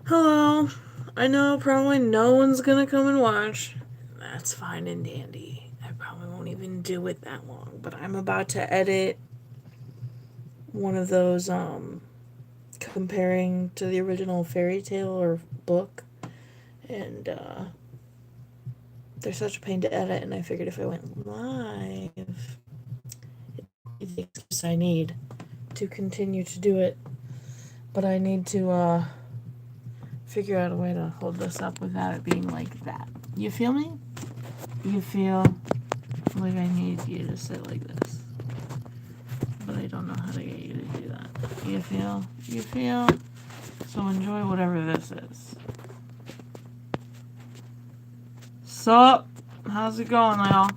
Hello. I know probably no one's gonna come and watch. That's fine and dandy. I probably won't even do it that long, but I'm about to edit one of those comparing to the original fairy tale or book, and they're such a pain to edit, and I figured if I went live, it'd be the excuse I need to continue to do it. But I need to figure out a way to hold this up without it being like that. You feel me? You feel like I need you to sit like this, but I don't know how to get you to do that. You feel? You feel? So enjoy whatever this is. Sup? How's it going, y'all?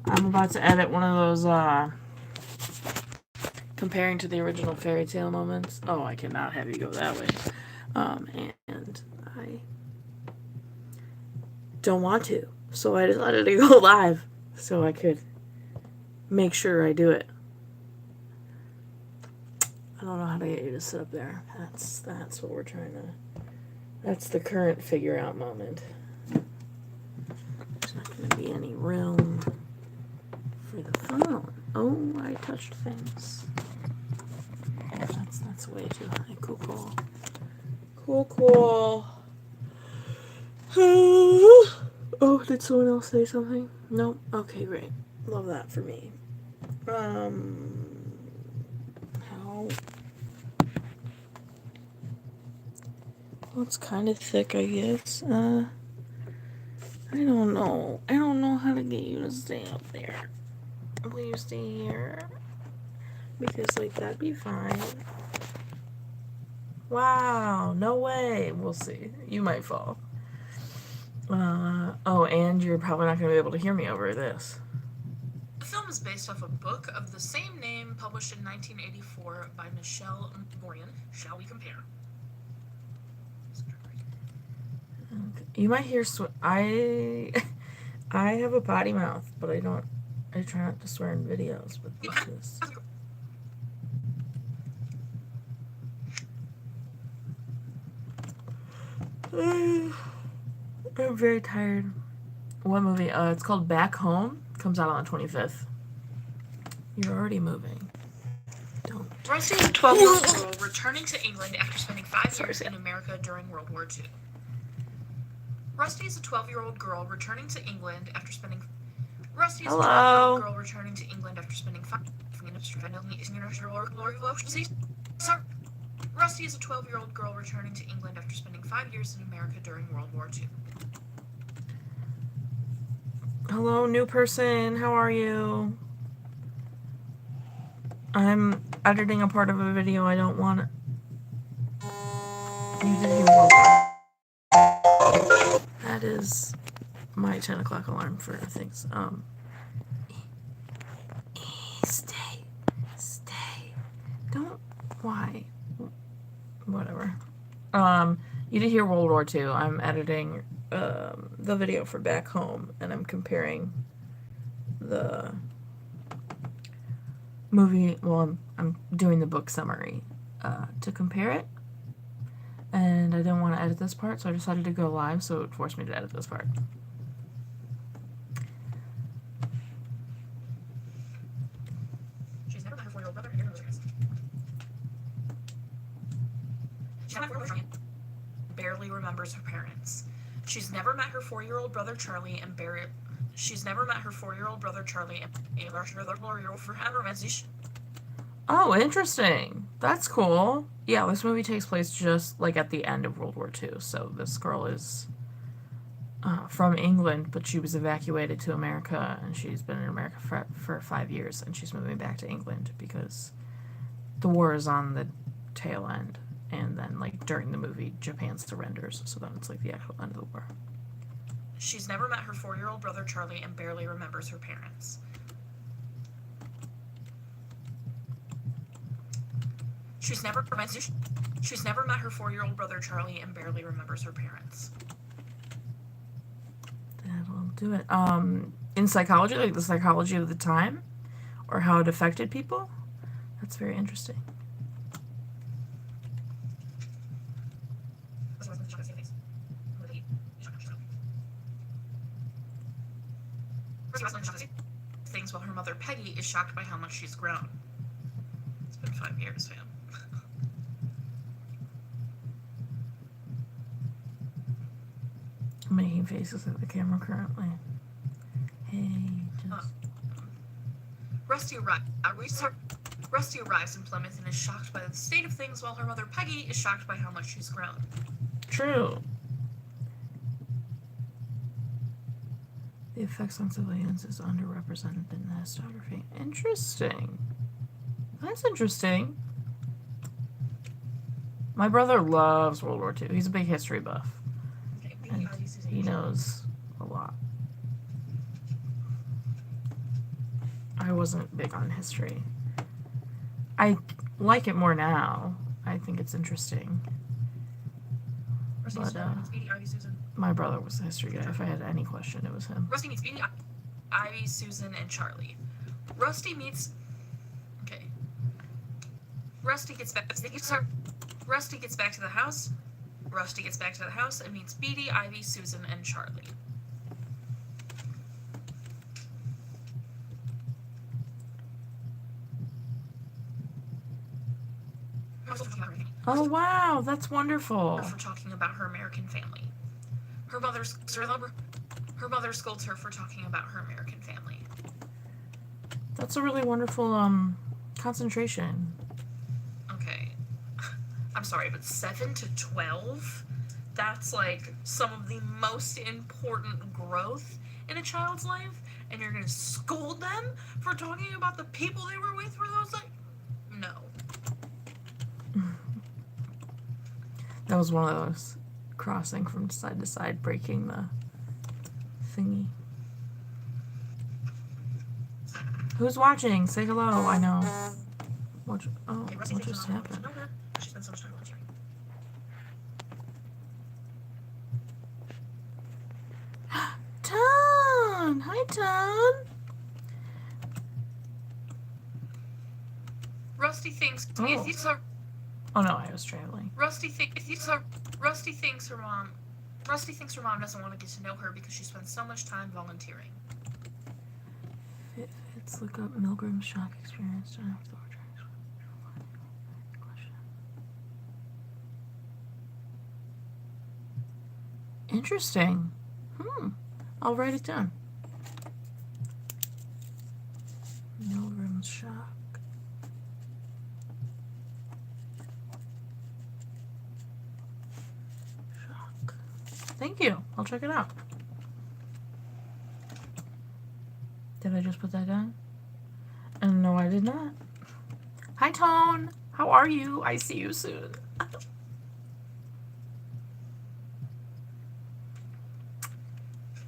I'm about to edit one of those, comparing to the original fairy tale moments. Oh, I cannot have you go that way. And I don't want to. So I decided to go live so I could make sure I do it. I don't know how to get you to sit up there. That's what we're trying to. That's the current figure out moment. There's not going to be any room for the phone. Oh, I touched things. That's way too high. Cool. Oh, did someone else say something? No. Okay, great. Love that for me. How? Well, it's kind of thick, I guess. I don't know. I don't know how to get you to stay up there. Will you stay here? Because, like, that'd be fine. Wow, no way. We'll see. You might fall. Oh, and you're probably not going to be able to hear me over this. The film is based off a book of the same name published in 1984 by Michelle Morian. Shall we compare? You might hear I have a potty mouth, but I don't. I try not to swear in videos, but this is. I'm very tired. What movie? It's called Back Home. Comes out on the 25th. You're already moving. Don't. Rusty is a 12-year-old girl returning to England after spending 5 years in America during World War II. Rusty is a 12-year-old girl returning to England after spending. Rusty is a 12-year-old girl returning to England after spending 5 years. Rusty is a 12-year-old girl returning to England after spending 5 years in America during World War II. Hello, new person. How are you? I'm editing a part of a video I don't want. You did hear World War. That is my 10 o'clock alarm for things. Stay. Don't. Why? Whatever. You did hear World War II. I'm editing the video for Back Home, and I'm comparing the movie. Well, I'm doing the book summary to compare it, and I didn't want to edit this part, so I decided to go live, so it forced me to edit this part. She's never met her 4-year-old brother. Barely remembers her parents. She's never met her 4-year-old brother Charlie and She's never met her 4-year-old brother Charlie and Oh, interesting. That's cool. Yeah, this movie takes place just like at the end of World War II. So this girl is from England, but she was evacuated to America, and she's been in America for 5 years, and she's moving back to England because the war is on the tail end. And then, like, during the movie, Japan surrenders, so then it's like the actual end of the war. She's never met her 4-year-old brother Charlie and barely remembers her parents. She's never met her 4-year-old brother Charlie and barely remembers her parents. That'll do it. In psychology, like the psychology of the time, or how it affected people, that's very interesting. Things while her mother Peggy is shocked by how much she's grown. It's been 5 years, fam. I'm making faces at the camera currently. Hey, just... Rusty arrives in Plymouth and is shocked by the state of things while her mother Peggy is shocked by how much she's grown. True. The effects on civilians is underrepresented in the historiography. Interesting. That's interesting. My brother loves World War II. He's a big history buff. And he knows a lot. I wasn't big on history. I like it more now. I think it's interesting. But my brother was the history guy. If I had any question, it was him. Rusty meets Beanie, Ivy, Susan, and Charlie. Rusty meets... Okay. Rusty gets back to the house. Rusty gets back to the house and meets Beanie, Ivy, Susan, and Charlie. Oh wow, that's wonderful. For talking about her American family. Her mother scolds her for talking about her American family. That's a really wonderful concentration. Okay. I'm sorry, but 7 to 12? That's like some of the most important growth in a child's life, and you're gonna scold them for talking about the people they were with for those, like, no. That was one of those crossing from side to side, breaking the thingy. Who's watching? Say hello. I know. What just happened? She spent so much time watching. Ton! Hi, Ton! Rusty thinks Oh no, I was traveling. Rusty thinks her mom doesn't want to get to know her because she spends so much time volunteering. Let's look up Milgram's shock experience. Interesting. I'll write it down. Milgram's shock. Thank you. I'll check it out. Did I just put that down? And no, I did not. Hi, Tone. How are you? I see you soon.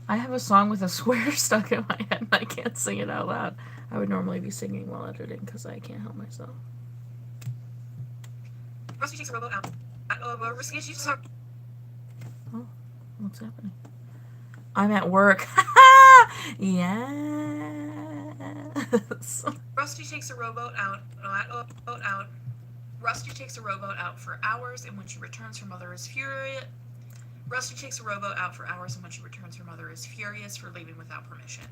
I have a song with a swear stuck in my head and I can't sing it out loud. I would normally be singing while editing because I can't help myself. Rusty takes a rowboat out. Oh, what's happening? I'm at work. Yes. Rusty takes a rowboat out. Rusty takes a rowboat out for hours, and when she returns, her mother is furious. Rusty takes a rowboat out for hours, and when she returns, her mother is furious for leaving without permission.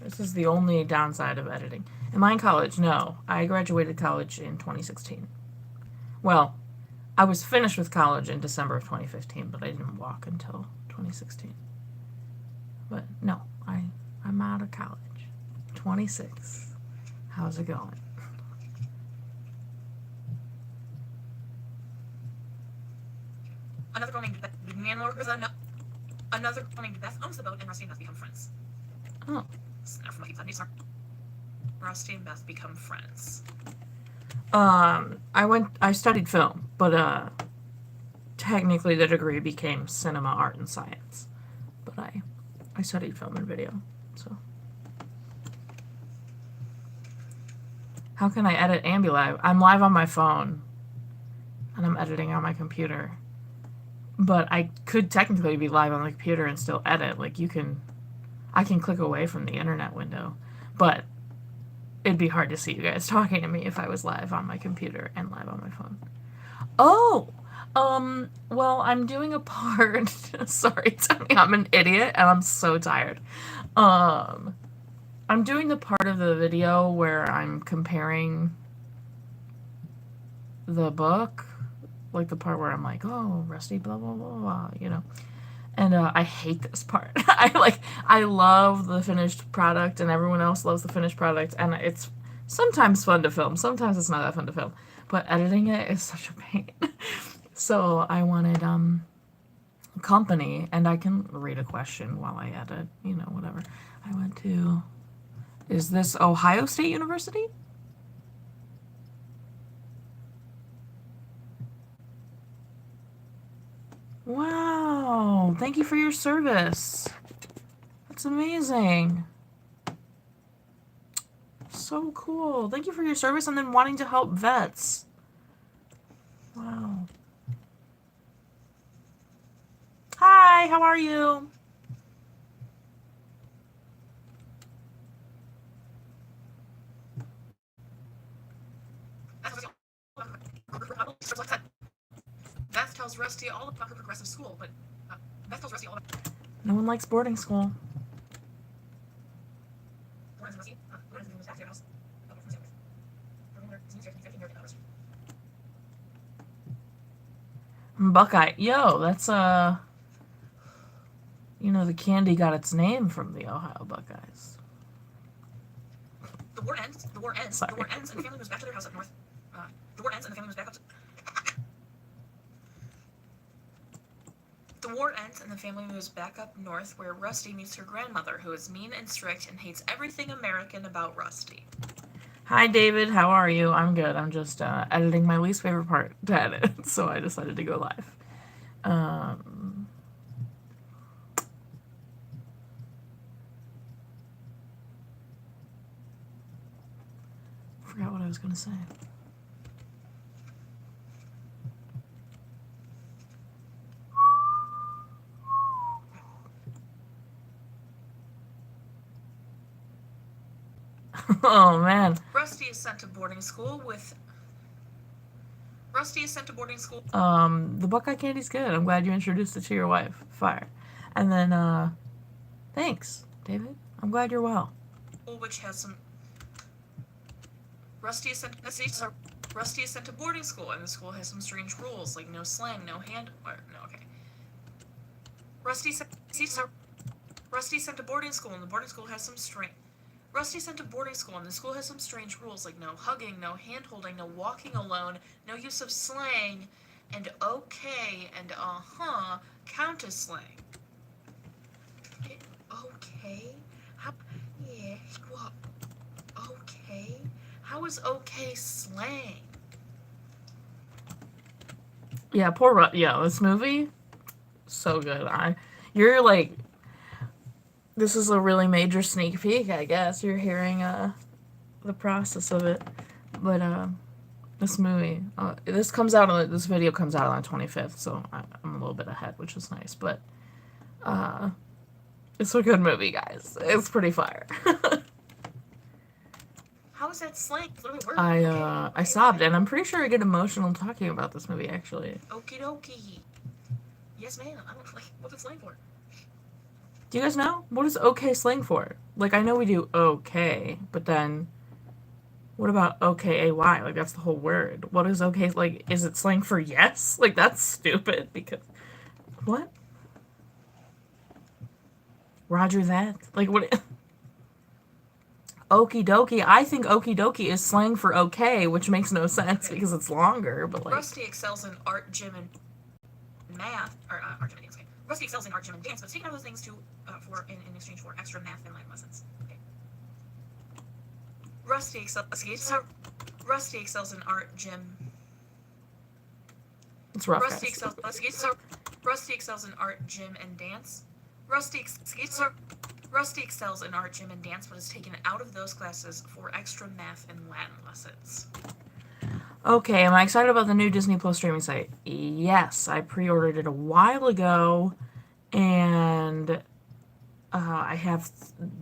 This is the only downside of editing. Am I in college? No. I graduated college in 2016. Well, I was finished with college in December of 2015, but I didn't walk until 2016. But no, I'm out of college. 26. How's it going? Another girl named Beth owns the boat, and Rusty and Beth become friends. Oh. Rusty and Beth become friends. I studied film, but technically the degree became cinema, art, and science. But I studied film and video, so. How can I edit and be live? I'm live on my phone, and I'm editing on my computer. But I could technically be live on the computer and still edit. Like, I can click away from the internet window, but it'd be hard to see you guys talking to me if I was live on my computer and live on my phone. Oh, Well, I'm doing a part. Sorry, Tony, I'm an idiot and I'm so tired. Um, I'm doing the part of the video where I'm comparing the book, like the part where I'm like, oh, Rusty, blah blah blah blah, you know. And I hate this part. I love the finished product, and everyone else loves the finished product, and it's sometimes fun to film. Sometimes it's not that fun to film, but editing it is such a pain. So I wanted company, and I can read a question while I edit, you know, whatever. I went to, is this Ohio State University? Wow, thank you for your service. That's amazing. So cool. Thank you for your service and then wanting to help vets. Wow. Hi, how are you? Beth tells Rusty all about her progressive school, but Beth tells Rusty all about. No one likes boarding school. Buckeye. Yo, that's you know, the candy got its name from the Ohio Buckeyes. The war ends. The war ends. Sorry. The war ends, and the family moves back to their house up north. The war ends, and the family moves back up to. The war ends, and the family moves back up north, where Rusty meets her grandmother, who is mean and strict and hates everything American about Rusty. Hi, David. How are you? I'm good. I'm just editing my least favorite part to edit, so I decided to go live. Forgot what I was going to say. Oh, man. Rusty is sent to boarding school with. The Buckeye candy's good. I'm glad you introduced it to your wife. Fire. And then, thanks, David. I'm glad you're well. Which has some. Rusty is sent to boarding school, and the school has some strange rules, like no slang, no hand. No, okay. Rusty sent to boarding school, and the boarding school has some strange. Rusty sent to boarding school, and the school has some strange rules, like no hugging, no hand-holding, no walking alone, no use of slang, and okay and count as slang. Okay? How? Yeah, well, okay? How is okay slang? Yeah, poor yeah, this movie, so good. You're like, this is a really major sneak peek, I guess. You're hearing the process of it, but this movie, this video comes out on the 25th, so I'm a little bit ahead, which is nice. But it's a good movie, guys. It's pretty fire. How is that slang? I sobbed, and I'm pretty sure I get emotional talking about this movie, actually. Okie dokie. Yes, ma'am. I don't like what's it slang for. Do you guys know? What is okay slang for? Like, I know we do okay, but then what about okay-ay? Like, that's the whole word. What is okay? Like, is it slang for yes? Like, that's stupid because. What? Roger that? Like, what? Okie dokie. I think okie dokie is slang for okay, which makes no sense because it's longer, but like. Rusty excels in art, gym, and math. Or art, gym, and dance. Okay. Rusty excels in art, gym, and dance, but taking out those things in exchange for extra math and Latin lessons. Okay. Rusty excels in art, gym. It's rough. Rusty excels in art, gym, and dance. Rusty excels in art, gym, and dance, but is taken out of those classes for extra math and Latin lessons. Okay, am I excited about the new Disney Plus streaming site? Yes, I pre-ordered it a while ago, and I have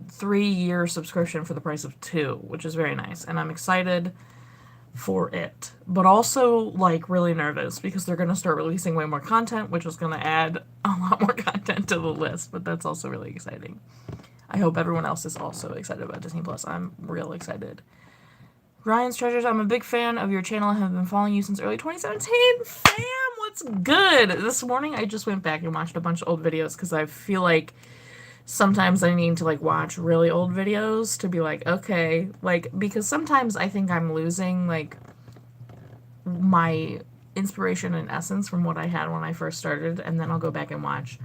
3-year subscription for the price of 2, which is very nice, and I'm excited for it, but also like really nervous because they're going to start releasing way more content, which is going to add a lot more content to the list, but that's also really exciting. I hope everyone else is also excited about Disney Plus. I'm real excited. Ryan's Treasures, I'm a big fan of your channel. I have been following you since early 2017. Fam, what's good? This morning I just went back and watched a bunch of old videos because I feel like sometimes I need to like watch really old videos to be like, okay, like, because sometimes I think I'm losing like my inspiration and essence from what I had when I first started, and then I'll go back and watch.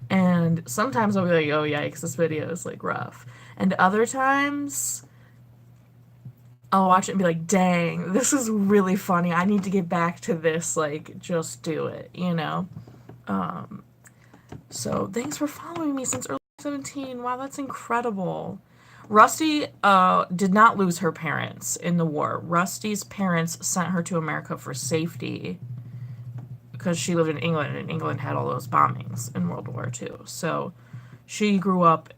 And sometimes I'll be like, oh yikes, this video is like rough. And other times I'll watch it and be like, dang, this is really funny. I need to get back to this, like, just do it, you know? So thanks for following me since early 17. Wow, that's incredible. Rusty did not lose her parents in the war. Rusty's parents sent her to America for safety because she lived in England, and England had all those bombings in World War II. So she grew up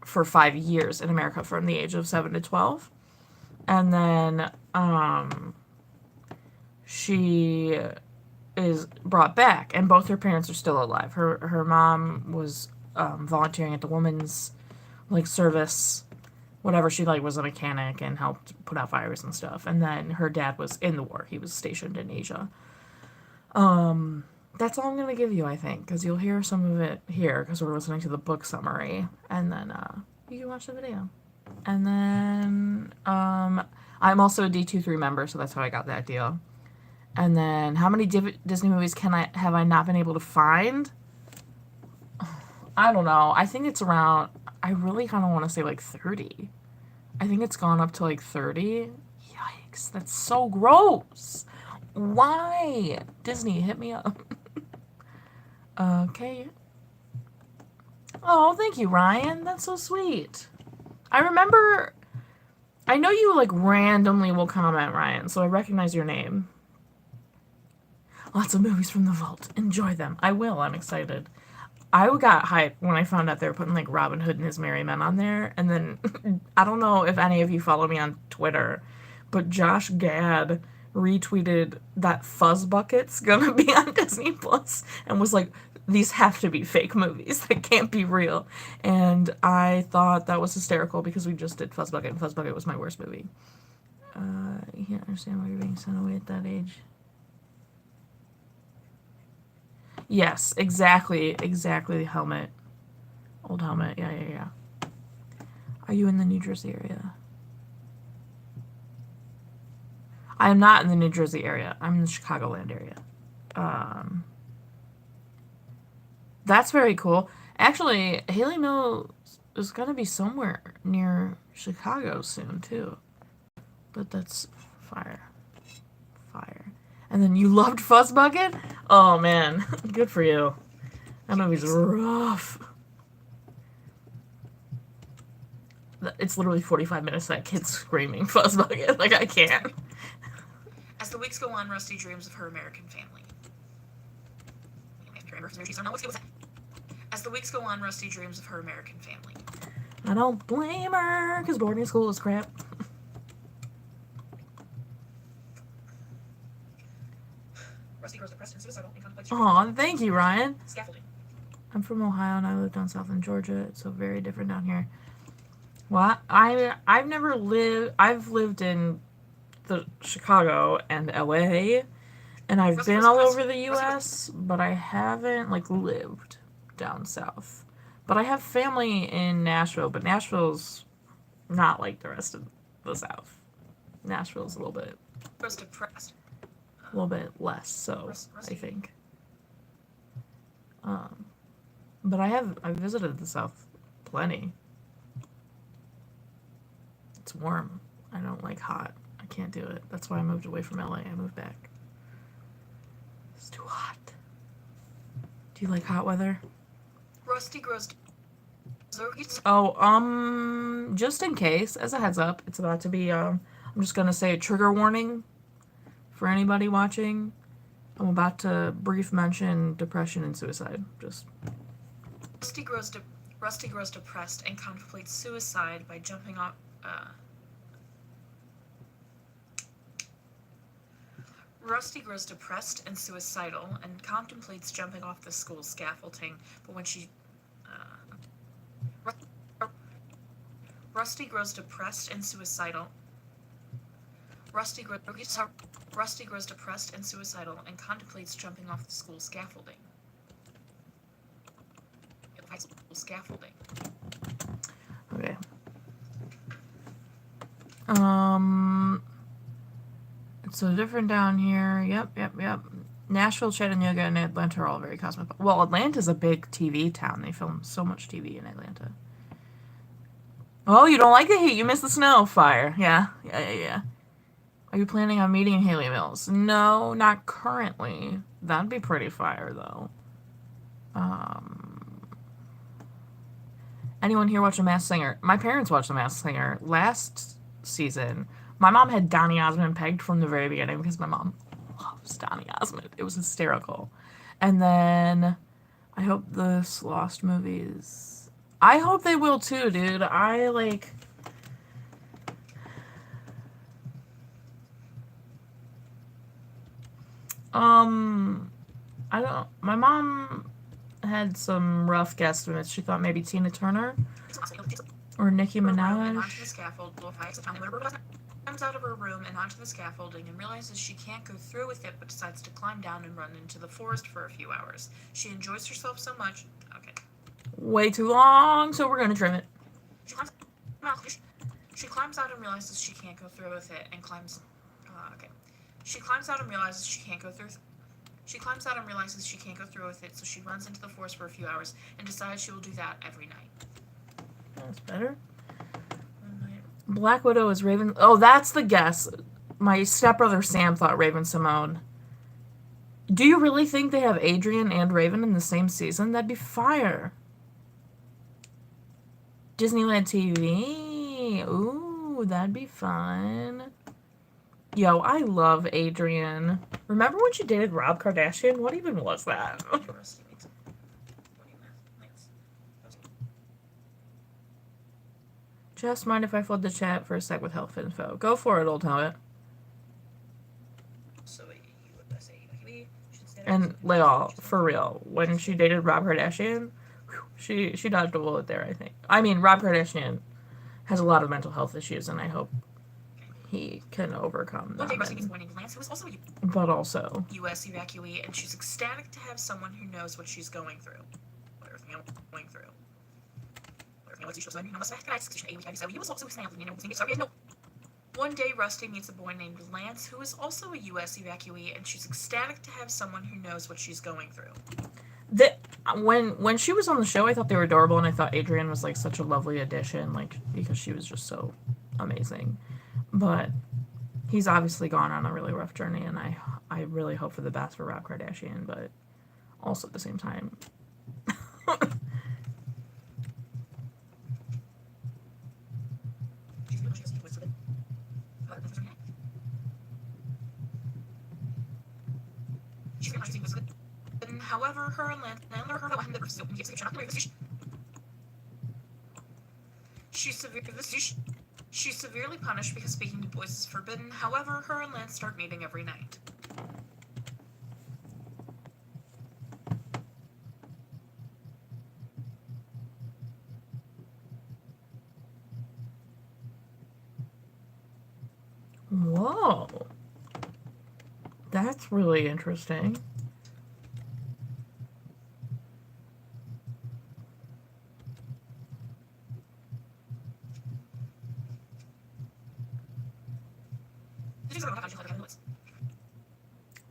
for 5 years in America from the age of 7 to 12. And then she is brought back, and both her parents are still alive. Her mom was volunteering at the women's like service, whatever. She like was a mechanic and helped put out fires and stuff. And then her dad was in the war. He was stationed in Asia. That's all I'm gonna give you, I think, because you'll hear some of it here because we're listening to the book summary, and then you can watch the video. And then I'm also a D23 member, so that's how I got that deal. And then how many Disney movies have I not been able to find? I don't know. I think it's around, I really kind of want to say like 30. I think it's gone up to like 30. Yikes, that's so gross. Why? Disney, hit me up. Okay. Oh, thank you, Ryan. That's so sweet. I know you like randomly will comment, Ryan, so I recognize your name. Lots of movies from the vault. Enjoy them. I will. I'm excited. I got hyped when I found out they were putting like Robin Hood and His Merry Men on there, and then I don't know if any of you follow me on Twitter, but Josh Gad retweeted that Fuzz Bucket's gonna be on Disney Plus and was like, these have to be fake movies. They can't be real. And I thought that was hysterical because we just did Fuzz Bucket, and Fuzz Bucket was my worst movie. You can't understand why you're being sent away at that age. Yes, exactly, Helmet. Old Helmet, yeah. Are you in the New Jersey area? I am not in the New Jersey area. I'm in the Chicagoland area. That's very cool. Actually, Haley Mills is going to be somewhere near Chicago soon, too. But that's fire. And then you loved Fuzz Bucket? Oh, man. Good for you. That movie's rough. It's literally 45 minutes of that kid screaming Fuzz Bucket. Like, I can't. As the weeks go on, Rusty dreams of her American family. As the weeks go on, Rusty dreams of her American family. I don't blame her, because boarding school is crap. Rusty grows depressed and suicidal and contemplates. Aw, thank you, Ryan. Scaffolding. I'm from Ohio and I live down south in Georgia. It's so very different down here. Well, I've lived in the Chicago and LA, and I've been all over the US, but I haven't like lived down south. But I have family in Nashville, but Nashville's not like the rest of the South. Nashville's a little bit less so, I think. But I've visited the South plenty. It's warm. I don't like hot. I can't do it. That's why I moved away from LA. I moved back. It's too hot. Do you like hot weather? Rusty grows. Oh, just in case, as a heads up, it's about to be, I'm just gonna say a trigger warning for anybody watching. I'm about to brief mention depression and suicide. Just. Rusty grows depressed and contemplates suicide by jumping off. Rusty grows depressed and suicidal and contemplates jumping off the school scaffolding, but when she Rusty grows depressed and suicidal. Rusty grows depressed and suicidal and contemplates jumping off the school scaffolding. Okay. It's so different down here. Yep. Nashville, Chattanooga, and Atlanta are all very cosmopolitan. Well, Atlanta's a big TV town. They film so much TV in Atlanta. Oh, you don't like the heat. You miss the snow. Fire. Yeah. Are you planning on meeting in Haley Mills? No, not currently. That'd be pretty fire, though. Anyone here watch The Masked Singer? My parents watched The Masked Singer last season. My mom had Donny Osmond pegged from the very beginning because my mom loves Donny Osmond. It was hysterical. And then I hope this Lost movies. I hope they will too, dude. I don't. My mom had some rough guesstimates. She thought maybe Tina Turner or Nicki Minaj. Onto the scaffold, comes out of her room and onto the scaffolding and realizes she can't go through with it, but decides to climb down and run into the forest for a few hours. She enjoys herself so much. Okay. Way too long, so we're gonna trim it. She climbs out and realizes she can't go through with it and climbs. Okay. She climbs out and realizes she can't go through. She climbs out and realizes she can't go through with it, so she runs into the forest for a few hours and decides she will do that every night. That's better. Black Widow is Raven. Oh, that's the guess. My stepbrother Sam thought Raven Simone. Do you really think they have Adrian and Raven in the same season? That'd be fire. Disneyland TV. Ooh, that'd be fun. Yo, I love Adrian. Remember when she dated Rob Kardashian? What even was that? Just mind if I flood the chat for a sec with health info. Go for it, old helmet. And Leal, for real, when she dated Rob Kardashian, she dodged a bullet there, I think. I mean, Rob Kardashian has a lot of mental health issues, and I hope he can overcome them. But also U.S. evacuee, and she's ecstatic to have someone who knows what she's going through. One day, Rusty meets a boy named Lance, who is also a U.S. evacuee, and she's ecstatic to have someone who knows what she's going through. When she was on the show, I thought they were adorable, and I thought Adrian was like such a lovely addition, like because she was just so amazing. But he's obviously gone on a really rough journey, and I really hope for the best for Rob Kardashian, but also at the same time. However, her and Lance she's severely punished because speaking to boys is forbidden. However, her and Lance start meeting every night. Whoa. That's really interesting.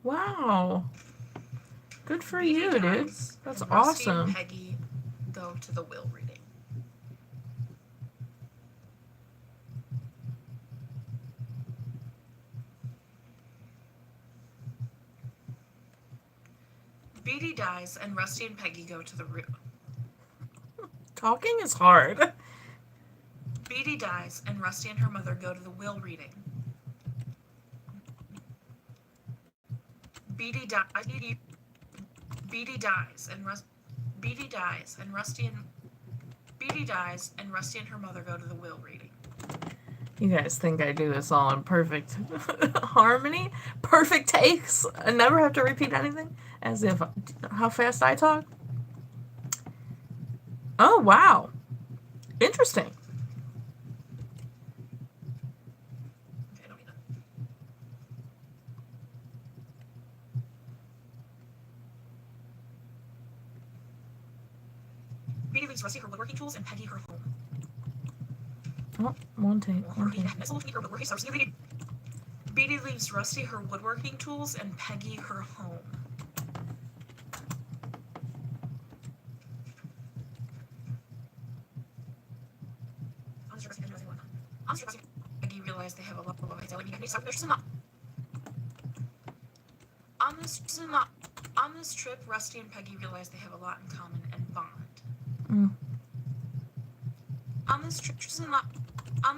Wow. Good for you, dude. That's awesome. And Peggy go to the will reading. Beatty dies, and Rusty and Peggy go to the room. Talking is hard. Beatty dies, and Rusty and her mother go to the will reading. Beatty dies, and Rusty and her mother go to the will reading. You guys think I do this all in perfect harmony? Perfect takes? I never have to repeat anything? As if how fast I talk? Oh, wow. Interesting. Okay, I don't need that. Beatty leaves Rusty her woodworking tools and Peggy her home. Oh, one take. Beatty leaves Rusty her woodworking tools and Peggy her home. Peggy realized they have a lot of on this trip, Rusty and Peggy realize they have a lot in common and bond. Mm. On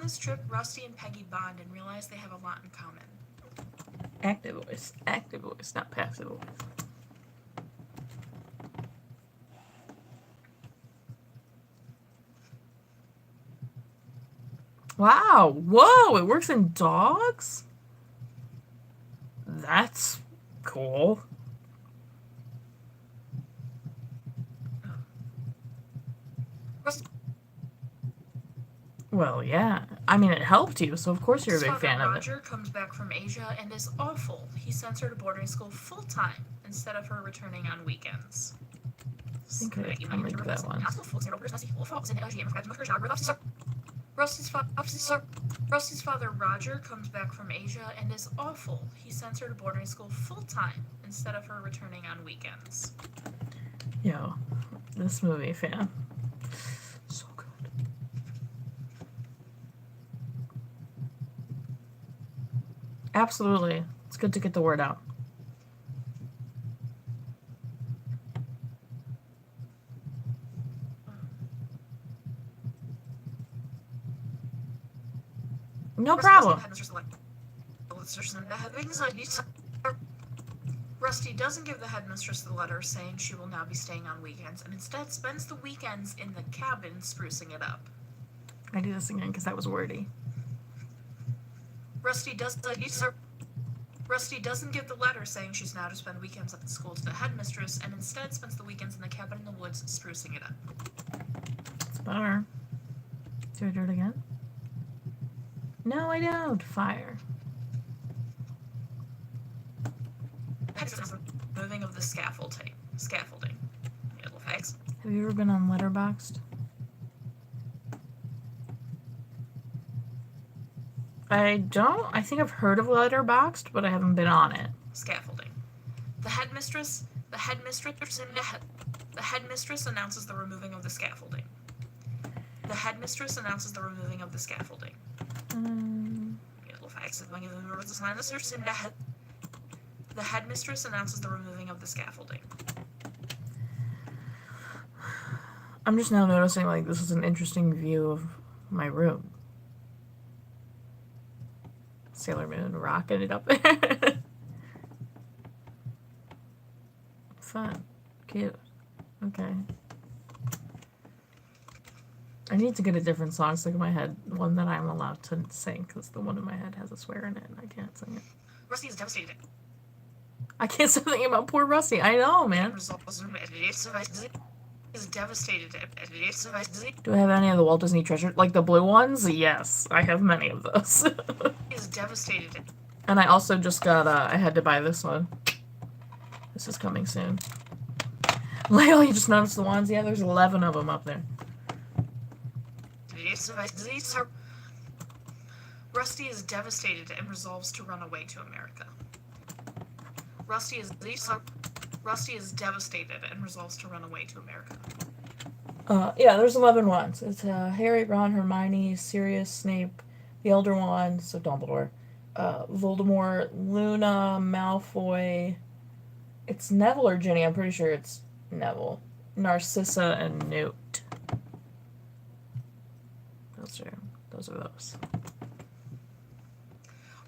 this trip, Rusty and Peggy bond and realize they have a lot in common. Active voice, not passive voice. Wow, whoa, it works in dogs? That's cool. Well, yeah. I mean, it helped you, so of course you're a big fan of it. Roger comes back from Asia and is awful. He sends her to boarding school full-time instead of her returning on weekends. I think I remember that one. Rusty's father, Roger, comes back from Asia and is awful. He sends her to boarding school full-time instead of her returning on weekends. Yo, this movie, fan. So good. Absolutely. It's good to get the word out. No problem. Rusty doesn't give the headmistress the letter saying she will now be staying on weekends and instead spends the weekends in the cabin sprucing it up. I do this again because that was wordy. Rusty doesn't give the letter saying she's now to spend weekends at the school to the headmistress and instead spends the weekends in the cabin in the woods sprucing it up. It's better. Do I do it again? No, I don't. Fire. Moving of the scaffolding. Little fags. Have you ever been on Letterboxd? I don't. I think I've heard of Letterboxd, but I haven't been on it. Scaffolding. The headmistress announces the removing of the scaffolding. The headmistress announces the removing of the scaffolding. The headmistress announces the removing of the scaffolding. I'm just now noticing, like, this is an interesting view of my room. Sailor Moon rocking it up there. Fun. Cute. Okay. I need to get a different song stuck in my head. One that I'm allowed to sing, because the one in my head has a swear in it, and I can't sing it. Rusty is devastated. I can't stop thinking about poor Rusty. I know, man. Is devastated. Do I have any of the Walt Disney Treasure? Like the blue ones? Yes, I have many of those. Is devastated. And I also just got, I had to buy this one. This is coming soon. Lale, you just noticed the ones? Yeah, there's 11 of them up there. Rusty is devastated and resolves to run away to America. Rusty is devastated and resolves to run away to America. Yeah, there's 11 ones. It's Harry, Ron, Hermione, Sirius, Snape, the Elder Wand, so Dumbledore, Voldemort, Luna, Malfoy. It's Neville or Ginny. I'm pretty sure it's Neville. Narcissa and Newt. Those are those.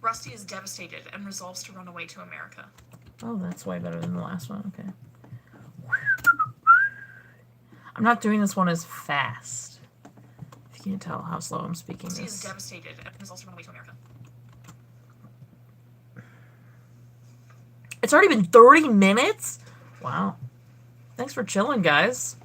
Rusty is devastated and resolves to run away to America. Oh, that's way better than the last one. Okay. I'm not doing this one as fast. If you you can't tell how slow I'm speaking Rusty is this. devastated and has also run away to America. It's already been 30 minutes? Wow. Thanks for chilling, guys.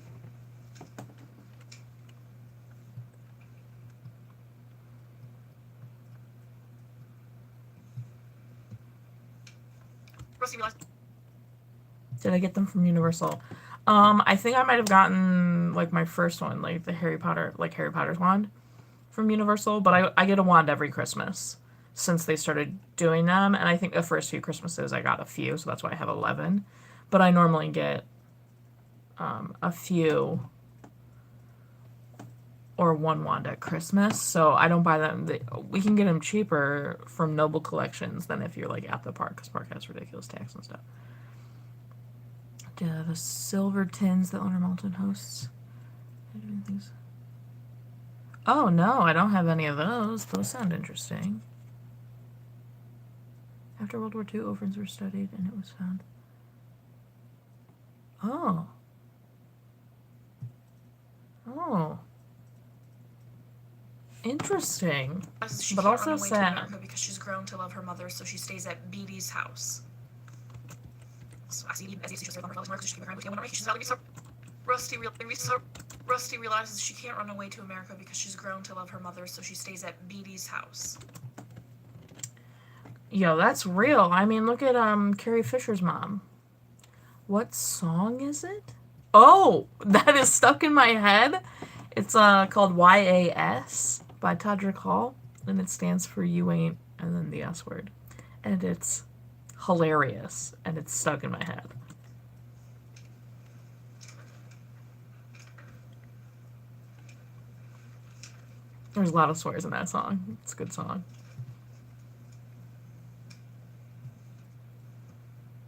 Rusty realized Did I get them from Universal? I think I might have gotten like my first one, like the Harry Potter's wand from Universal, but I get a wand every Christmas since they started doing them, and I think the first few Christmases I got a few, so that's why I have 11. But I normally get a few or one wand at Christmas, so I don't buy them. We can get them cheaper from Noble Collections than if you're like at the park, because park has ridiculous tax and stuff. The silver tins that Leonard Maltin hosts. Oh no, I don't have any of those. Those sound interesting. After World War II, orphans were studied and it was found. Oh. Oh. Interesting. she But can't also run away sad. to America because she's grown to love her mother, so she stays at Beatty's house. So Rusty realizes she can't run away to America because she's grown to love her mother, so she stays at Beatty's house. Yo, that's real. I mean, look at Carrie Fisher's mom. What song is it? Oh, that is stuck in my head. It's called YAS by Todrick Hall, and it stands for You Ain't and then the S word. And it's hilarious, and it's stuck in my head. There's a lot of swears in that song. It's a good song.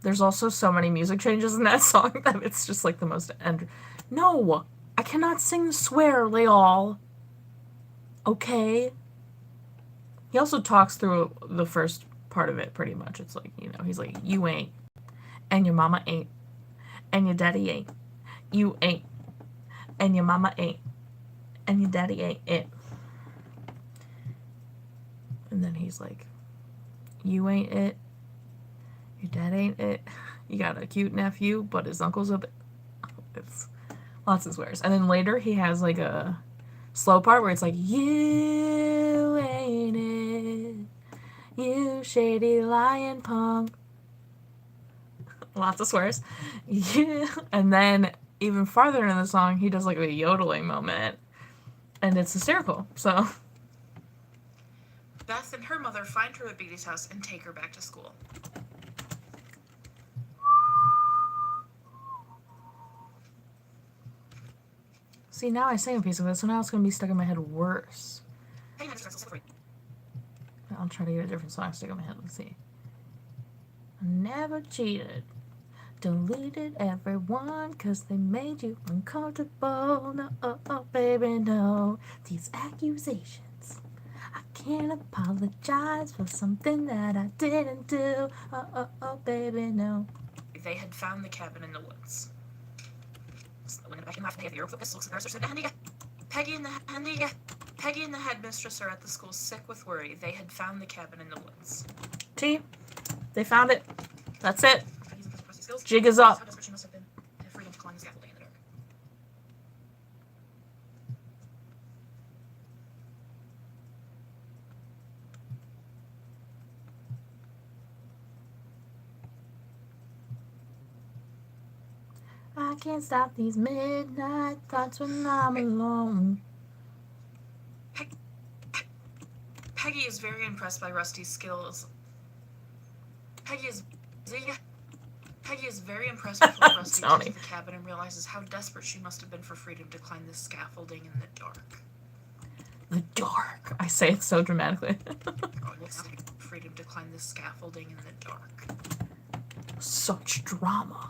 There's also so many music changes in that song that it's just like the most No! I cannot sing swear, Leal. Okay? He also talks through the first part of it pretty much. It's like, he's like, you ain't. And your mama ain't. And your daddy ain't. You ain't. And your mama ain't. And your daddy ain't it. And then he's like, you ain't it. Your dad ain't it. You got a cute nephew, but his uncle's a bit. It's lots of swears. And then later he has like a slow part where it's like, you ain't it. You shady lying punk. Lots of swears. Yeah. And then even farther into the song, he does like a yodeling moment. And it's hysterical. So Beth and her mother find her at Beatty's house and take her back to school. see, now I sang a piece of it, so now it's going to be stuck in my head worse. I'll try to get a different song stuck in my head. Let's see. I never cheated. Deleted everyone because they made you uncomfortable. No, oh, baby, no. These accusations. I can't apologize for something that I didn't do. Oh, baby, no. They had found the cabin in the woods. Peggy and the headmistress are at the school sick with worry. They had found the cabin in the woods. See? They found it. That's it. Jig is up. I can't stop these midnight thoughts when I'm alone. Peggy is very impressed by Rusty's skills. Peggy is very impressed with what Rusty did to the cabin and realizes how desperate she must have been for freedom to climb this scaffolding in the dark. The dark. I say it so dramatically. Freedom to climb this scaffolding in the dark. Such drama.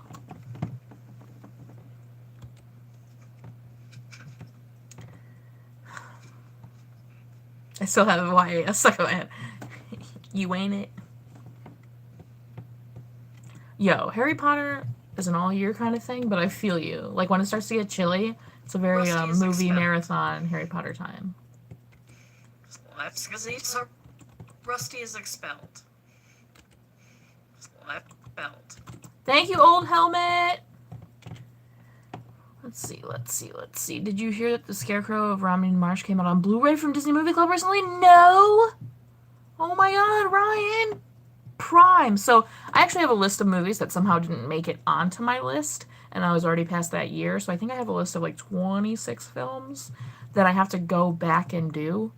I still have YAS stuck in my head. You ain't it. Yo, Harry Potter is an all-year kind of thing, but I feel you. Like, when it starts to get chilly, it's a very movie marathon Harry Potter time. So Rusty is expelled. Expelled. Thank you, Old Helmet. Let's see. Did you hear that The Scarecrow of Romney Marsh came out on Blu-ray from Disney Movie Club recently? No! Oh my god, Ryan! Prime. So, I actually have a list of movies that somehow didn't make it onto my list, and I was already past that year, so I think I have a list of like 26 films that I have to go back and do.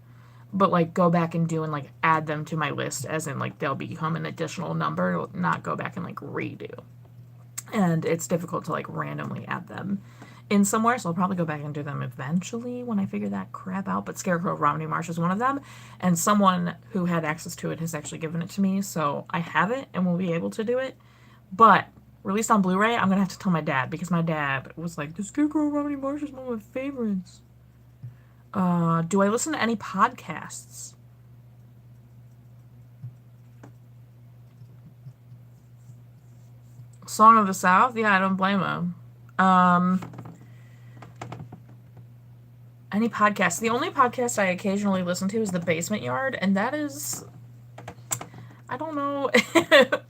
But like go back and do and like add them to my list, as in like they'll become an additional number, not go back and like redo. And it's difficult to like randomly add them in somewhere, so I'll probably go back and do them eventually when I figure that crap out. But Scarecrow of Romney Marsh is one of them, and someone who had access to it has actually given it to me, so I have it and will be able to do it. But released on Blu-ray, I'm gonna have to tell my dad, because my dad was like, the Scarecrow of Romney Marsh is one of my favorites. Do I listen to any podcasts? Song of the South? Yeah, I don't blame him. Any podcasts? The only podcast I occasionally listen to is The Basement Yard, and that is... I don't know.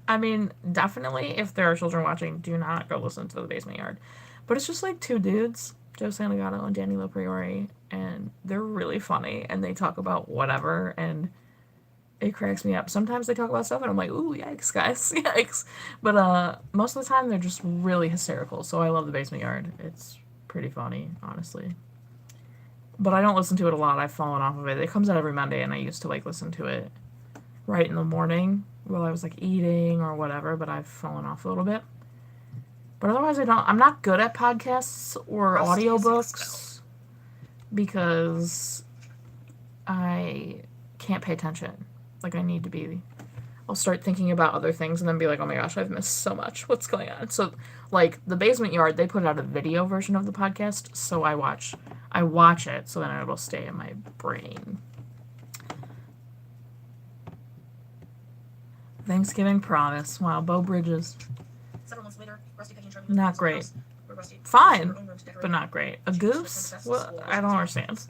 I mean, definitely, if there are children watching, do not go listen to The Basement Yard. But it's just like two dudes, Joe Santagato and Danny LaPriori, and they're really funny, and they talk about whatever, and it cracks me up. Sometimes they talk about stuff, and I'm like, ooh, yikes, guys, yikes. But most of the time, they're just really hysterical, so I love The Basement Yard. It's pretty funny, honestly. But I don't listen to it a lot. I've fallen off of it. It comes out every Monday, and I used to, like, listen to it right in the morning while I was, like, eating or whatever, but I've fallen off a little bit. But otherwise, I'm not good at podcasts or audiobooks because I can't pay attention. Like, I need to be... I'll start thinking about other things and then be like, oh my gosh, I've missed so much. What's going on? So, like, The Basement Yard, they put out a video version of the podcast, so I watch it, so then it'll stay in my brain. Thanksgiving Promise. Wow, Bo Bridges. Several months later, Rusty, Peggy, and Charlie Not great. Fine, but not great. A goose? Well, I don't understand.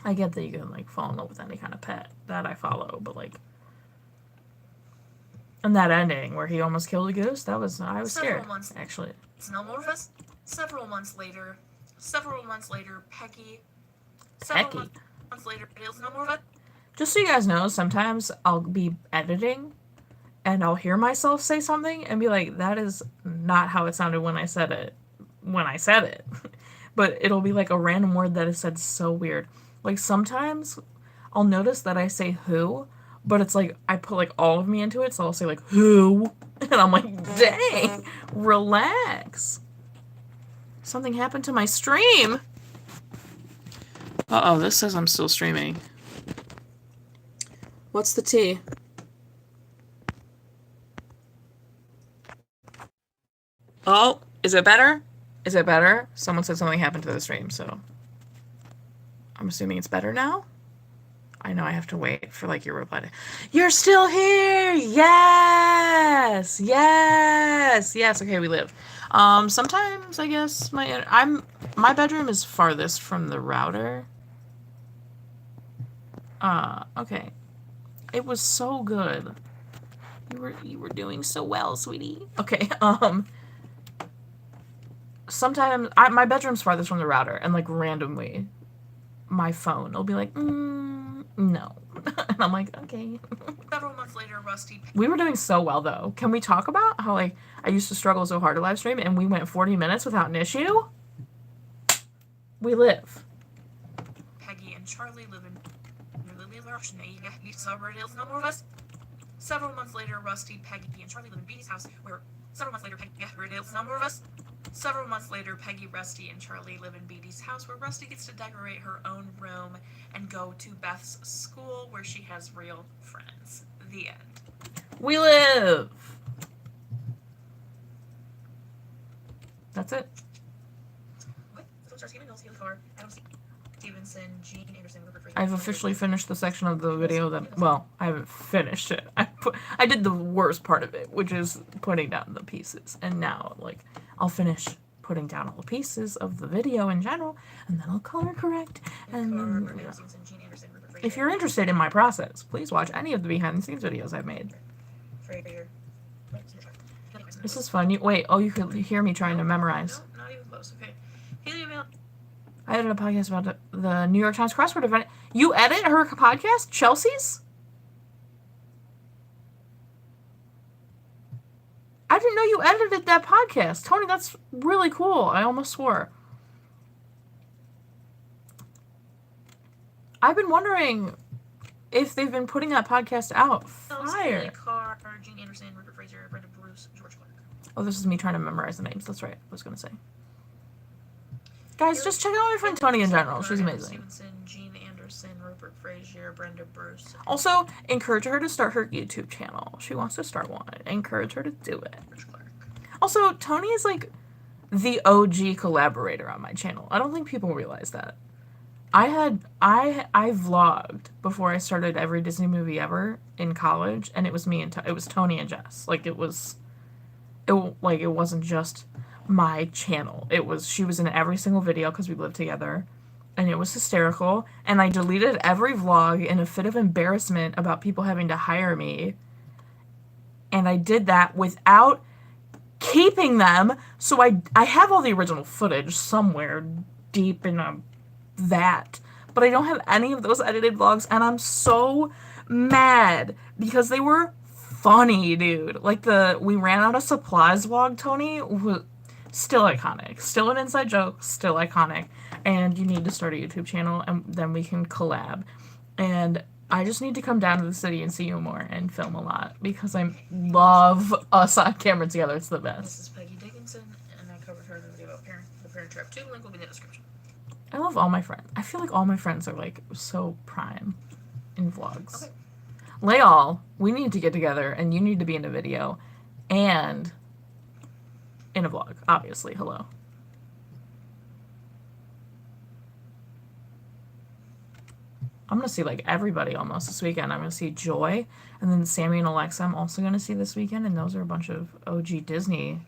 I get that you can, like, fall in love with any kind of pet. That I follow, but, like... And that ending, where he almost killed a goose, I was scared, actually. Snowmorphous. Several months later, Peggy... Peggy? Months later, Snowmorphous. Just so you guys know, sometimes I'll be editing, and I'll hear myself say something, and be like, that is not how it sounded when I said it. But it'll be, like, a random word that is said so weird. Like, sometimes I'll notice that I say who, but it's like, I put, like, all of me into it, so I'll say, like, who? And I'm like, dang, relax. Something happened to my stream. Uh-oh, this says I'm still streaming. What's the tea? Oh, is it better? Is it better? Someone said something happened to the stream, so... I'm assuming it's better now? I know I have to wait for, like, your reply to... You're still here! Yes! Yes! Yes, okay, we live. Sometimes, I guess, my bedroom is farthest from the router. Okay. It was so good. You were doing so well, sweetie. Okay, sometimes, my bedroom's farthest from the router, and, like, randomly... my phone will be like, no. And I'm like, okay. Several months later, Rusty... We were doing so well, though. Can we talk about how, like, I used to struggle so hard to live stream, and we went 40 minutes without an issue? We live. Peggy and Charlie live in... Several months later, Rusty, Peggy, and Charlie live in Beatty's house, where... Several months later, Peggy, Rusty, and Charlie live in Beatty's house, where Rusty gets to decorate her own room and go to Beth's school, where she has real friends. The end. We live! That's it. What? Stevenson, Gene Anderson, I've officially finished the section of the video that, well, I haven't finished it. I did the worst part of it, which is putting down the pieces. And now, like, I'll finish putting down all the pieces of the video in general, and then I'll color correct. And then, if you're interested in my process, please watch any of the behind the scenes videos I've made. This is fun. You could hear me trying to memorize. No, not even close. Okay. I edited a podcast about the New York Times crossword event. You edit her podcast? Chelsea's? I didn't know you edited that podcast. Tony, that's really cool. I almost swore. I've been wondering if they've been putting that podcast out. Fire. Carr, Gene Anderson, Rupert Fraser, Brenda Bruce, George Clark. Oh, this is me trying to memorize the names. That's right. I was going to say. Guys, just check out my friend Tony in general. She's amazing. Stevenson, Gene Anderson, Rupert Fraser, Brenda Bruce. Also, encourage her to start her YouTube channel. She wants to start one. Encourage her to do it. Also, Tony is like the OG collaborator on my channel. I don't think people realize that. I vlogged before I started every Disney movie ever in college, and it was me and it was Tony and Jess. Like it wasn't just my channel. She was in every single video because we lived together, and it was hysterical. And I deleted every vlog in a fit of embarrassment about people having to hire me. And I did that without keeping them. So I have all the original footage somewhere deep in that, but I don't have any of those edited vlogs, and I'm so mad because they were funny, dude. Like we ran out of supplies vlog, Tony, was still iconic. Still an inside joke, still iconic. And you need to start a YouTube channel, and then we can collab. And I just need to come down to the city and see you more and film a lot because I love us on camera together. It's the best. This is Peggy Dickinson, and I covered her in the video about the Parent Trap 2. Link will be in the description. I love all my friends. I feel like all my friends are like so prime in vlogs. Okay. Layall, we need to get together, and you need to be in a video and in a vlog, obviously. Hello. I'm going to see like everybody almost this weekend. I'm going to see Joy, and then Sammy and Alexa I'm also going to see this weekend, and those are a bunch of OG Disney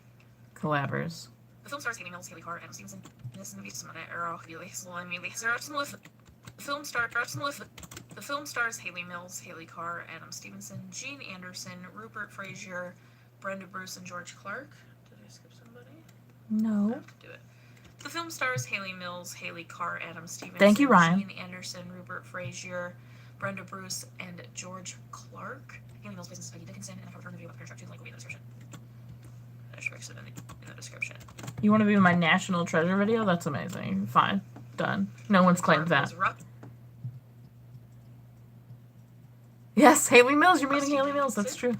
collabers. The film stars Haley Mills, Haley Carr, Adam Stevenson. This movie is The film stars Haley Mills, Haley Carr, Adam Stevenson, Gene Anderson, Rupert Fraser, Brenda Bruce, and George Clark. Did I skip somebody? No. I have to do it. The film stars Haley Mills, Haley Carr, Adam Stevenson, Thank you, Ryan. Gene Anderson, Rupert Fraser, Brenda Bruce, and George Clark. Haley Mills plays Peggy Dickinson, and I covered her in the video about Parent Trap 2. Link will be in the description. In the description. You want to be in my National Treasure video? That's amazing. Fine. Done. No one's claimed that. Yes, Haley Mills. You're meeting Haley Mills. That's true.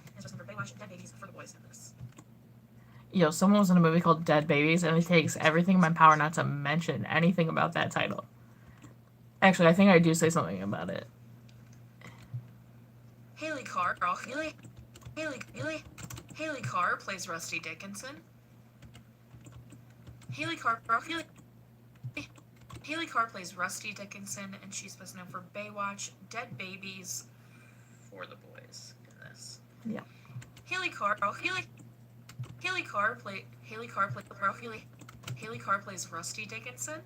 Yo, someone was in a movie called Dead Babies, and it takes everything in my power not to mention anything about that title. Actually, I think I do say something about it. Haley Carr. Haley Carr plays Rusty Dickinson. Haley Carr plays Rusty Dickinson, and she's best known for Baywatch, Dead Babies, For the Boys in this. Yeah. Haley Carr plays Rusty Dickinson.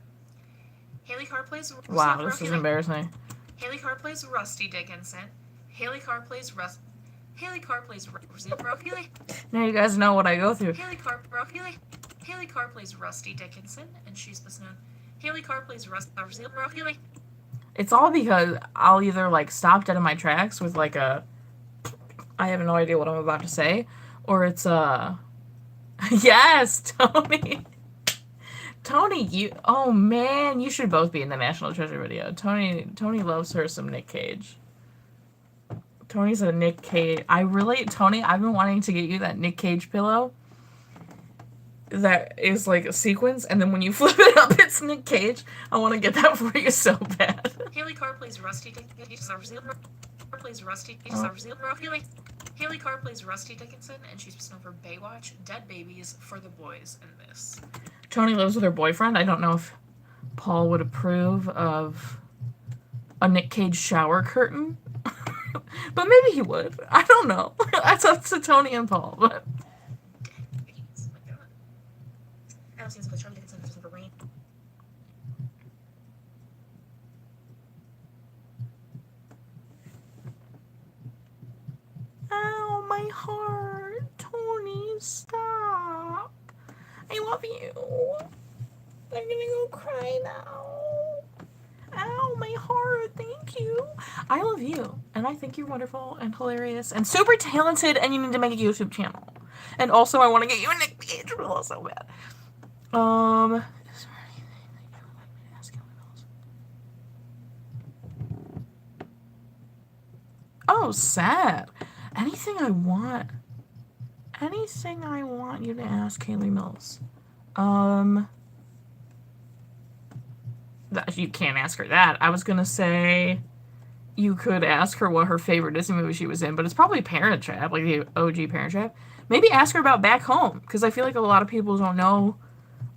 Wow, this is embarrassing. Haley Carr plays Rusty Dickinson. Haley Carr plays Now you guys know what I go through. Haley Carr plays Rusty Dickinson, and she's best known. Haley Carr plays Rusty. It's all because I'll either like stop dead in my tracks with like I have no idea what I'm about to say, or it's yes, Tony. Tony, oh man, you should both be in the National Treasure video. Tony loves her some Nick Cage. Tony's a Nick Cage. Tony, I've been wanting to get you that Nick Cage pillow that is like a sequence, and then when you flip it up, it's Nick Cage. I want to get that for you so bad. Haley Carr plays Rusty Dickinson, and she's best known for Baywatch, Dead Babies, For the Boys, and this. Tony lives with her boyfriend. I don't know if Paul would approve of a Nick Cage shower curtain. But maybe he would. I don't know. That's up to Tony and Paul. But Adam Stevenson plays Charlie Dickinson, who's for Rain. Ow, my heart. Tony, stop. I love you. I'm gonna go cry now. Ow, my heart. Thank you. I love you. And I think you're wonderful and hilarious and super talented, and you need to make a YouTube channel. And also, I want to get you a Nick Cage role so bad. Is there anything that you would like me to ask anyone else? Oh, sad. Anything I want you to ask Kaylee Mills. You can't ask her that. I was gonna say you could ask her what her favorite Disney movie she was in, but it's probably Parent Trap, like the OG Parent Trap. Maybe ask her about Back Home, because I feel like a lot of people don't know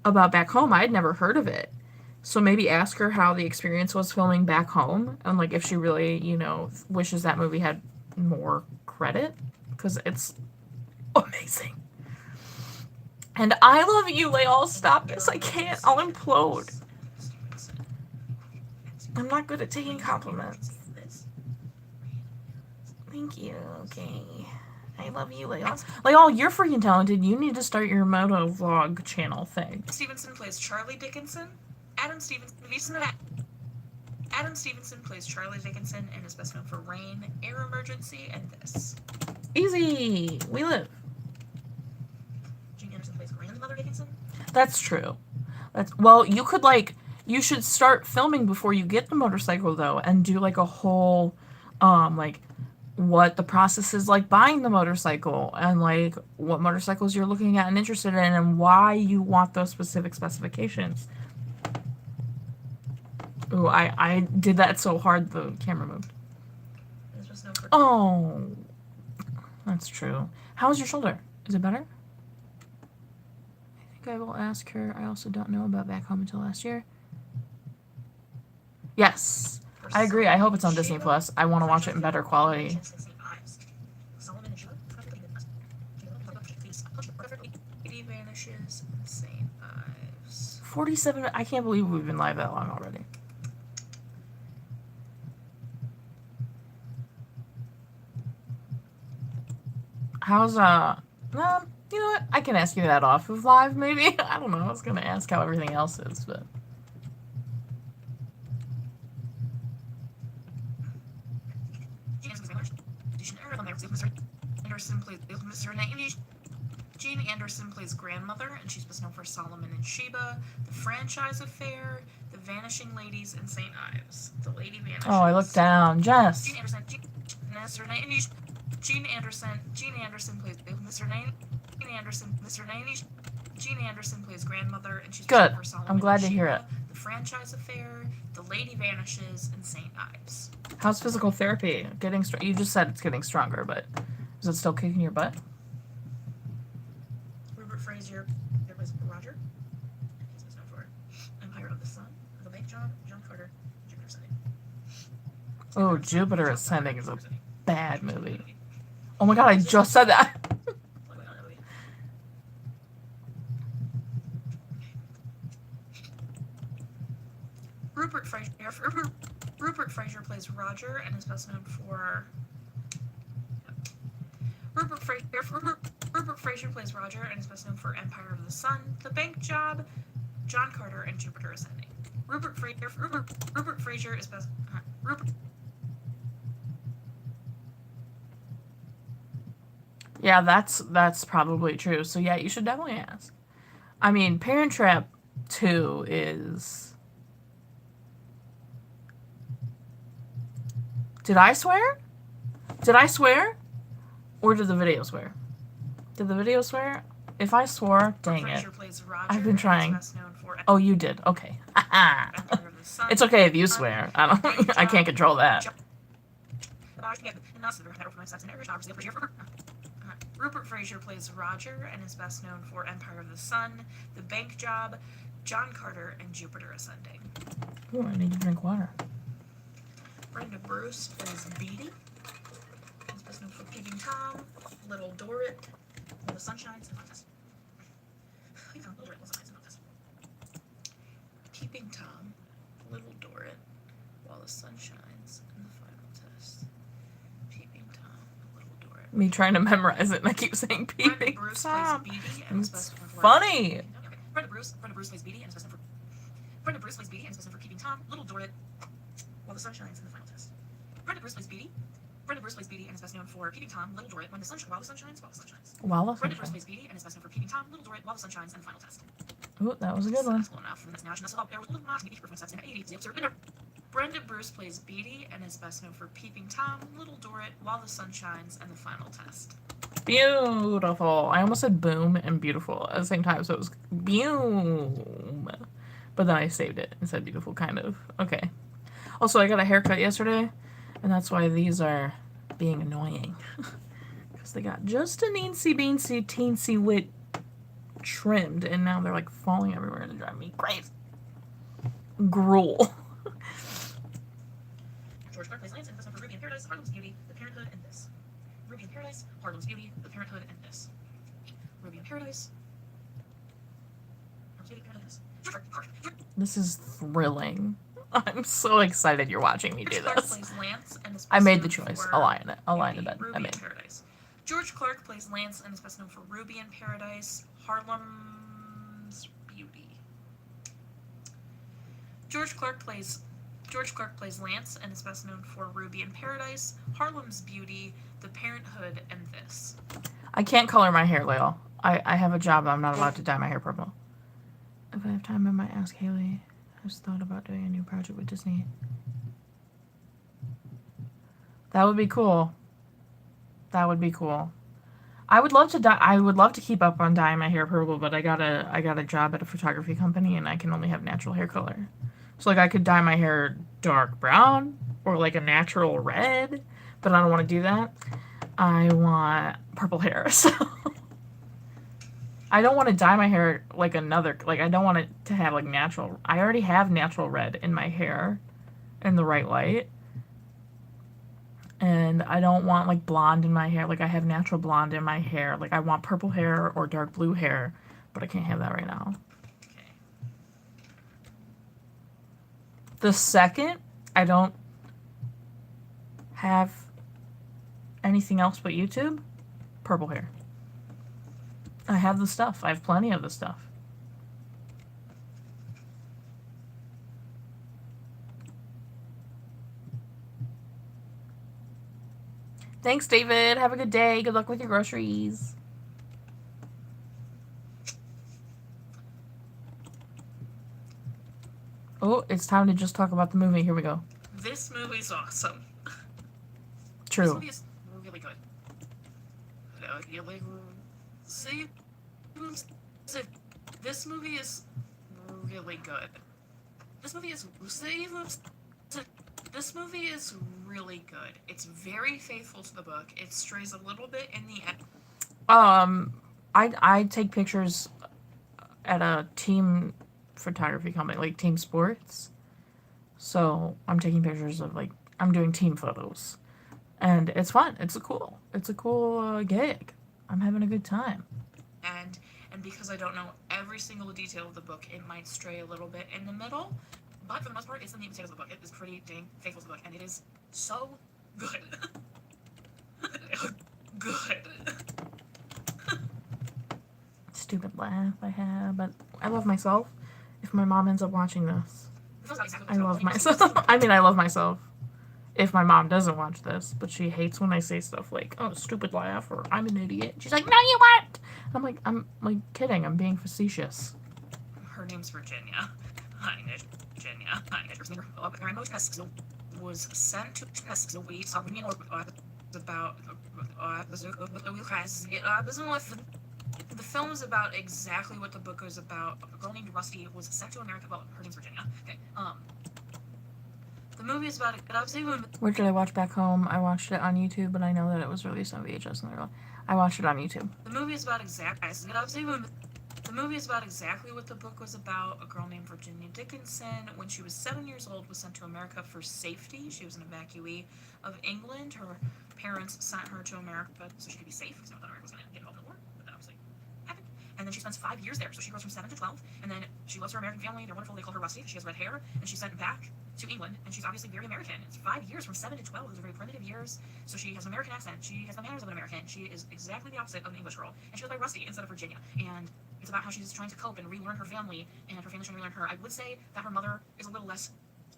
about Back Home. I had never heard of it. So maybe ask her how the experience was filming Back Home, and like if she really, wishes that movie had more credit, because it's amazing. And I love you, Leal. Stop this. I can't. I'll implode. I'm not good at taking compliments. Thank you. Okay. I love you, Leal. Leal, you're freaking talented. You need to start your moto vlog channel thing. Stevenson plays Charlie Dickinson. Adam Stevenson plays Charlie Dickinson and is best known for Rain, Air Emergency, and This. Easy. We live. Jean Anderson plays Grandmother Dickinson. That's true. You should start filming before you get the motorcycle, though, and do, like, a whole, what the process is like buying the motorcycle, and, like, what motorcycles you're looking at and interested in, and why you want those specific specifications. Ooh, I did that so hard the camera moved. Oh, that's true. How's your shoulder? Is it better? I think I will ask her. I also don't know about Back Home until last year. Yes, I agree. I hope it's on Disney Plus. I want to watch it in better quality. Lady Vanishes and St. Ives. 47. I can't believe we've been live that long already. How's you know what? I can ask you that off of live, maybe. I don't know. I was gonna ask how everything else is, but. Jean Anderson plays Grandmother, and she's best known for Solomon and Sheba, The Franchise Affair, The Vanishing Ladies, and St. Ives. The Lady Vanishes. Oh, I looked down. Jess. Jean Anderson plays Mr. 90s. Jean Anderson plays Grandmother, and she's Good. for Solomon I'm glad and to hear Sheba, it. The Franchise Affair, The Lady Vanishes, and St. Ives. How's physical therapy? Getting you just said it's getting stronger, but is it still kicking your butt? Rupert Frazier plays Roger. He's best known for Empire of the Sun, The Bank Job, John Carter, Jupiter Ascending. Oh, Jupiter Ascending is a bad movie. Oh my god, I just said that. Rupert Frazier plays Roger and is best known for Rupert Frazier plays Roger and is best known for Empire of the Sun, The Bank Job, John Carter, and Jupiter Ascending. Rupert Frazier is best. Yeah, that's probably true. So yeah, you should definitely ask. I mean, Parent Trap 2 is. Did I swear? Did I swear? Or did the video swear? Did the video swear? If I swore, dang it. I've been trying. Oh, you did. Okay. It's okay if you swear. I can't control that. Rupert Frazier plays Roger and is best known for Empire of the Sun, The Bank Job, John Carter, and Jupiter Ascending. Ooh, I need to drink water. Brenda Bruce plays Beatty. He's best known for Peeping Tom, Little Dorrit, The Sunshine, and Not This. Peeping Tom, Little Dorrit, While the Sun Shines, and the Final Test. Peeping Tom, Little Dorrit. Me trying to memorize it and I keep saying Brenda peeping Bruce Tom. plays Beatty and is It's best known for funny. Brenda Bruce plays Beatty and is best known for Peeping Tom, Little Dorrit, While the Sun Shines, and the Final Test. Brenda Bruce plays Beatty and is best known for Peeping Tom, Little Dorrit, While the Sun Shines. Brenda Bruce plays Beatty and is best known for Peeping Tom, Little Dorrit, While the Sun Shines, and the Final Test. Ooh, that was a good one. Brenda Bruce plays Beatty and is best known for Peeping Tom, Little Dorrit, While the Sun Shines, and the Final Test. Beautiful. I almost said boom and beautiful at the same time, so it was boom. But then I saved it and said beautiful, kind of. Okay. Also, I got a haircut yesterday, and that's why these are being annoying. Because they got just a teensy wit trimmed, and now they're like falling everywhere and driving me crazy. Gruel. George Clark plays Lance and is best known for Ruby in Paradise, Harlem's Beauty, The Parenthood, and This. Ruby in Paradise, Harlem's Beauty, The Parenthood, and This. Ruby in Paradise. Harlem's Beauty, Parenthood, and This. George Clark. This is thrilling. I'm so excited you're watching me do George Clark this. plays Lance and is best I made the known choice. for Align it. Align the Ruby bed. I in made. Paradise. George Clark plays Lance and is best known for Ruby in Paradise, Harlem's Beauty. George Clark plays Lance and is best known for Ruby in Paradise, Harlem's Beauty, The Parenthood, and This. I can't color my hair, Lyle. I have a job. I'm not allowed to dye my hair purple. If I have time, I might ask Haley. I just thought about doing a new project with Disney. That would be cool. That would be cool. I would love to dye. I would love to keep up on dyeing my hair purple, but I got a job at a photography company, and I can only have natural hair color. So like I could dye my hair dark brown or like a natural red, but I don't want to do that. I want purple hair, so I don't want to dye my hair like another. Like I don't want it to have like natural. I already have natural red in my hair, in the right light. And I don't want like blonde in my hair. Like I have natural blonde in my hair. Like I want purple hair or dark blue hair, but I can't have that right now. Okay. The second I don't have anything else but YouTube, purple hair. I have the stuff. I have plenty of the stuff. Thanks, David. Have a good day. Good luck with your groceries. Oh, it's time to just talk about the movie. Here we go. This movie's awesome. True. This movie is really good. See, this movie is really good. This movie is really good. It's very faithful to the book. It strays a little bit in the end. I take pictures at a team photography company, like team sports. So I'm taking pictures of like I'm doing team photos, and it's fun. It's a cool gig. I'm having a good time. And because I don't know every single detail of the book, it might stray a little bit in the middle. But for the most part, it's the meat and potatoes of the book. It is pretty dang faithful to the book, and it is so good. Good. Stupid laugh I have, but I love myself. If my mom ends up watching this, I love myself. I mean, I love myself. If my mom doesn't watch this, but she hates when I say stuff like, "Oh, stupid laugh," or "I'm an idiot." She's like, "No, you weren't." I'm like kidding. I'm being facetious. Her name's Virginia. Hi, Virginia. Hi, was sent to about the film is about exactly what the book is about. A girl named Rusty was sent to America. Well, her name's Virginia. Okay. The movie is about Where did I watch back home? I watched it on YouTube, but I know that it was released on VHS. I watched it on YouTube. The movie is about exactly what the book was about. A girl named Virginia Dickinson, when she was 7 years old, was sent to America for safety. She was an evacuee of England. Her parents sent her to America so she could be safe, because they thought America was going to get involved in the war. But that obviously happened. And then then she spends 5 years there. So she goes from 7 to 12, and then she loves her American family. They're wonderful. They call her Rusty. She has red hair, and she's sent back to England, and she's obviously very American. It's 5 years from 7 to 12. Those are very primitive years. So she has an American accent. She has the manners of an American. She is exactly the opposite of an English girl, and she goes by Rusty instead of Virginia. And it's about how she's trying to cope and relearn her family, and her family's trying to relearn her. I would say that her mother is a little less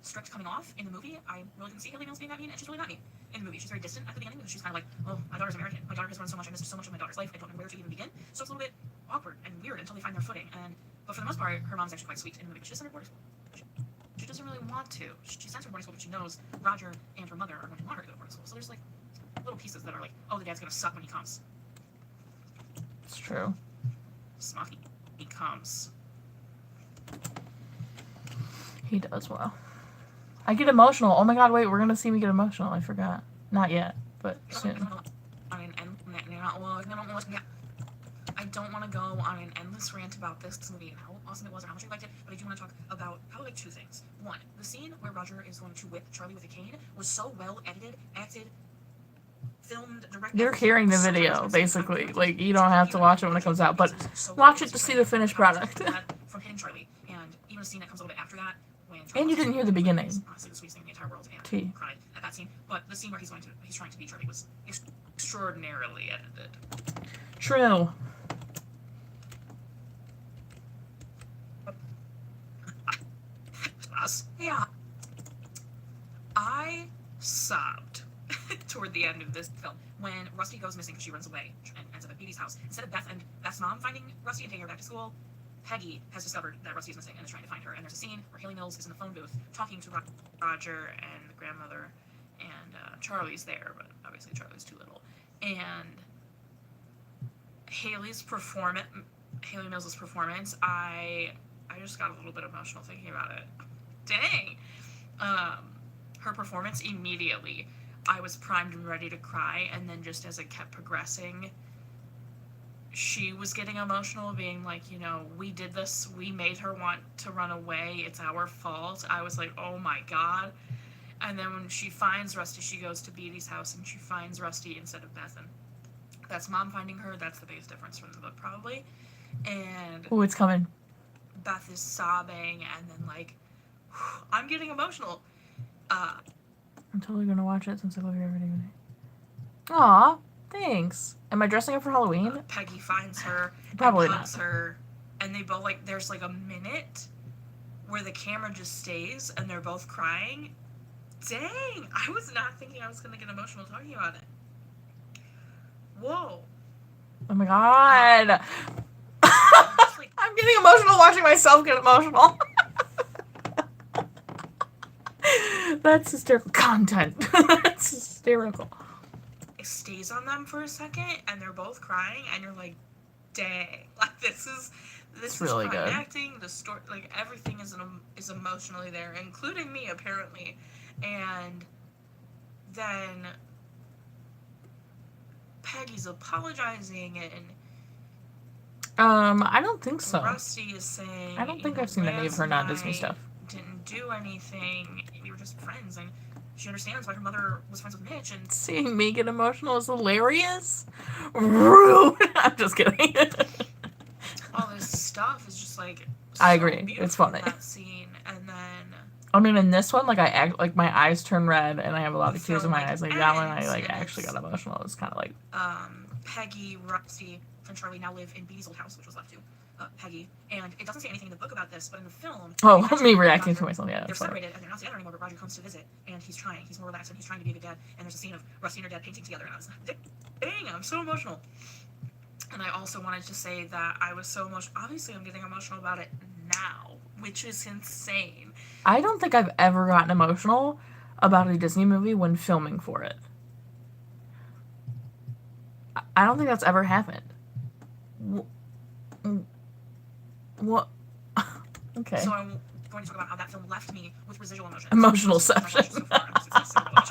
strict coming off in the movie. I really didn't see Haley Mills being that mean, and she's really not mean in the movie. She's very distant at the beginning because she's kind of like, oh, my daughter's American. My daughter has run so much. I missed so much of my daughter's life. I don't know where to even begin. So it's a little bit awkward and weird until they find their footing. But for the most part, her mom's actually quite sweet in the movie. But she doesn't send her boarding school. She doesn't really want to. She sends her boarding school, but she knows Roger and her mother are going to want her to go to boarding school. So there's like little pieces that are like, oh, the dad's going to suck when he comes. It's true. Smoky. He comes. He does well. I get emotional. Oh my god, wait, we're gonna see me get emotional. I forgot. Not yet, but soon. I don't want to go on an endless rant about this movie and how awesome it was and how much I liked it, but I do want to talk about probably like 2 things. One, the scene where Roger is going to whip Charlie with a cane was so well edited, acted, filmed, directed. You're hearing the video, basically. Like, you don't have to watch it when it comes out, but watch it to see the finished product. From Hidden Charlie, and even a scene that comes a little bit after that, when And you didn't hear the beginning. Honestly, the sweetest thing in the entire world, and T. cried at that scene. But the scene where he's trying to be Charlie was extraordinarily edited. True. Yeah. I sobbed toward the end of this film when Rusty goes missing because she runs away and ends up at Beatty's house. Instead of Beth's mom finding Rusty and taking her back to school, Peggy has discovered that Rusty is missing and is trying to find her. And there's a scene where Haley Mills is in the phone booth talking to Roger and the grandmother, and Charlie's there, but obviously Charlie's too little. And Haley Mills' performance, I just got a little bit emotional thinking about it. Dang. Her performance, immediately, I was primed and ready to cry, and then just as it kept progressing, she was getting emotional, being like, you know, we did this, we made her want to run away, it's our fault. I was like, oh my god. And then when she finds Rusty, she goes to Beatty's house, and she finds Rusty instead of Beth, and that's mom finding her. That's the biggest difference from the book, probably. And Oh, it's coming. Beth is sobbing, and then, like, I'm getting emotional. I'm totally gonna watch it since I love your video. Aw, thanks. Am I dressing up for Halloween? Peggy finds her, Probably and hugs not. her, and they both, like, there's like a minute where the camera just stays, and they're both crying. Dang, I was not thinking I was gonna get emotional talking about it. Whoa. Oh my god. Just, like, I'm getting emotional watching myself get emotional. That's hysterical content. That's hysterical. it stays on them for a second, and they're both crying, and you're like, dang, like this is really prime good. acting. The story, like everything is emotionally there, including me apparently. And then Peggy's apologizing, and I don't think so. Rusty is saying, I don't think I've seen any of her non-Disney stuff. Didn't do anything. We were just friends, and she understands why her mother was friends with Mitch. And Seeing me get emotional is hilarious. Rude. I'm just kidding. all this stuff is just like. I so agree. beautiful It's funny. in that scene, and then. I mean, in this one, like I act like my eyes turn red and I have a lot of The tears in film, my like, eyes. Like that one, I ends, like and actually got it's- emotional. It was kind of like Peggy, Rusty, and Charlie now live in Beatty's old house, which was left to Peggy. And it doesn't say anything in the book about this, but in the film... oh, it mentions me that reacting to Roger- myself. Yeah, They're that's funny. separated, and they're not together anymore, but Roger comes to visit, and he's trying. He's more relaxed, and he's trying to be a good dad. And there's a scene of Rusty and her dad painting together, and I was like, dang, I'm so emotional. And I also wanted to say that I was so emotional. Obviously, I'm getting emotional about it now, which is insane. I don't think I've ever gotten emotional about a Disney movie when filming for it. I don't think that's ever happened. What? Okay. So I'm going to talk about how that film left me with residual emotions. Emotional So far, it's so much.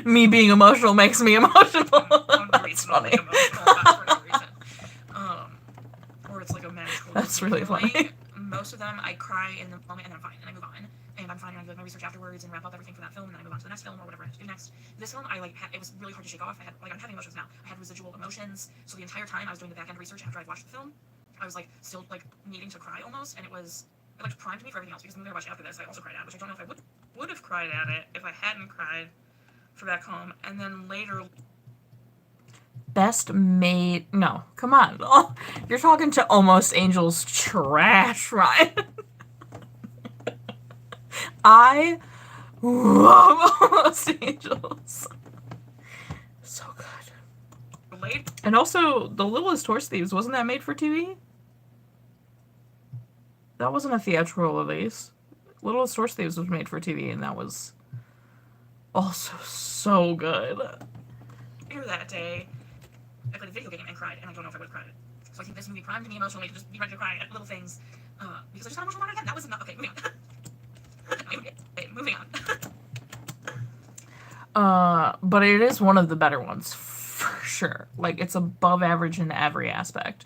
Me being emotional makes me emotional. That's Unreasonably funny. emotional, but for no reason. Or it's like a magical. That's really funny. most of them I cry in the moment and then I'm fine and I move on. And I'm fine and I do like my research afterwards and wrap up everything for that film and then I move on to the next film or whatever I have to do next. This film, I like, it was really hard to shake off. I had, like, I'm having emotions now. I had residual emotions. So the entire time I was doing the back end research after I'd watched the film, I was like still like needing to cry almost, and it like primed me for everything else because the movie I watched after this I also cried at, which I don't know if I would have cried at it if I hadn't cried for Back Home. And then later, Best made. No, come on. You're talking to Almost Angels trash, Ryan. I love Almost Angels. So good. late, And also, The Littlest Horse Thieves, wasn't that made for TV? That wasn't a theatrical release. Littlest Horse Thieves was made for TV, and that was also so good. later that day, I played a video game and cried, and I don't know if I would have cried. So I think this movie primed me emotionally to just be ready to cry at little things, because I just got emotional again. That was not okay. Moving on. Okay, moving on. But it is one of the better ones, for sure. Like, it's above average in every aspect.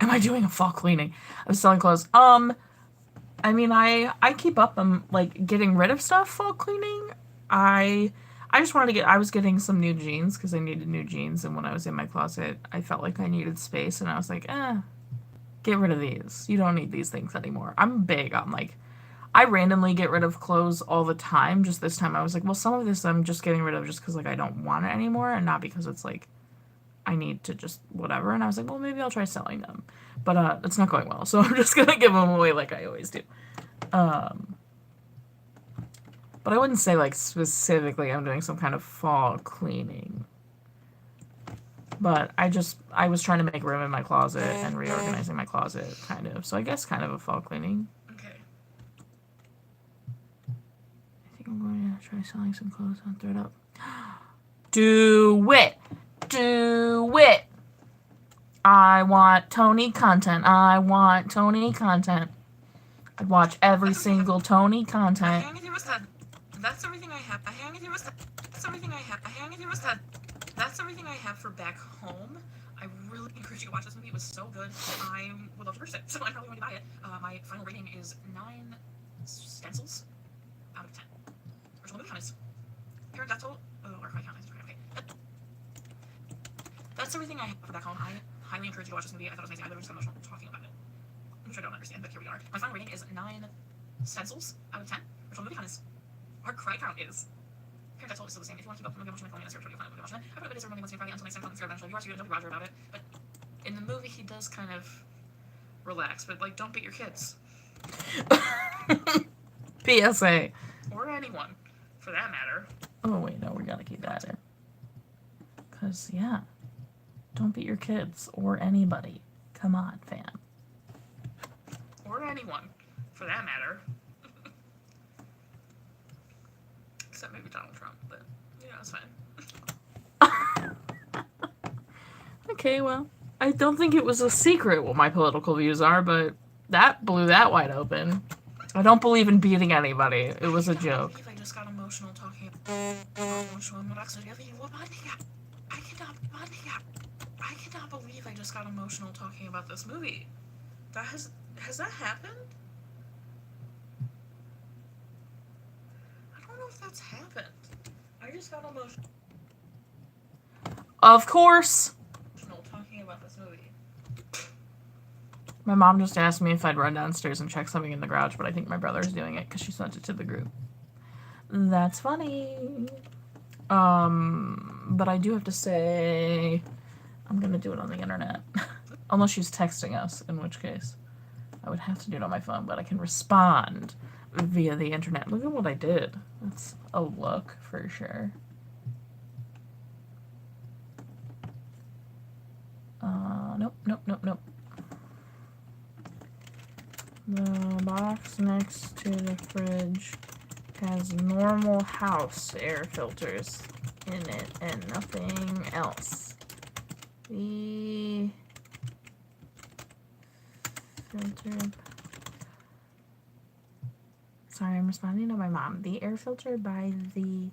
Am I doing a fall cleaning? I was selling clothes. I mean, I keep up on, like, getting rid of stuff fall cleaning. I just wanted to I was getting some new jeans, because I needed new jeans, and when I was in my closet, I felt like I needed space, and I was like, get rid of these. You don't need these things anymore. I'm big on, like, I randomly get rid of clothes all the time. Just this time I was like, well, some of this I'm just getting rid of just because, like, I don't want it anymore, and not because it's, like, I need to just whatever. And I was like, well, maybe I'll try selling them. But it's not going well, so I'm just going to give them away like I always do. But I wouldn't say, like, specifically I'm doing some kind of fall cleaning. But I was trying to make room in my closet and reorganizing my closet, kind of. So I guess kind of a fall cleaning. Okay. I think I'm going to try selling some clothes on ThredUp. Do it! Do it! I want Tony content. I want Tony content. I'd watch every single Tony content. That's everything I have. That's everything I have. That's everything I have for Back Home. I really encourage you to watch this movie. It was so good. I would love to purchase it, so I'm probably going to buy it. My final rating is 9 stencils out of 10. Original movie count is parent death toll. Oh, or my count is okay. That's everything I have for Back Home. I highly encourage you to watch this movie. I thought it was amazing. I literally just got emotional talking about it, which I don't understand, but here we are. My final rating is 9 stencils out of 10. Original movie count is. Our cry count is. Parent death toll is still the same. If you want to keep up with movie emotion, my phone is 0 movie emotion. I put a video running once Friday until next time. Content eventually. If you watch it, don't be Roger about it. But in the movie, he does kind of relax, but like, don't beat your kids. PSA. Or anyone, for that matter. Oh, wait, no, we gotta keep that in. Because, yeah. Don't beat your kids or anybody. Come on, fam. Or anyone, for that matter. Except maybe Donald Trump, but, yeah, it's fine. Okay, well, I don't think it was a secret what my political views are, but that blew that wide open. I don't believe in beating anybody. It was a joke. I just got emotional talking. I cannot believe I just got emotional talking about this movie. Has that happened? I don't know if that's happened. I just got emotional Of course. talking about this movie. My mom just asked me if I'd run downstairs and check something in the garage, but I think my brother's doing it because she sent it to the group. That's funny. But I do have to say, I'm gonna do it on the internet. Unless she's texting us, in which case I would have to do it on my phone, but I can respond via the internet. Look at what I did. That's a look for sure. Nope. The box next to the fridge has normal house air filters in it and nothing else. The filter. Sorry, I'm responding to my mom. The air filter by the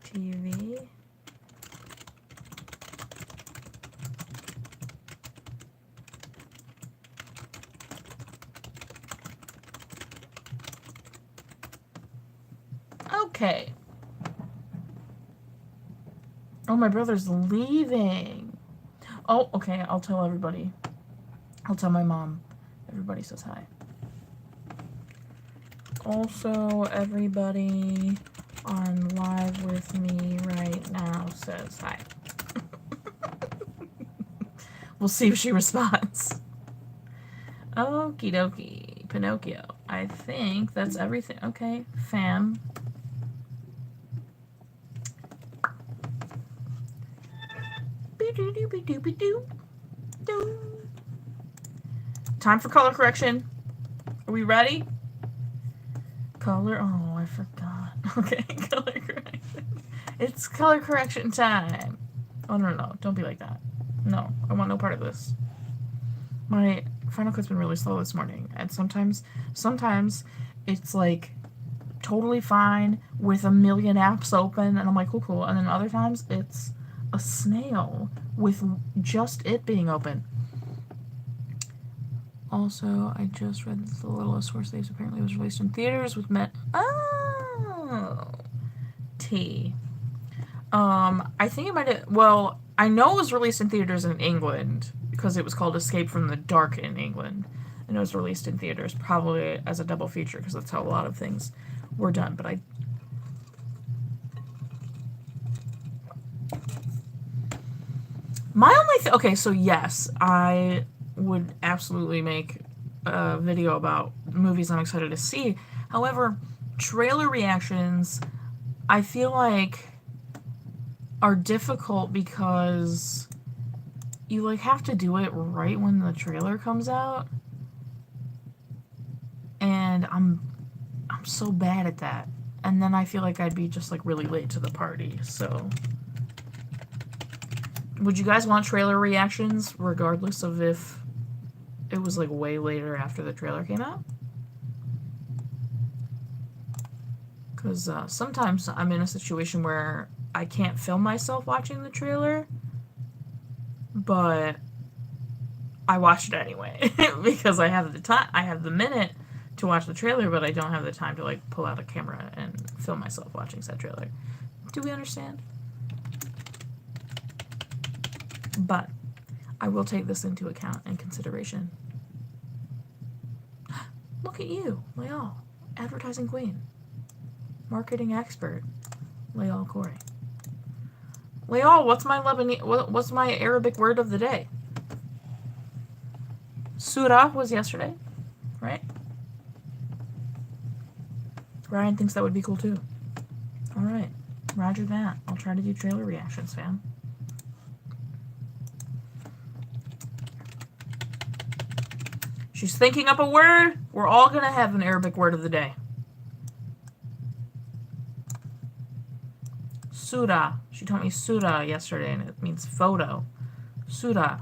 TV. Okay. Oh, my brother's leaving. Oh, okay. I'll tell everybody. I'll tell my mom. Everybody says hi. Also, everybody on live with me right now says hi. We'll see if she responds. Okie dokie. Pinocchio. I think that's everything. Okay. Fam. Time for color correction. Are we ready? Color. Oh, I forgot. Okay, color correction. It's color correction time. Oh, no. Don't be like that. No, I want no part of this. My Final Cut's been really slow this morning, and sometimes it's like totally fine with a million apps open, and I'm like, cool. And then other times it's a snail with just it being open. Also, I just read The Littlest Horse Slaves apparently was released in theaters with Oh, T. I think it might have. Well, I know it was released in theaters in England because it was called Escape from the Dark in England, and it was released in theaters probably as a double feature because that's how a lot of things were done. But my only okay, so yes, I would absolutely make a video about movies I'm excited to see. However, trailer reactions, I feel like, are difficult because you like have to do it right when the trailer comes out, and I'm so bad at that. And then I feel like I'd be just like really late to the party. So would you guys want trailer reactions regardless of if it was like way later after the trailer came out? Because sometimes I'm in a situation where I can't film myself watching the trailer, but I watch it anyway because I have the time, I have the minute to watch the trailer, but I don't have the time to like pull out a camera and film myself watching said trailer. Do we understand? But I will take this into account and consideration. Look at you, Layal, advertising queen, marketing expert, Layal Corey. Layal, what's my Arabic word of the day? Surah was yesterday, right? Ryan thinks that would be cool too. All right, roger that. I'll try to do trailer reactions, fam. She's thinking up a word. We're all gonna have an Arabic word of the day. Surah. She told me surah yesterday, and it means photo. Surah.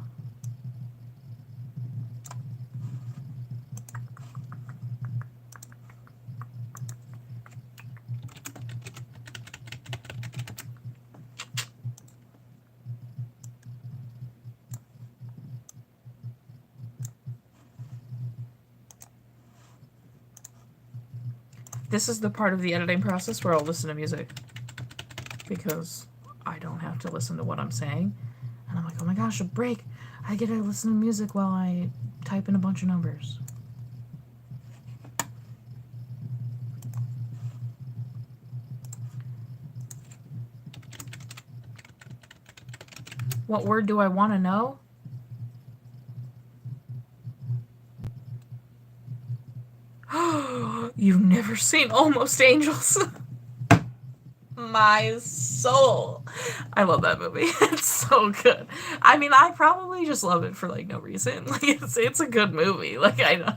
This is the part of the editing process where I'll listen to music, because I don't have to listen to what I'm saying. And I'm like, oh my gosh, a break. I get to listen to music while I type in a bunch of numbers. What word do I want to know? You've never seen Almost Angels. My soul. I love that movie. It's so good. I mean, I probably just love it for like no reason. Like it's a good movie. Like I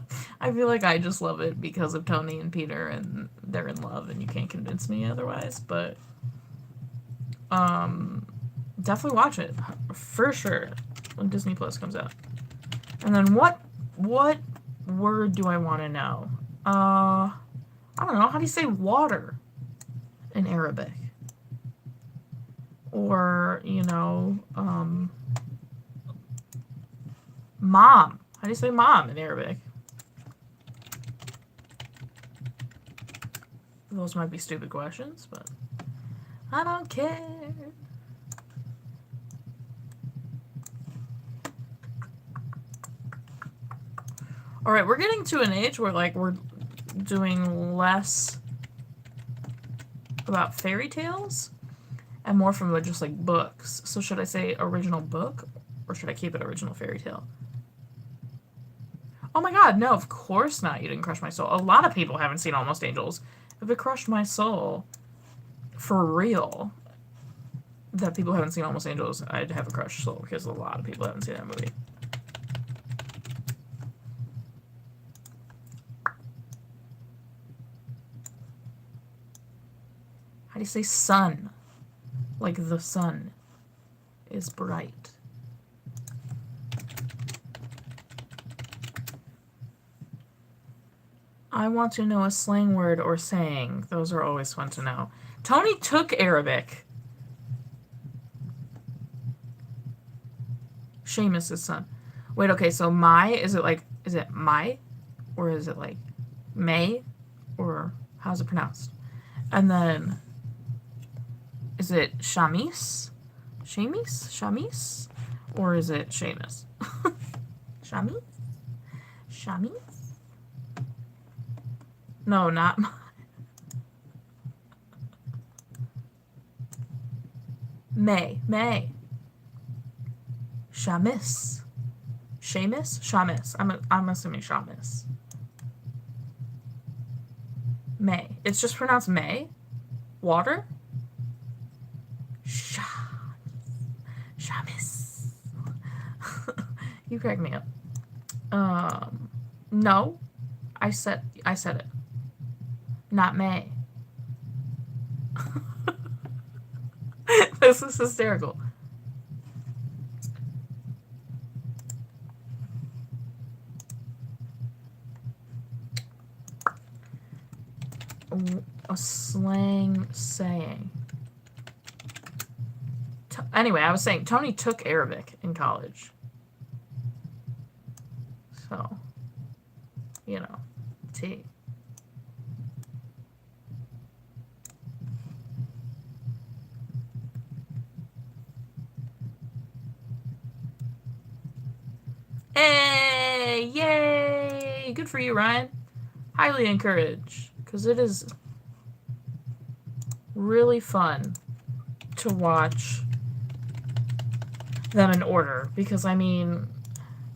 feel like I just love it because of Tony and Peter and they're in love and you can't convince me otherwise, but definitely watch it for sure when Disney Plus comes out. And then what word do I want to know? I don't know. How do you say water in Arabic? Or, mom. How do you say mom in Arabic? Those might be stupid questions, but I don't care. Alright, we're getting to an age where, like, we're doing less about fairy tales and more from just, like, books. So should I say original book, or should I keep it original fairy tale? Oh my god, no, of course not. You didn't crush my soul. A lot of people haven't seen Almost Angels. If it crushed my soul, for real, that people haven't seen Almost Angels, I'd have a crushed soul, because a lot of people haven't seen that movie. How do you say sun? Like the sun is bright. I want to know a slang word or saying. Those are always fun to know. Tony took Arabic. Seamus' son. Wait, okay, so my, is it my? Or is it like May? Or how's it pronounced? And then, is it Shamis? Shamis? Shamis? Or is it Seamus? Shamis? Shamis? No, not mine. May. Shamis. Seamus? Shamis. I'm assuming Shamis. May. It's just pronounced May. Water? Shamis. You crack me up. No. I said it. Not May. This is hysterical. A slang saying. Anyway, I was saying Tony took Arabic in college. So, you know, T. Hey! Yay! Good for you, Ryan. Highly encouraged. Because it is really fun to watch them in order. Because, I mean,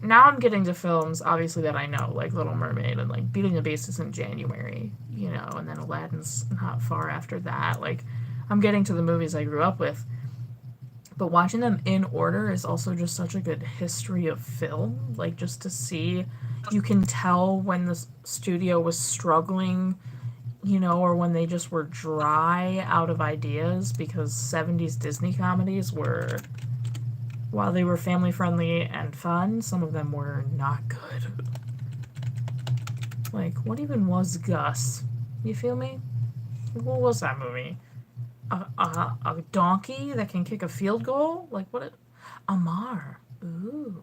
now I'm getting to films, obviously, that I know. Like Little Mermaid and, like, Beauty and the Beast is in January. You know, and then Aladdin's not far after that. Like, I'm getting to the movies I grew up with. But watching them in order is also just such a good history of film. Like, just to see, you can tell when the studio was struggling, you know, or when they just were dry out of ideas, because 70s Disney comedies were, while they were family friendly and fun, some of them were not good. Like, what even was Gus? You feel me? What was that movie? A donkey that can kick a field goal? Like, what? Amar. Ooh.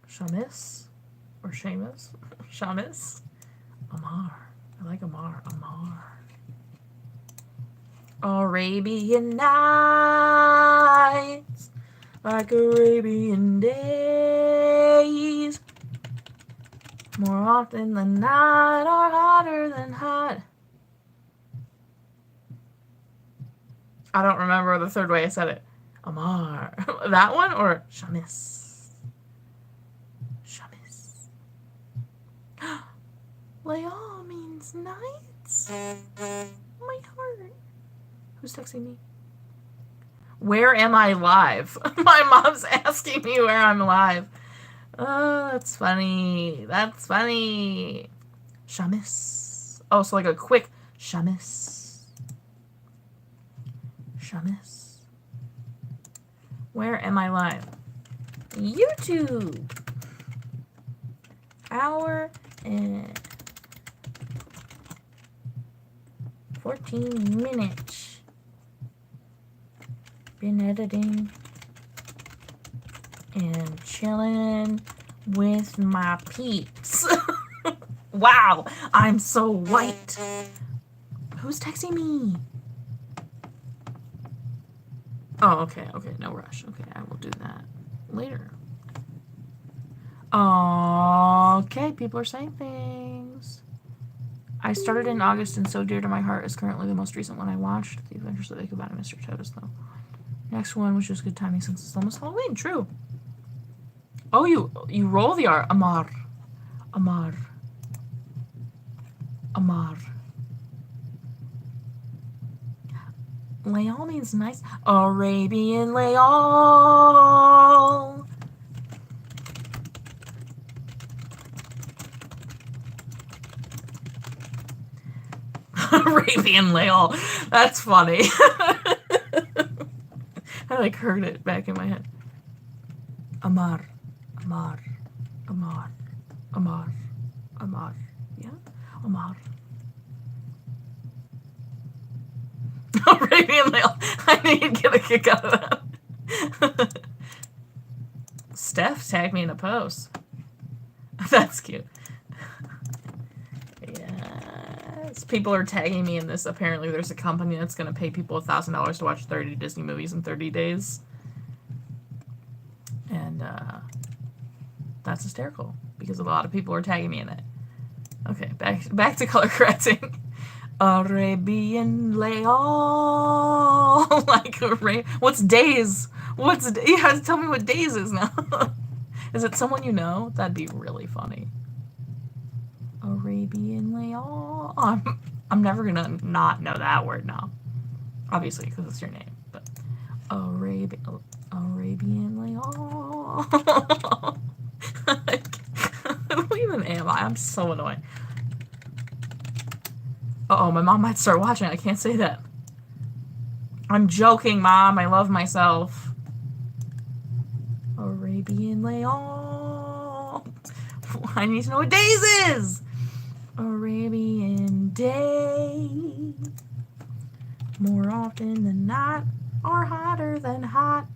Shamis? Or Seamus? Shamis? Amar. I like Amar. Amar. Arabian Nights. Like Arabian days. More often than not, or hotter than hot. I don't remember the third way I said it. Amar. That one or Shamis? Shamis. Leal means nights? My heart. Who's texting me? Where am I live? My mom's asking me where I'm live. Oh, that's funny. That's funny. Shamis. Oh, so like a quick Shamis. Shamis. Where am I live? YouTube. Hour and 14 minutes. Been editing and chilling with my peeps. Wow, I'm so white. Who's texting me? Oh, okay, no rush. Okay, I will do that later. Okay, people are saying things. I started in August and So Dear to My Heart is currently the most recent one I watched. The Adventures of Ichabod and Mr. Toad, though. Next one, which is good timing since it's almost Halloween. True. Oh, you roll the R. Amar. Layal means nice. Arabian Layal. Arabian Layal. That's funny. I like heard it back in my head. Amar. Yeah? Amar. Arabian Layal. I need to get a kick out of that. Steph tagged me in a post. That's cute. Yes. People are tagging me in this. Apparently there's a company that's going to pay people $1,000 to watch 30 Disney movies in 30 days. And that's hysterical because a lot of people are tagging me in it. Okay, back to color correcting. Arabian Layal. Like what's days? You have to tell me what days is now. Is it someone you know? That'd be really funny. Arabian Layal. I'm never gonna not know that word now. Obviously, because it's your name. But Arabian Layal. Who even am I? I'm so annoying. Uh-oh, my mom might start watching. I can't say that. I'm joking, Mom. I love myself. Arabian Layal. I need to know what days is. Arabian day. More often than not, are hotter than hot.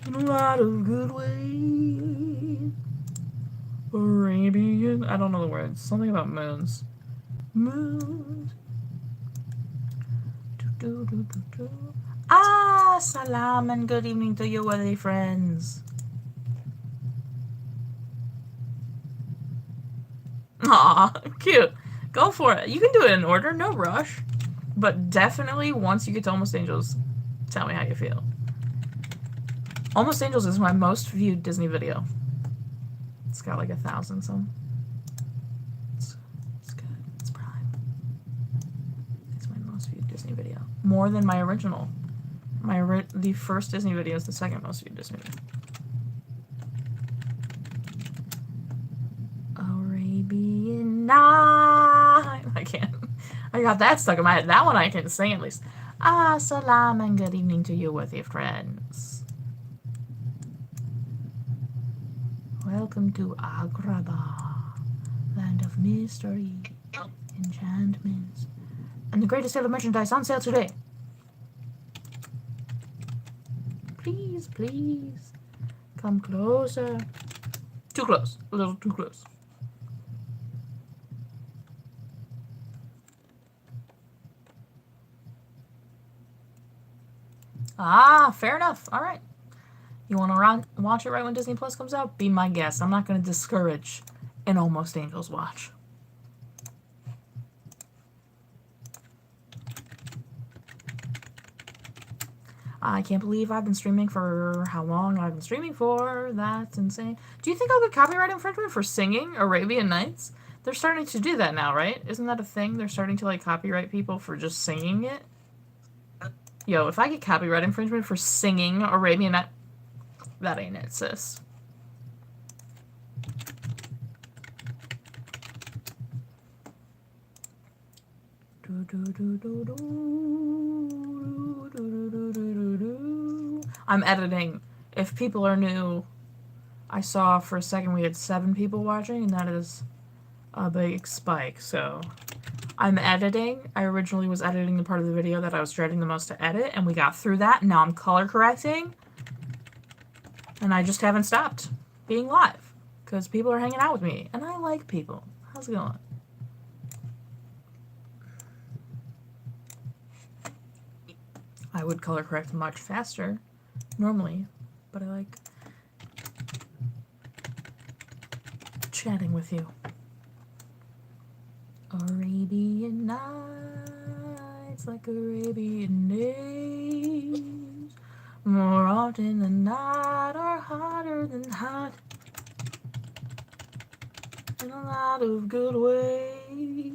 In a lot of good ways. Arabian. I don't know the words. Something about moons. Moons. Ah, salam and good evening to you, worthy friends. Aw, cute. Go for it. You can do it in order, no rush. But definitely, once you get to Almost Angels, tell me how you feel. Almost Angels is my most viewed Disney video. It's got like 1,000 some. It's good. It's Prime. It's my most viewed Disney video. More than my original. The first Disney video is the second most viewed Disney video. Arabian Night. I can't. I got that stuck in my head. That one I can sing at least. Ah, salam and good evening to you with your friends. Welcome to Agrabah, land of mystery, enchantments, and the greatest sale of merchandise on sale today. Please, please, come closer. Too close. A little too close. Ah, fair enough. All right. You want to watch it right when Disney Plus comes out? Be my guest. I'm not going to discourage an Almost Angels watch. I can't believe I've been streaming for how long I've been streaming for. That's insane. Do you think I'll get copyright infringement for singing Arabian Nights? They're starting to do that now, right? Isn't that a thing? They're starting to like copyright people for just singing it? Yo, if I get copyright infringement for singing Arabian Nights, that ain't it, sis. I'm editing. If people are new, I saw for a second we had 7 people watching, and that is a big spike, so I'm editing. I originally was editing the part of the video that I was dreading the most to edit, and we got through that. Now I'm color correcting, and I just haven't stopped being live, because people are hanging out with me, and I like people. How's it going? I would color correct much faster, normally, but I like chatting with you. Arabian nights, like Arabian days, more often than not are hotter than hot, in a lot of good ways.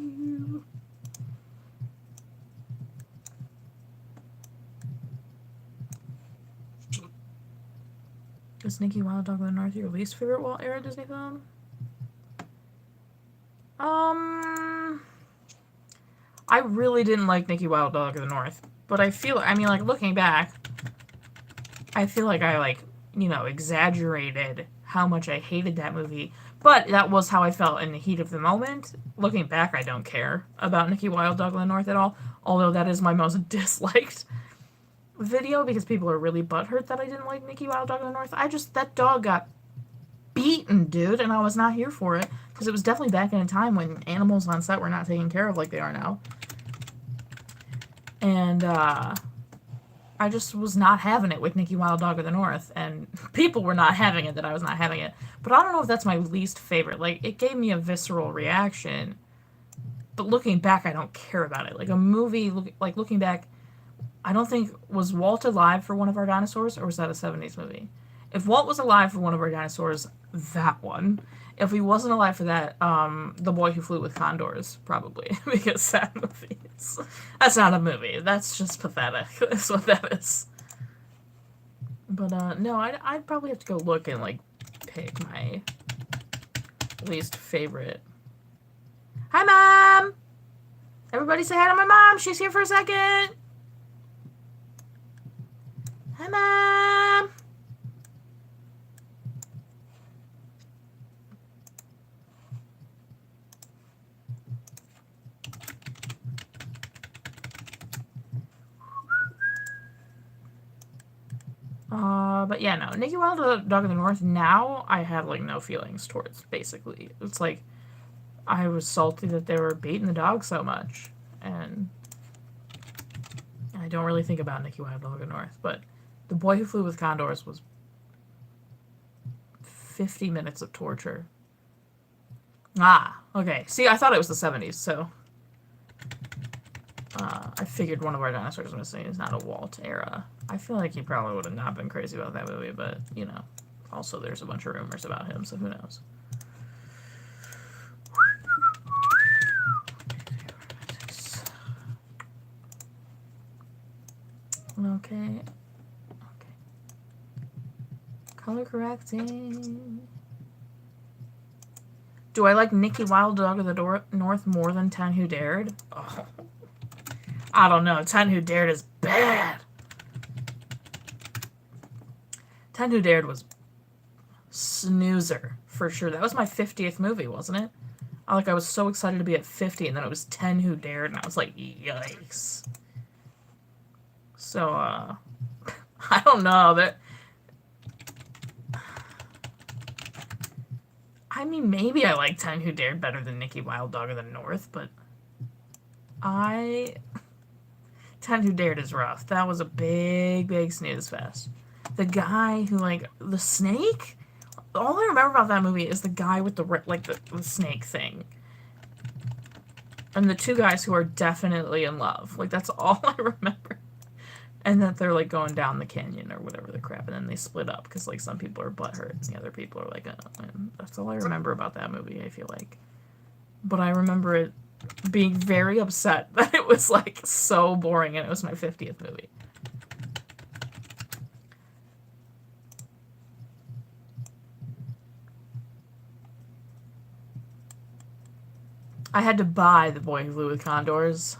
Is Nicky Wild Dog of the North your least favorite Walt era Disney film? I really didn't like Nicky Wild Dog of the North, but like, looking back, I feel like I, like, exaggerated how much I hated that movie, but that was how I felt in the heat of the moment. Looking back, I don't care about Nicky Wild Dog of the North at all, although that is my most disliked video because people are really butthurt that I didn't like Nicky Wild Dog of the North. That dog got beaten, dude, and I was not here for it because it was definitely back in a time when animals on set were not taken care of like they are now. And I just was not having it with Nicky Wild Dog of the North, and people were not having it that I was not having it. But I don't know if that's my least favorite. Like, it gave me a visceral reaction, but looking back, I don't care about it. Like, a movie, looking back, I don't think, was Walt alive for One of Our Dinosaurs, or was that a 70s movie? If Walt was alive for One of Our Dinosaurs, that one. If he wasn't alive for that, The Boy Who Flew with Condors, probably. Because that movie that's not a movie. That's just pathetic. That's what that is. But, no, I'd probably have to go look and, like, pick my least favorite. Hi, Mom! Everybody say hi to my mom. She's here for a second. Hi, Mom! But yeah, no. Nicky Wild Dog of the North, now I have, like, no feelings towards, basically. It's like, I was salty that they were beating the dog so much. And I don't really think about Nicky Wild Dog of the North. But The Boy Who Flew with Condors was 50 minutes of torture. Ah, okay. See, I thought it was the 70s, so I figured One of Our Dinosaurs Missing is not a Walt era. I feel like he probably would have not been crazy about that movie, but, also there's a bunch of rumors about him, so who knows. Okay. Color correcting. Do I like Nicky Wild Dog of the North more than 10 Who Dared? Oh. I don't know. 10 Who Dared is bad. 10 Who Dared was snoozer, for sure. That was my 50th movie, wasn't it? I was so excited to be at 50, and then it was 10 Who Dared, and I was like, yikes. So, I don't know. I mean, maybe I like 10 Who Dared better than Nicky Wild Dog of the North, but 10 Who Dared is rough. That was a big, big snooze fest. The guy who, the snake? All I remember about that movie is the guy with the snake thing. And the two guys who are definitely in love. That's all I remember. And that they're, going down the canyon or whatever the crap, and then they split up, because, some people are butthurt, and the other people are oh, man. That's all I remember about that movie, I feel like. But I remember it being very upset that it was, so boring, and it was my 50th movie. I had to buy The Boy Who Flew with Condors.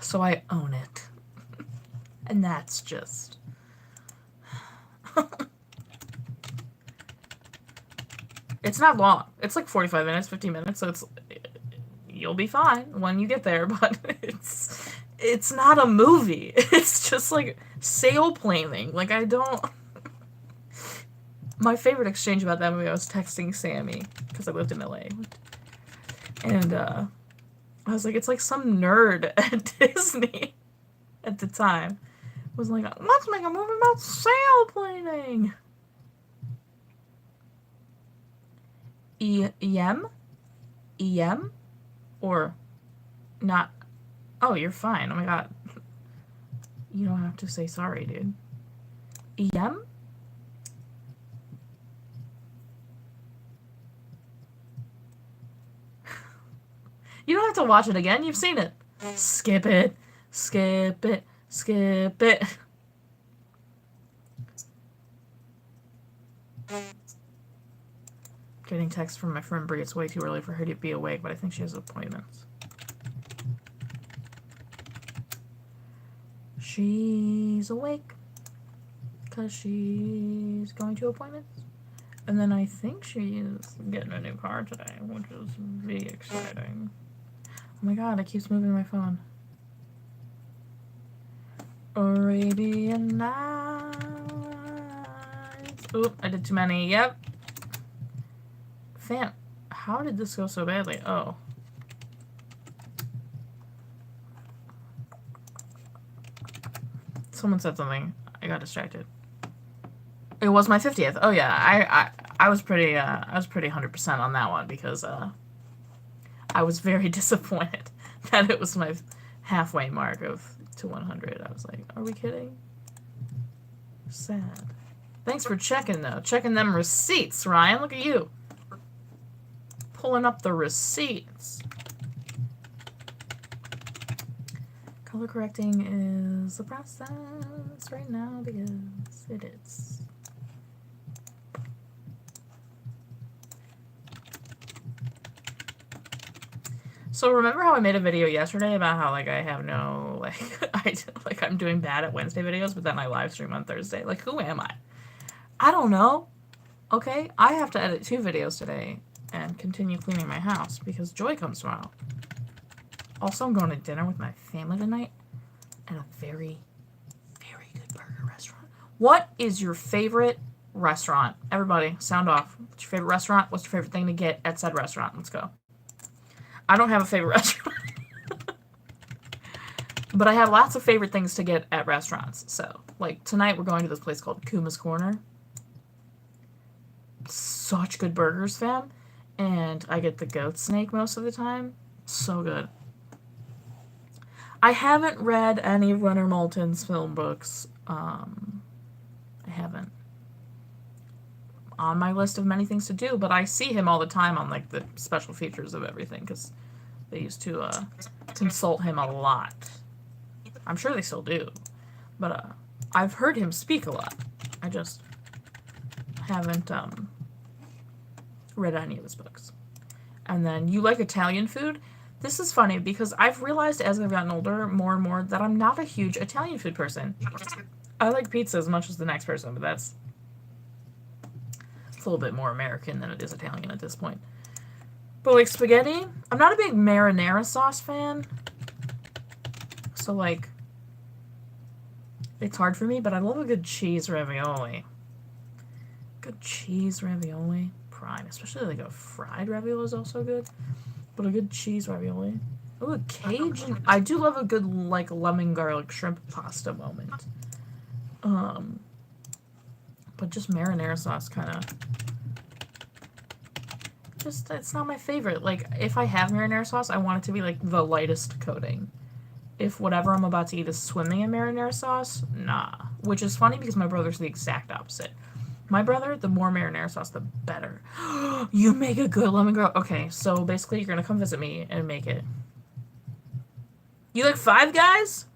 So I own it. And that's just... It's not long. It's 45 minutes, 50 minutes, so you'll be fine when you get there, but it's not a movie. It's just sail planing. My favorite exchange about that movie, I was texting Sammy, because I lived in LA. And I was like, it's like some nerd at Disney at the time was like, let's make a movie about sailplaning. EM? EM? Or not? Oh, you're fine. Oh my god. You don't have to say sorry, dude. EM? You don't have to watch it again. You've seen it. Skip it. Skip it. Skip it. Getting text from my friend Brie. It's way too early for her to be awake, but I think she has appointments. She's awake because she's going to appointments. And then I think she's getting a new car today, which is very exciting. Oh my god, it keeps moving my phone. Arabian Nights. Oop, I did too many. Yep. Fam, how did this go so badly? Oh. Someone said something. I got distracted. It was my 50th. Oh yeah, I was pretty 100% on that one because I was very disappointed that it was my halfway mark to 100. I was like, are we kidding? Sad. Thanks for checking though. Checking them receipts, Ryan. Look at you. Pulling up the receipts. Color correcting is the process right now because it is. So remember how I made a video yesterday about how like I have no I'm doing bad at Wednesday videos, but then I live stream on Thursday. Like, who am I? I don't know. Okay, I have to edit 2 videos today and continue cleaning my house because Joy comes tomorrow. Also, I'm going to dinner with my family tonight at a very, very good burger restaurant. What is your favorite restaurant? Everybody, sound off. What's your favorite restaurant? What's your favorite thing to get at said restaurant? Let's go. I don't have a favorite restaurant. But I have lots of favorite things to get at restaurants. So, like, tonight we're going to this place called Kuma's Corner. Such good burgers, fam. And I get the goat snake most of the time. So good. I haven't read any of Leonard Maltin's film books. I haven't. On my list of many things to do, but I see him all the time on like the special features of everything because they used to consult him a lot. I'm sure they still do, but I've heard him speak a lot. I just haven't read any of his books. And then you like Italian food? This is funny because I've realized as I've gotten older more and more that I'm not a huge Italian food person. I like pizza as much as the next person, but it's a little bit more American than it is Italian at this point. But like spaghetti, I'm not a big marinara sauce fan. So like, it's hard for me, but I love a good cheese ravioli. Good cheese ravioli. Prime, especially like a fried ravioli is also good. But a good cheese ravioli. Oh, a Cajun. I do love a good like lemon garlic shrimp pasta moment. But just marinara sauce kind of. Just, it's not my favorite. Like, if I have marinara sauce, I want it to be like the lightest coating. If whatever I'm about to eat is swimming in marinara sauce, nah. Which is funny because my brother's the exact opposite. My brother, the more marinara sauce, the better. You make a good lemon garlic. Okay, so basically you're gonna come visit me and make it. You like Five Guys?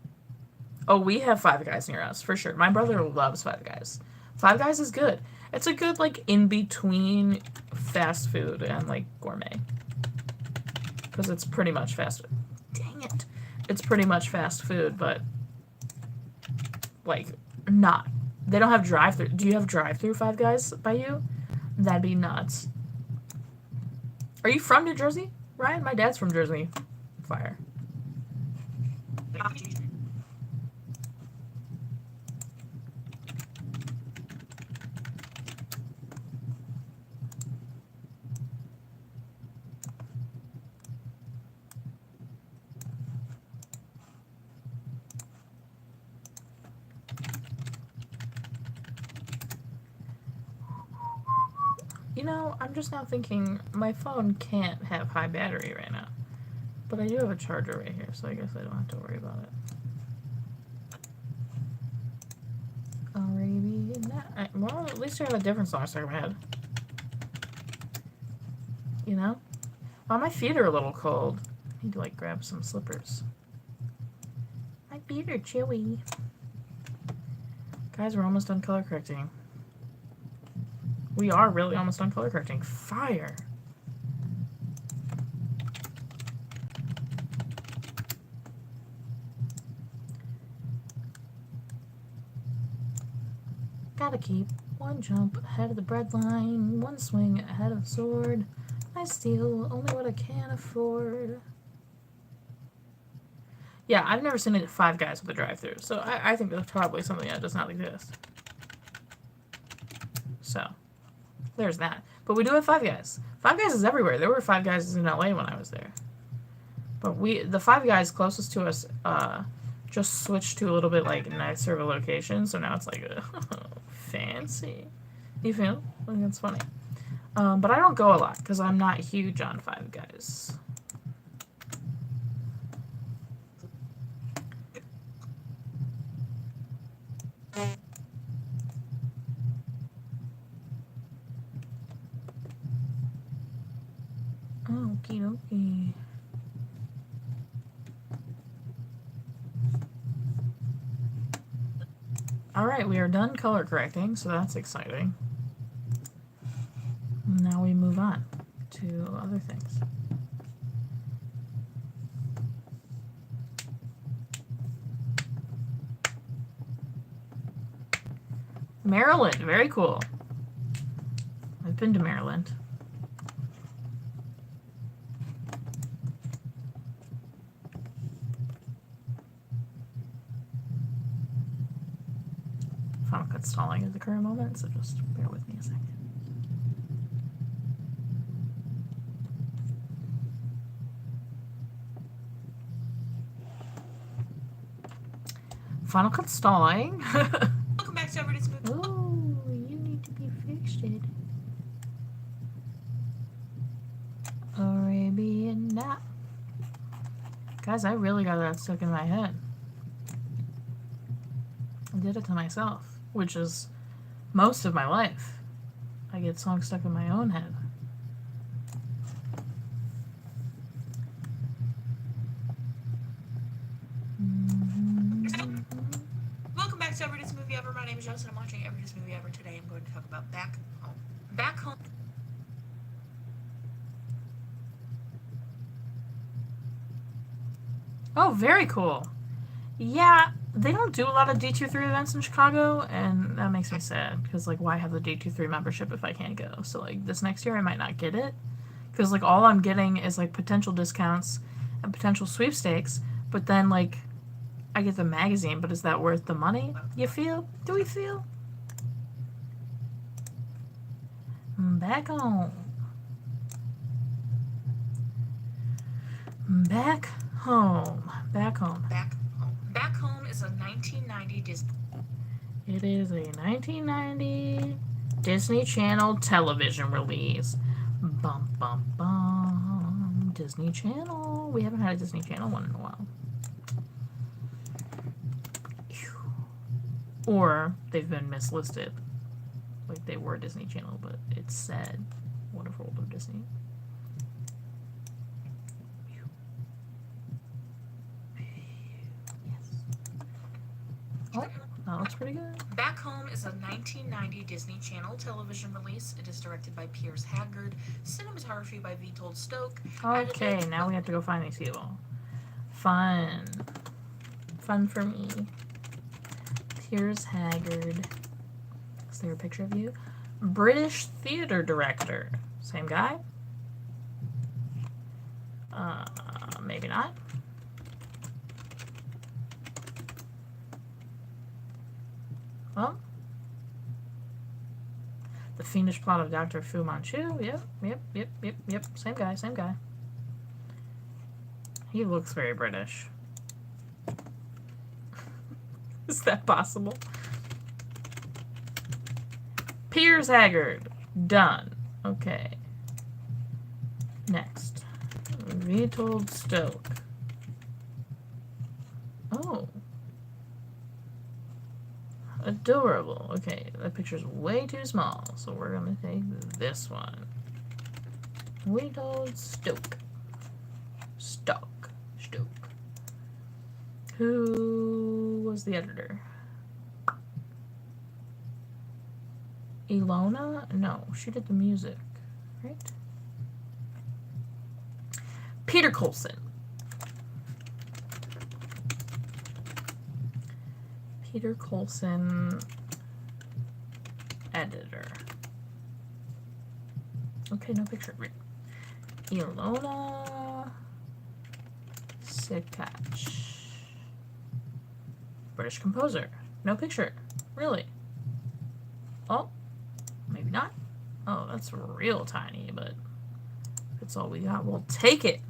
Oh, we have Five Guys near us, for sure. My brother loves Five Guys. Five Guys is good. It's a good, like, in-between fast food and, like, gourmet. Because it's pretty much fast food. Dang it. It's pretty much fast food, but, like, not. They don't have drive-thru. Do you have drive-thru Five Guys by you? That'd be nuts. Are you from New Jersey, Ryan? My dad's from Jersey. Fire. You know, I'm just now thinking my phone can't have high battery right now. But I do have a charger right here, so I guess I don't have to worry about it. Alrighty. Well, at least I have a different song stuck in my head. You know? Well, my feet are a little cold. I need to, like, grab some slippers. My feet are chilly. Guys, we're almost done color correcting. We are really almost done color correcting. Fire! Gotta keep one jump ahead of the breadline, one swing ahead of the sword. I steal only what I can afford. Yeah, I've never seen it 5 Guys with a drive-thru, so I think that's probably something that does not exist. So, there's that. But we do have 5 Guys. 5 Guys is everywhere. There were 5 Guys in LA when I was there. But the 5 Guys closest to us just switched to a little bit like nicer of a location, so now it's like fancy. You feel? I think that's funny. But I don't go a lot because I'm not huge on 5 Guys. Okie dokie. Alright, we are done color correcting, so that's exciting. Now we move on to other things. Maryland, very cool. I've been to Maryland. Final Cut stalling at the current moment, so just bear with me a second. Final Cut stalling. Welcome back to Everyday's Movie. Oh, you need to be fixed. Arabian Night. Guys, I really got that stuck in my head. I did it to myself, which is most of my life. I get songs stuck in my own head. Welcome back to Everyday's Movie Ever. My name is Jess and I'm watching Everyday's Movie Ever. Today I'm going to talk about Back Home. Back Home. Oh, very cool. Yeah, they don't do a lot of D23 events in Chicago, and that makes me sad, because, like, why have the D23 membership if I can't go? So, like, this next year I might not get it, because, like, all I'm getting is, like, potential discounts and potential sweepstakes, but then, like, I get the magazine, but is that worth the money? You feel? Do we feel? Back home. Back home. Back home. Back Home. Back Home is a 1990 Disney. It is a 1990 Disney Channel television release. Bum, bum, bum. Disney Channel. We haven't had a Disney Channel one in a while. Or they've been mislisted. Like they were Disney Channel, but it's said Wonderful World of Disney. Oh, that looks pretty good. Back Home is a 1990 Disney Channel television release. It is directed by Piers Haggard, cinematography by Vitold Stoke. Okay, now we have to go find these people. Fun. Fun for me. Piers Haggard. Is there a picture of you? British theater director. Same guy? Maybe not. Well, The Fiendish Plot of Dr. Fu Manchu. Yep. Same guy. He looks very British. Is that possible? Piers Haggard. Done. Okay. Next. Vetold Stoke. Oh. Adorable. Okay, that picture's way too small, so we're gonna take this one. Vetold Stoke. Stoke. Who was the editor? Ilona? No, she did the music, right? Peter Coulson. Peter Coulson, editor. Okay, no picture. Ilona Sikach. British composer. No picture. Really? Oh, maybe not. Oh, that's real tiny, but if it's all we got, we'll take it.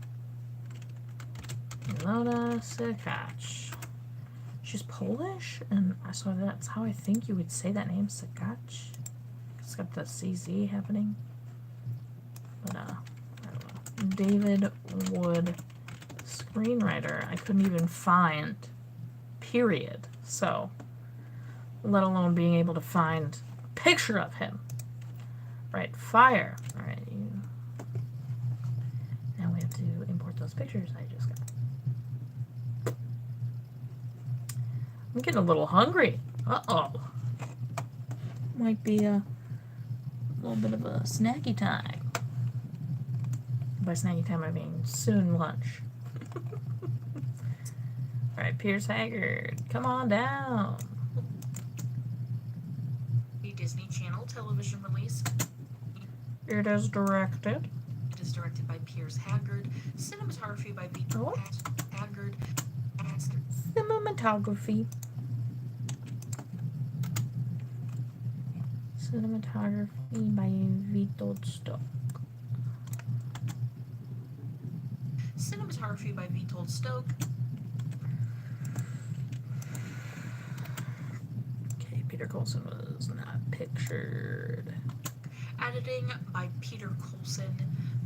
Ilona Sikach. She's Polish, and so that's how I think you would say that name, Sikach. It's got the CZ happening. But, I don't know. David Wood, screenwriter. I couldn't even find, period. So, let alone being able to find a picture of him. Right, fire. Alright, now we have to import those pictures I just got. I'm getting a little hungry. Uh-oh. Might be a little bit of a snacky time. By snacky time, I mean soon lunch. Alright, Piers Haggard, come on down. A Disney Channel television release. It is directed. It is directed by Piers Haggard. Cinematography by Oh. Haggard. Cinematography. Cinematography by Vitold Stoke. Cinematography by Vitold Stoke. Okay, Peter Coulson was not pictured. Editing by Peter Coulson.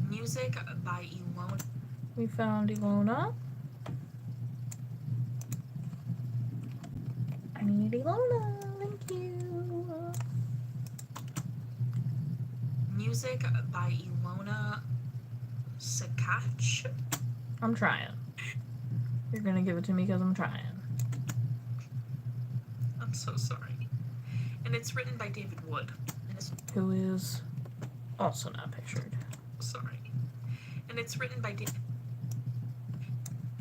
Music by Ilona. We found Ilona. I need Ilona. Thank you. Music by Ilona Sikach. I'm trying. You're gonna give it to me because I'm trying. I'm so sorry. And it's written by David Wood. Who is also not pictured. Sorry. And it's written by David.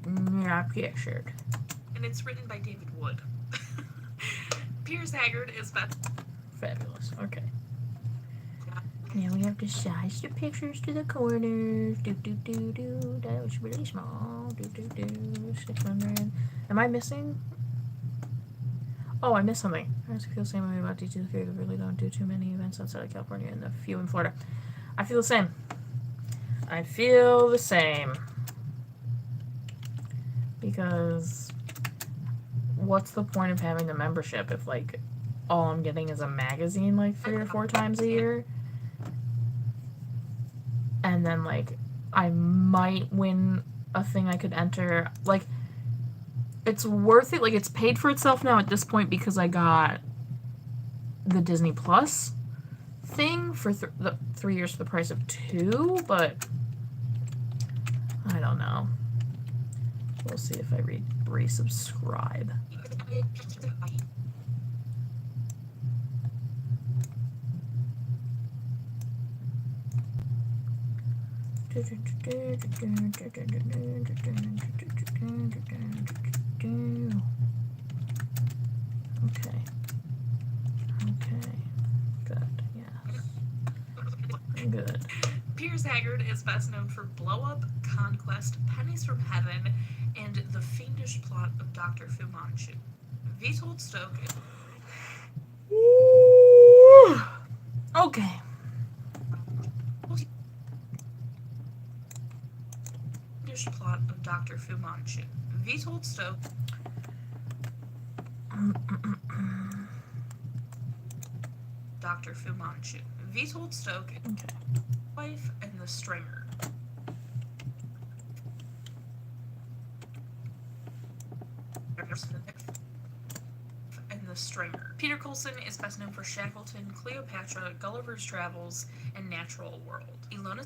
Not pictured. And it's written by David Wood. Piers Haggard is Beth. Fabulous. Okay. Now we have to size the pictures to the corners. Do do do do. That was really small. Do do do. 600. Am I missing? Oh, I missed something. I also feel the same way about D2. We really don't do too many events outside of California and the few in Florida. I feel the same. I feel the same. Because what's the point of having a membership if, like, all I'm getting is a magazine, like, 3 or 4 times a year? And then, like, I might win a thing I could enter. Like, it's worth it. Like, it's paid for itself now at this point because I got the Disney Plus thing for the 3 years for the price of 2, but I don't know. We'll see if I resubscribe. Okay. Good. Yes. Good. Piers Haggard is best known for Blow Up, Conquest, Pennies from Heaven, and the fiendish plot of Dr. Fu Manchu. Vitold Stoke. Okay. Fiendish plot of Dr. Fu Manchu. Vitold Stoke. Dr. Fu Manchu. Vitold Stoke, Okay. Wife, and the Stringer. And the Stringer. Peter Coulson is best known for Shackleton, Cleopatra, Gulliver's Travels, and Natural World. Ilona.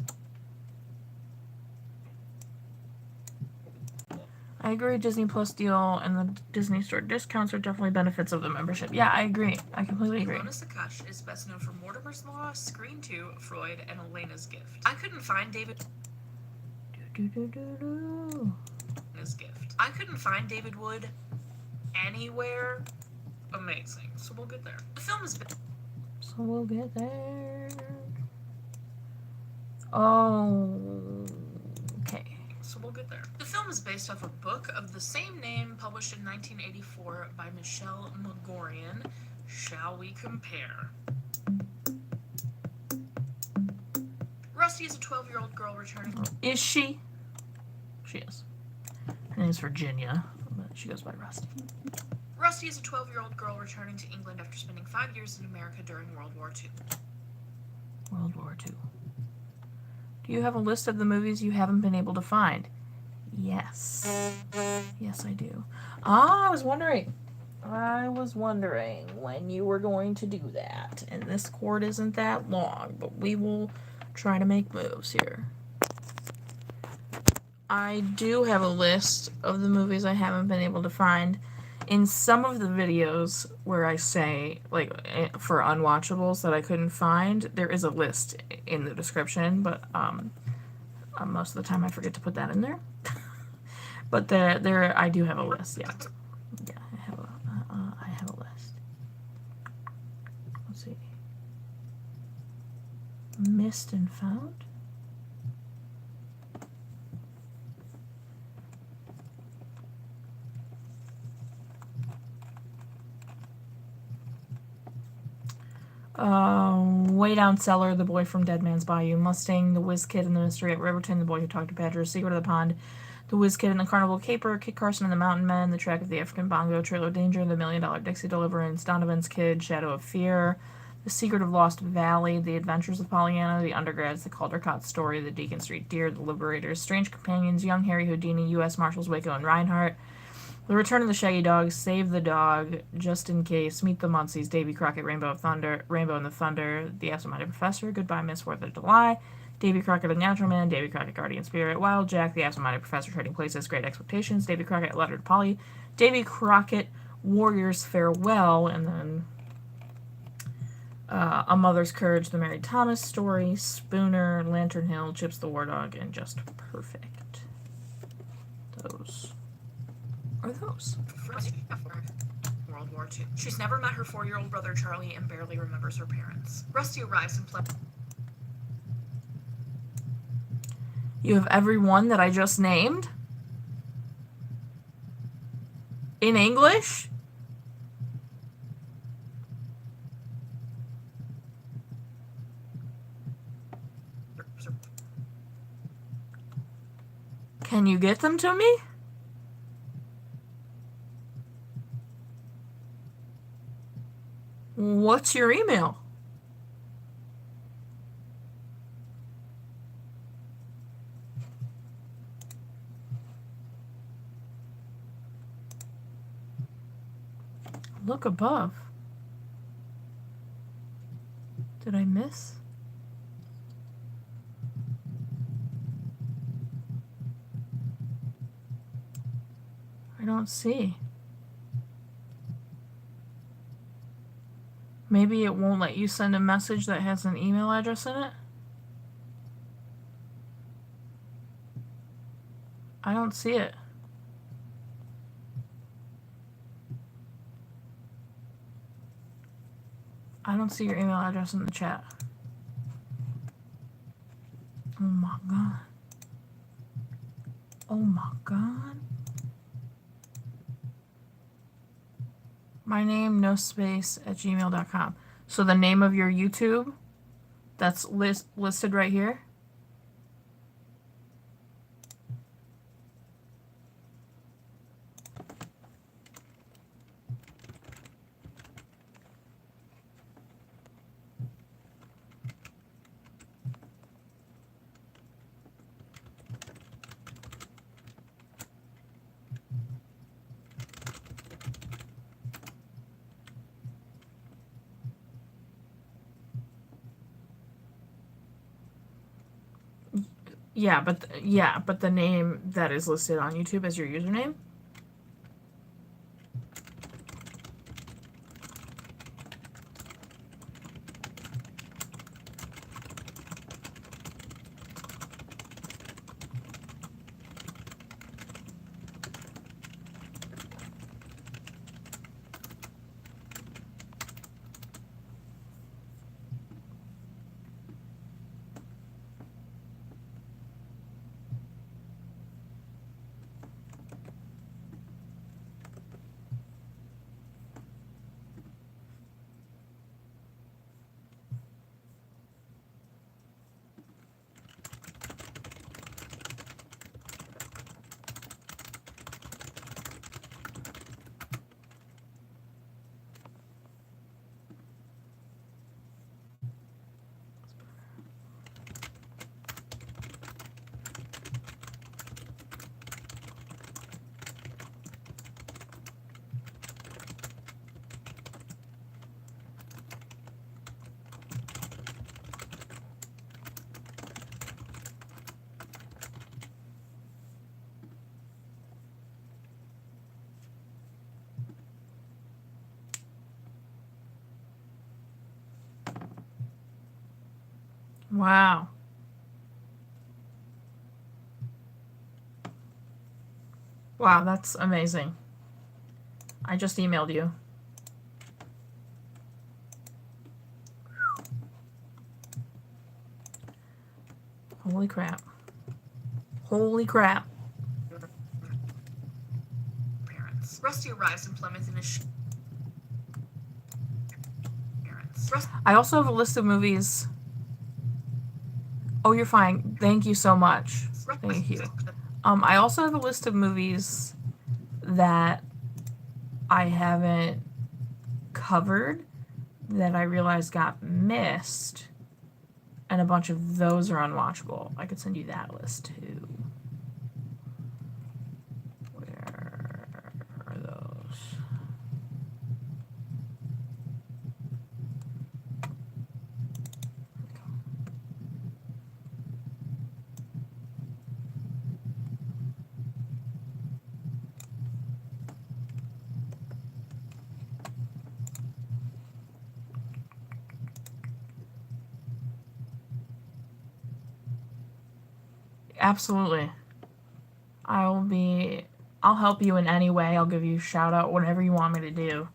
I agree. Disney Plus deal and the Disney Store discounts are definitely benefits of the membership. Yeah, I agree. I completely agree. Ilona Sakash is best known for Mortimer's Law, Screen 2, Freud, and Elena's Gift. I couldn't find David. His gift. I couldn't find David Wood anywhere. Amazing. So we'll get there. The film is. So we'll get there. Oh. Okay. So we'll get there. The film is based off a book of the same name published in 1984 by Michelle Magorian. Shall we compare? Rusty is a 12-year-old girl returning. Is she? She is. Her name's Virginia, but she goes by Rusty. Rusty is a 12-year-old girl returning to England after spending 5 years in America during World War II. World War II. Do you have a list of the movies you haven't been able to find? Yes. Yes, I do. I was wondering when you were going to do that. And this cord isn't that long, but we will try to make moves here. I do have a list of the movies I haven't been able to find. In some of the videos where I say, like, for unwatchables that I couldn't find, there is a list in the description, but most of the time I forget to put that in there. But there I do have a list, yeah. Yeah, I have a list. Let's see. Missed and found? Way Down Cellar, The Boy from Dead Man's Bayou, Mustang, The Whiz Kid and the Mystery at Riverton, The Boy Who Talked to Badger, Secret of the Pond, The Whiz Kid and the Carnival Caper, Kit Carson and the Mountain Men, The Track of the African Bongo, Trailer Danger, The $1 Million Dixie Deliverance, Donovan's Kid, Shadow of Fear, The Secret of Lost Valley, The Adventures of Pollyanna, The Undergrads, The Caldecott Story, The Deacon Street Deer, The Liberators, Strange Companions, Young Harry Houdini, U.S. Marshals Waco and Reinhardt, The Return of the Shaggy Dog, Save the Dog, Just in Case, Meet the Muncies, Davy Crockett, Rainbow and the Thunder, The Absent-Minded Professor, Goodbye Miss 4th of July, Davy Crockett, A Natural Man, Davy Crockett, Guardian Spirit, Wild Jack, The Absent-Minded Professor, Trading Places, Great Expectations, Davy Crockett, Letter to Polly, Davy Crockett, Warriors Farewell, and then A Mother's Courage, The Mary Thomas Story, Spooner, Lantern Hill, Chips the War Dog, and Just Perfect. Those are those. World War II. She's never met her 4-year-old brother Charlie and barely remembers her parents. Rusty arrives in You have every one that I just named? In English? Can you get them to me? What's your email? Look above. Did I miss? I don't see. Maybe it won't let you send a message that has an email address in it? I don't see it. I don't see your email address in the chat. Oh my god. Oh my god. My name, no space, at gmail.com. So the name of your YouTube, that's listed right here. Yeah, but the name that is listed on YouTube as your username. Wow. Wow, that's amazing. I just emailed you. Holy crap. Holy crap. Parents. Rusty arrives in Plymouth in his parents. I also have a list of movies. Oh, you're fine. Thank you so much. Thank you. I also have a list of movies that I haven't covered that I realized got missed, and a bunch of those are unwatchable. I could send you that list too. Where are those? Absolutely. I'll help you in any way. I'll give you a shout out, whatever you want me to do.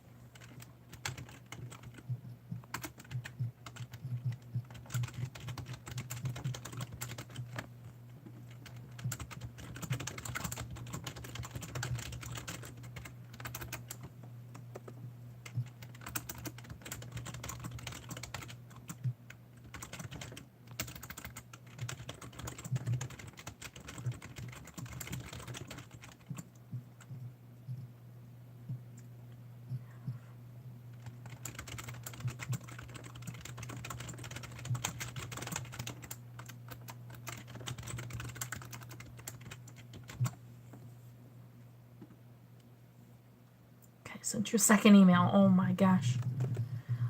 Okay, sent your second email. Oh my gosh.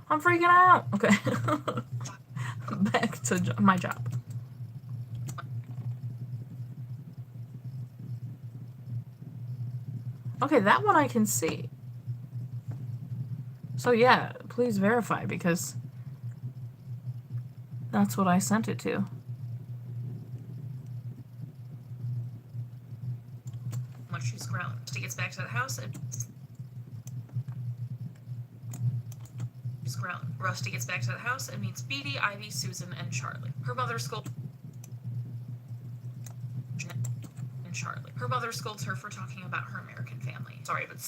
I'm freaking out. Okay. Back to my job. Okay, that one I can see. So yeah, please verify because that's what I sent it to. Much she's grown. She gets back to the house and she's grown. Rusty gets back to the house and meets Beatty, Ivy, Susan, and Charlie. Her mother scolds her for talking about her American family. Sorry, but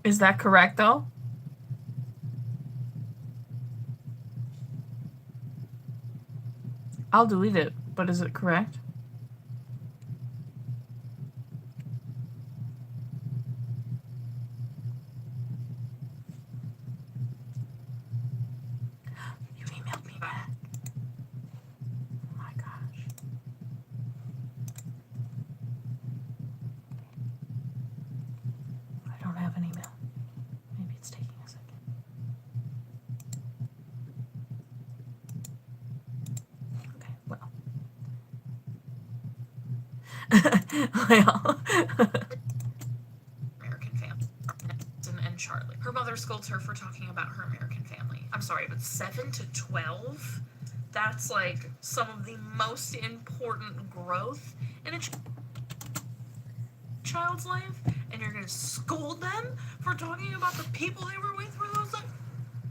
Is that correct though? I'll delete it, but is it correct? You emailed me back. Oh my gosh. I don't have an email. American family. And Charlie. Her mother scolds her for talking about her American family. I'm sorry, but 7 to 12? That's like some of the most important growth in a child's life, and you're gonna scold them for talking about the people they were with for those times?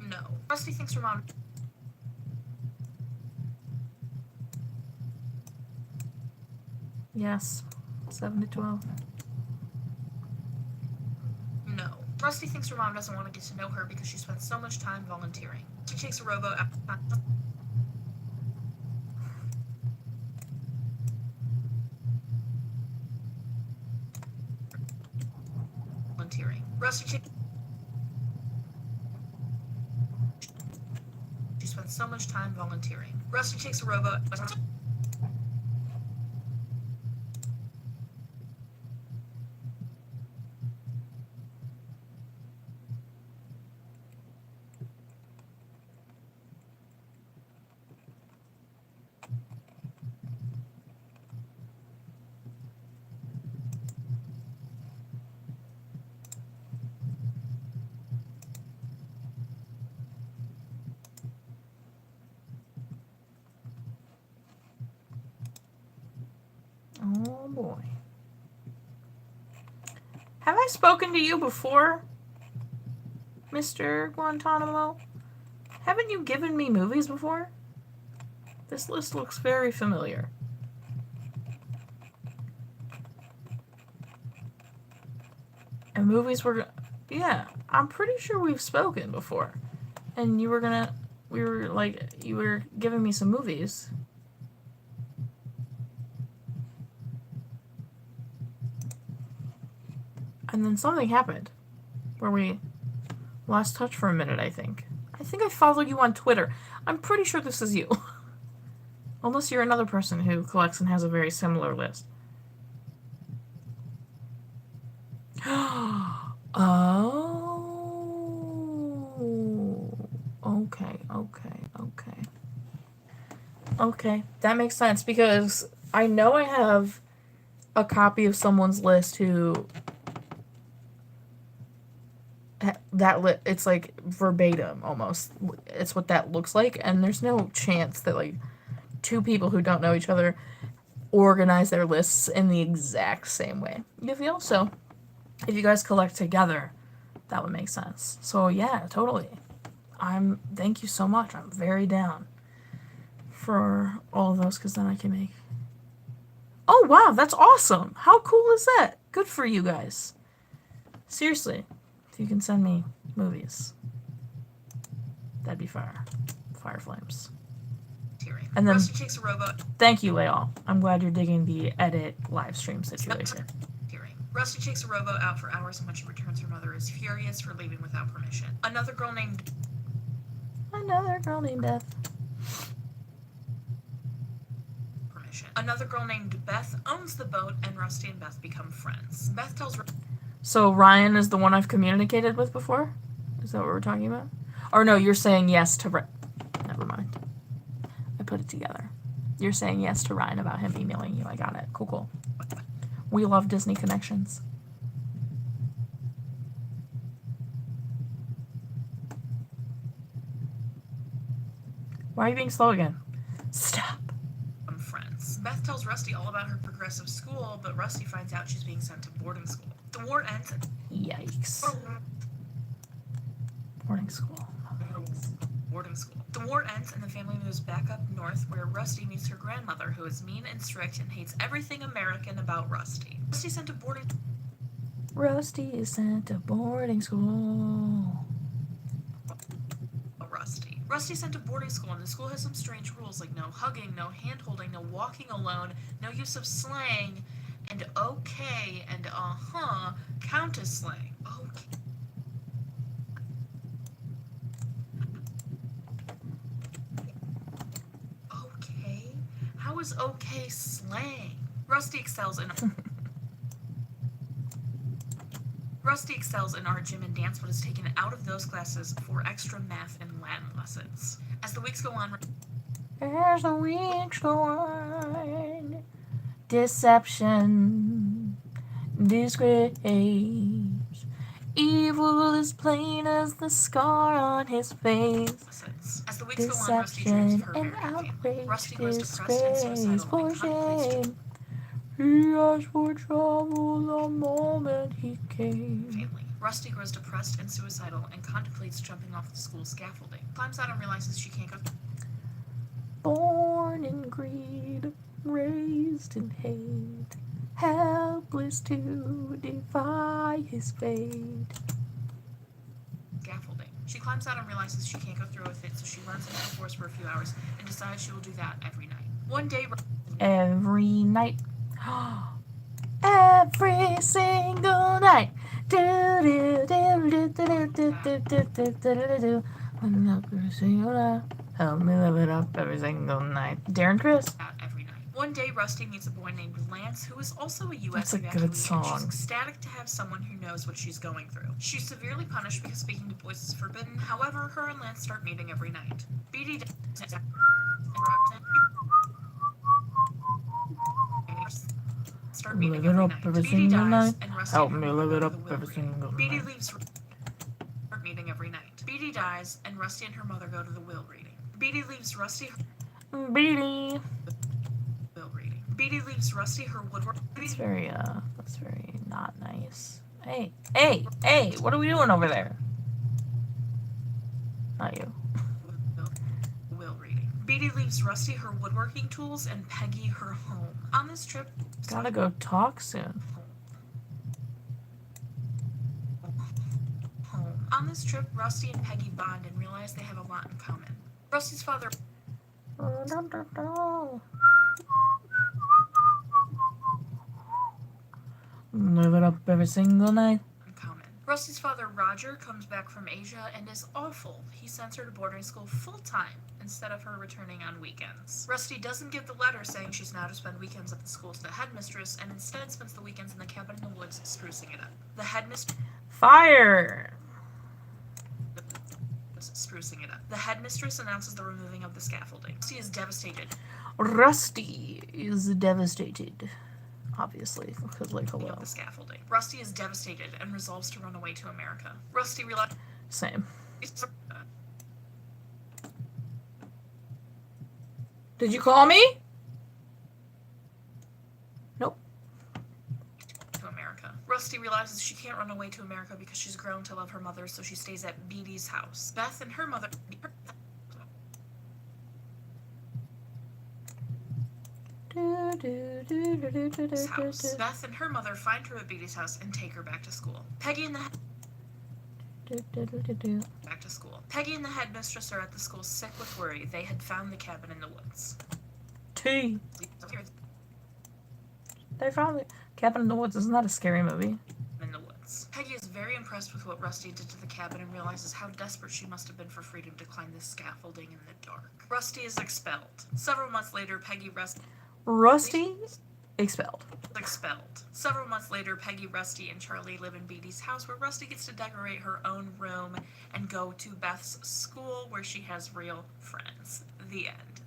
No. Rusty thinks her mom. Yes. 7 to 12. No. Rusty thinks her mom doesn't want to get to know her because she spends so much time volunteering. She takes a rowboat out. Volunteering. She spends so much time volunteering. Rusty takes a rowboat. Oh boy. Have I spoken to you before, Mr. Guantanamo? Haven't you given me movies before? This list looks very familiar. And movies were... Yeah, I'm pretty sure we've spoken before. And you were gonna... We were like... You were giving me some movies. And then something happened. Where we lost touch for a minute, I think. I think I follow you on Twitter. I'm pretty sure this is you. Unless you're another person who collects and has a very similar list. Oh. Okay. Okay, that makes sense because I know I have a copy of someone's list who it's like verbatim almost. It's what that looks like, and there's no chance that like two people who don't know each other organize their lists in the exact same way. You feel? So if you guys collect together, that would make sense. So yeah, totally. Thank you so much. I'm very down for all of those because then I can make... Oh wow, that's awesome. How cool is that? Good for you guys. Seriously, if you can send me movies, that'd be fire. Fire flames. And then, thank you, Leal. I'm glad you're digging the edit live stream situation. Rusty takes a rowboat out for hours, and when she returns, her mother is furious for leaving without permission. Another girl named Beth. Another girl named Beth owns the boat, and Rusty and Beth become friends. Beth tells So Ryan is the one I've communicated with before? Is that what we're talking about? Or no, you're saying yes to Never mind. I put it together. You're saying yes to Ryan about him emailing you. I got it. Cool. We love Disney connections. Why are you being slow again? Stop. Friends. Beth tells Rusty all about her progressive school, but Rusty finds out she's being sent to boarding school. The war ends. Yikes. Boarding school. The war ends and the family moves back up north where Rusty meets her grandmother, who is mean and strict and hates everything American about Rusty. Rusty is sent to boarding school. Rusty's sent to boarding school, and the school has some strange rules like no hugging, no hand-holding, no walking alone, no use of slang, and okay and count as slang. Okay? How is okay slang? Rusty excels in art, gym, and dance, but is taken out of those classes for extra math and Latin lessons. As the weeks go on, deception, disgrace. Evil is plain as the scar on his face. As the weeks go on, Rusty dreams Deception of her and American family. outrage, Rusty grows depressed and disgrace, suicidal for and contemplates shame. He asked for trouble the moment he came. family. Rusty grows depressed and suicidal and contemplates jumping off the school scaffolding. Climbs out and realizes she can't go. Born in greed, raised in hate, helpless to defy his fate. Scaffolding. She climbs out and realizes she can't go through with it, so she runs into the forest for a few hours and decides she will do that every night. One day, Every night. Every single night. Do do do do do do do do do do do. Every single night. Help me live it up every single night. Darren Chris. every night. One day, Rusty meets a boy named Lance, who is also a U.S. That's a evacuee, good and she's song. ecstatic to have someone who knows what she's going through. She's severely punished because speaking to boys is forbidden. However, her and Lance start meeting every night. BD start meeting Live it every up night. every BD single dies, night. and Rusty Help and her me mother live it go up to the will every reading. single BD night. leaves start meeting every night. BD dies, and Rusty and her mother go to the will reading. BD leaves Rusty Beanie. will reading. BD leaves Rusty her woodwork. That's very not nice. Hey, hey, hey, what are we doing over there? Not you. Will reading. BD leaves Rusty her woodworking tools and Peggy her home. On this trip, Gotta go talk soon. home. On this trip, Rusty and Peggy bond and realize they have a lot in common. Rusty's father Live it up every single night. in common. Rusty's father Roger comes back from Asia and is awful. He sends her to boarding school full-time instead of her returning on weekends. Rusty doesn't give the letter saying she's now to spend weekends at the school to the headmistress and instead spends the weekends in the cabin in the woods sprucing it up. The headmistress Fire! sprucing it up. The headmistress announces the removing of the scaffolding. Rusty is devastated. Rusty is devastated. Obviously, because like hello. Of the scaffolding. Rusty is devastated and resolves to run away to America. Rusty realizes Same. Did you call me? Nope. to America. Rusty realizes she can't run away to America because she's grown to love her mother, so she stays at Beatty's house. Beth and her mother house. Beth and her mother find her at Beatty's house and take her back to school. Peggy and the back to school. Peggy and the headmistress are at the school sick with worry. They had found the cabin in the woods. T. They found the cabin in the woods. Isn't that a scary movie? In the woods. Peggy is very impressed with what Rusty did to the cabin and realizes how desperate she must have been for freedom to climb this scaffolding in the dark. Rusty is expelled. Several months later, Rusty expelled. Several months later, Peggy, Rusty, and Charlie live in Beatty's house where Rusty gets to decorate her own room and go to Beth's school where she has real friends. The end.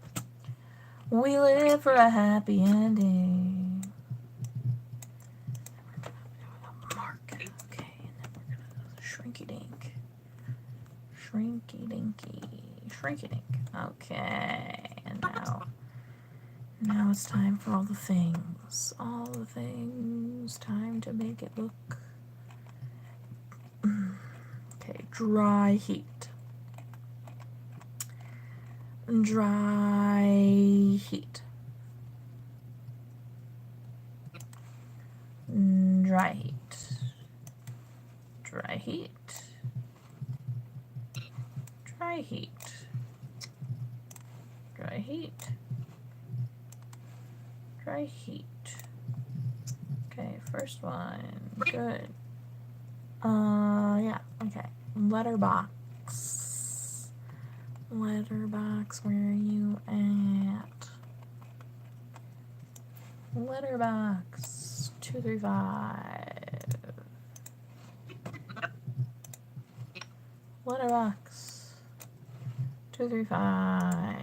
We live for a happy ending. Mark. Okay, and then we're gonna shrinky dink. Shrinky dinky. Shrinky dink. Okay, and now it's time for all the things. All the things. Time to make it look. Okay, dry heat. Dry heat. Dry heat. Dry heat. Dry heat. Dry heat. Dry heat. Okay, first one. Good. Yeah, okay. Letterbox. Letterbox, where are you at? Letterbox 235. Letterbox 235.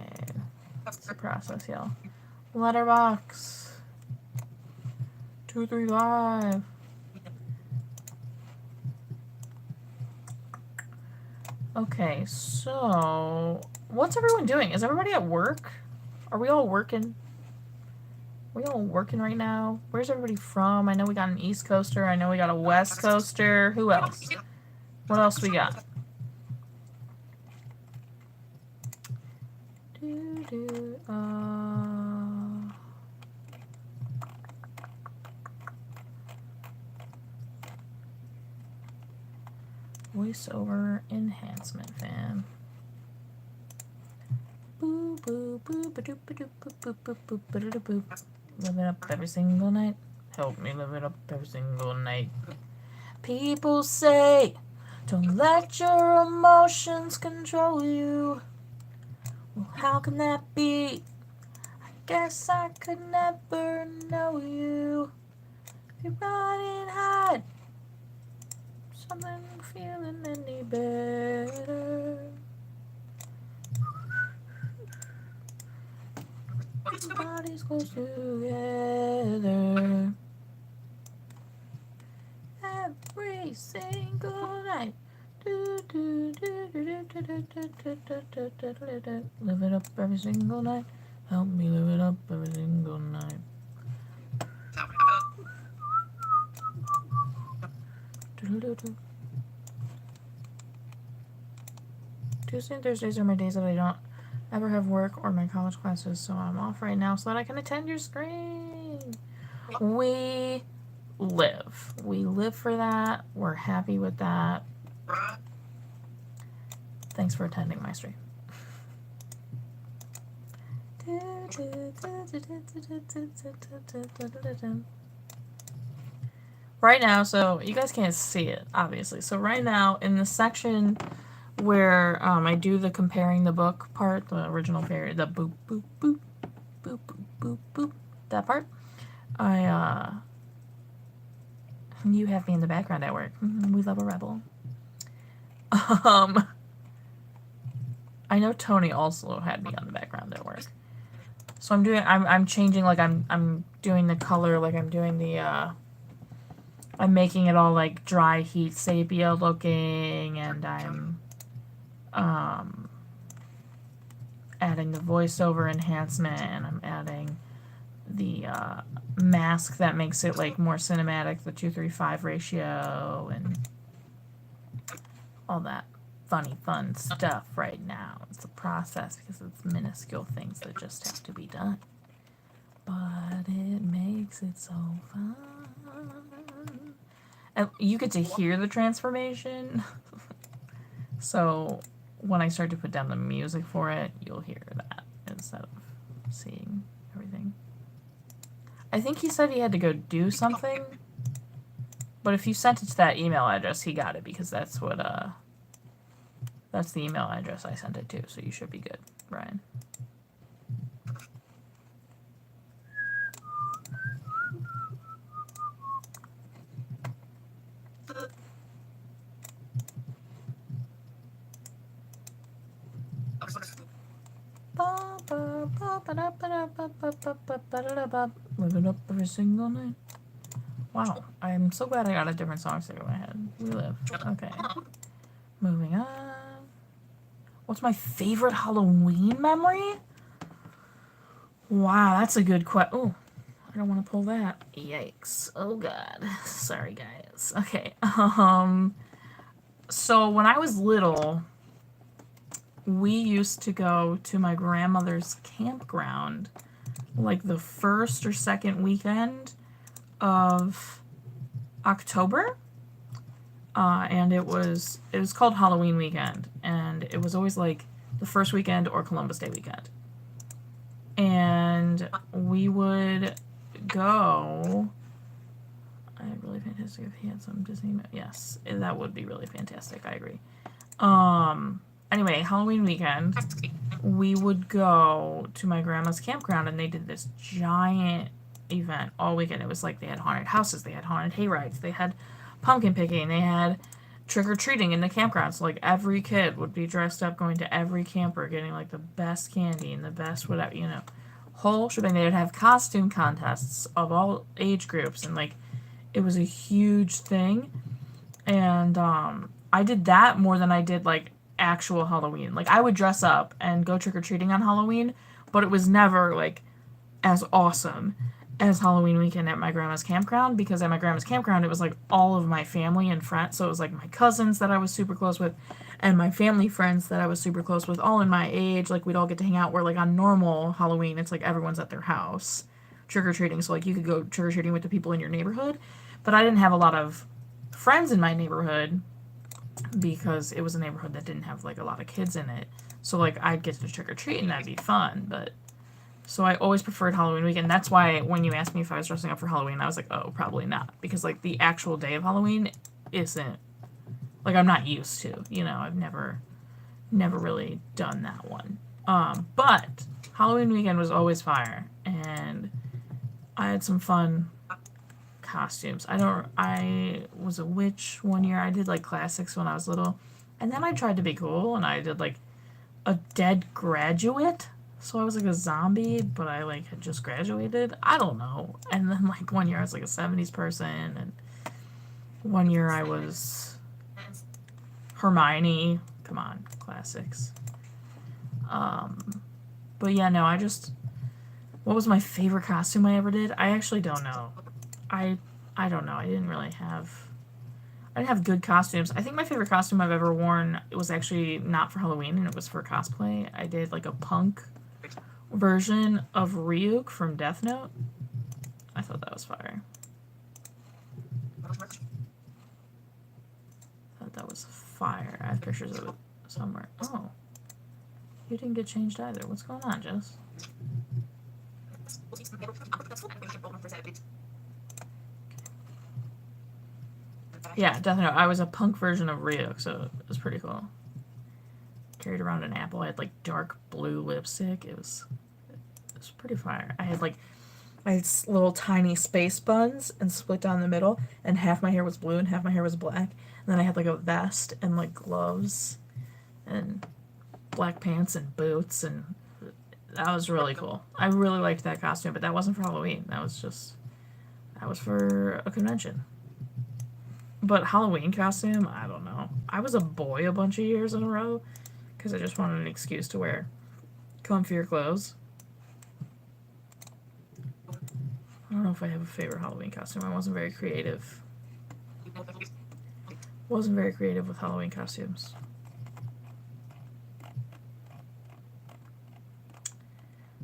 It's a process, y'all. Letterbox 235. Okay, so what's everyone doing? Is everybody at work? Are we all working? Are we all working right now? Where's everybody from? I know we got an East Coaster. I know we got a West Coaster. Who else? What else we got? Voiceover enhancement, fam. Boo boo boo ba doo ba doo boop boop boop boop ba doo boop. Live it up every single night. Help me live it up every single night. People say, don't let your emotions control you. Well, how can that be? I guess I could never know you. If you run and hide, something feeling any better. Bodies close together. Every single night. Live it up every single night. Help me live it up every single night. Tuesday and Thursdays are my days that I don't ever have work or my college classes, so I'm off right now so that I can attend your screen. We live for that. We're happy with that. Thanks for attending my stream. Right now, so you guys can't see it, obviously. So right now, in the section where I do the comparing the book part, the original period, the boop, boop, boop, boop, boop, boop, boop, that part, you have me in the background at work. We love a rebel. I know Tony also had me on the background at work. So I'm changing, like, I'm doing the color, like, I'm doing the, I'm making it all, like, dry heat sepia looking, and I'm, adding the voiceover enhancement, and I'm adding the, mask that makes it, like, more cinematic, the 2:3:5 ratio, and all that fun stuff right now. It's a process because it's minuscule things that just have to be done. But it makes it so fun. And you get to hear the transformation. So when I start to put down the music for it, you'll hear that instead of seeing everything. I think he said he had to go do something. But if you sent it to that email address, he got it because that's what, that's the email address I sent it to, so you should be good, Brian. Live it up every single night. Wow, I'm so glad I got a different song stuck in my head. We live. Okay. Moving on. What's my favorite Halloween memory? Wow, that's a good question. Oh, I don't want to pull that. Yikes. Oh god. Sorry, guys. Okay. So when I was little, we used to go to my grandmother's campground like the first or second weekend of October. And it was called Halloween weekend, and it was always like the first weekend or Columbus Day weekend. And we would go. Really fantastic if he had some Disney. Yes, that would be really fantastic. I agree. Anyway, Halloween weekend, we would go to my grandma's campground, and they did this giant event all weekend. It was like they had haunted houses, they had haunted hay rides, they had pumpkin picking, they had trick-or-treating in the campground. So like every kid would be dressed up, going to every camper, getting like the best candy and the best whatever, you know, whole shebang. They would have costume contests of all age groups, and like it was a huge thing. And I did that more than I did like actual Halloween. Like I would dress up and go trick or treating on Halloween, but it was never like as awesome as Halloween weekend at my grandma's campground, because at my grandma's campground it was like all of my family and friends. So it was like my cousins that I was super close with and my family friends that I was super close with, all in my age. Like we'd all get to hang out, where like on normal Halloween it's like everyone's at their house trick or treating. So like you could go trick or treating with the people in your neighborhood. But I didn't have a lot of friends in my neighborhood because it was a neighborhood that didn't have like a lot of kids in it. So like I'd get to trick or treat and that'd be fun. But so I always preferred Halloween weekend. That's why when you asked me if I was dressing up for Halloween, I was like, oh, probably not. Because like the actual day of Halloween isn't, like, I'm not used to. You know, I've never really done that one. But Halloween weekend was always fire, and I had some fun costumes. I was a witch one year. I did like classics when I was little, and then I tried to be cool and I did like a dead graduate. So I was like a zombie, but I like had just graduated. I don't know. And then like one year I was like a 70s person, and one year I was Hermione. Come on, classics. But yeah, no, what was my favorite costume I ever did? I actually don't know. I don't know. I didn't have good costumes. I think my favorite costume I've ever worn, it was actually not for Halloween, and it was for cosplay. I did like a punk version of Ryuk from Death Note. I thought that was fire. I have pictures of it somewhere. Oh. You didn't get changed either. What's going on, Jess? Yeah, Death Note. I was a punk version of Ryuk, so it was pretty cool. Carried around an apple. I had like dark blue lipstick. It was pretty fire. I had little tiny space buns and split down the middle, and half my hair was blue and half my hair was black. And then I had like a vest and like gloves and black pants and boots, and that was really cool. I really liked that costume, but that wasn't for Halloween. That was for a convention. But Halloween costume, I don't know. I was a boy a bunch of years in a row because I just wanted an excuse to wear comfier clothes. I don't know if I have a favorite Halloween costume. I wasn't very creative. Wasn't very creative with Halloween costumes.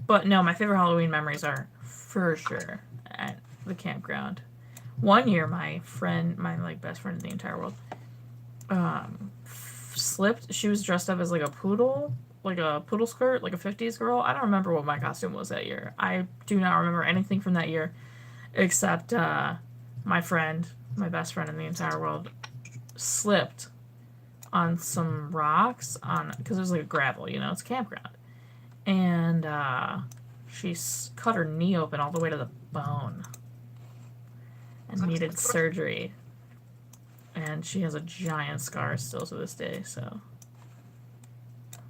But no, my favorite Halloween memories are for sure at the campground. One year, my like best friend in the entire world, slipped. She was dressed up as like a poodle skirt, like a 50s girl. I don't remember what my costume was that year. I do not remember anything from that year, except my best friend in the entire world, slipped on some rocks because it was like a gravel, it's a campground, and she cut her knee open all the way to the bone and needed surgery, and she has a giant scar still to this day, so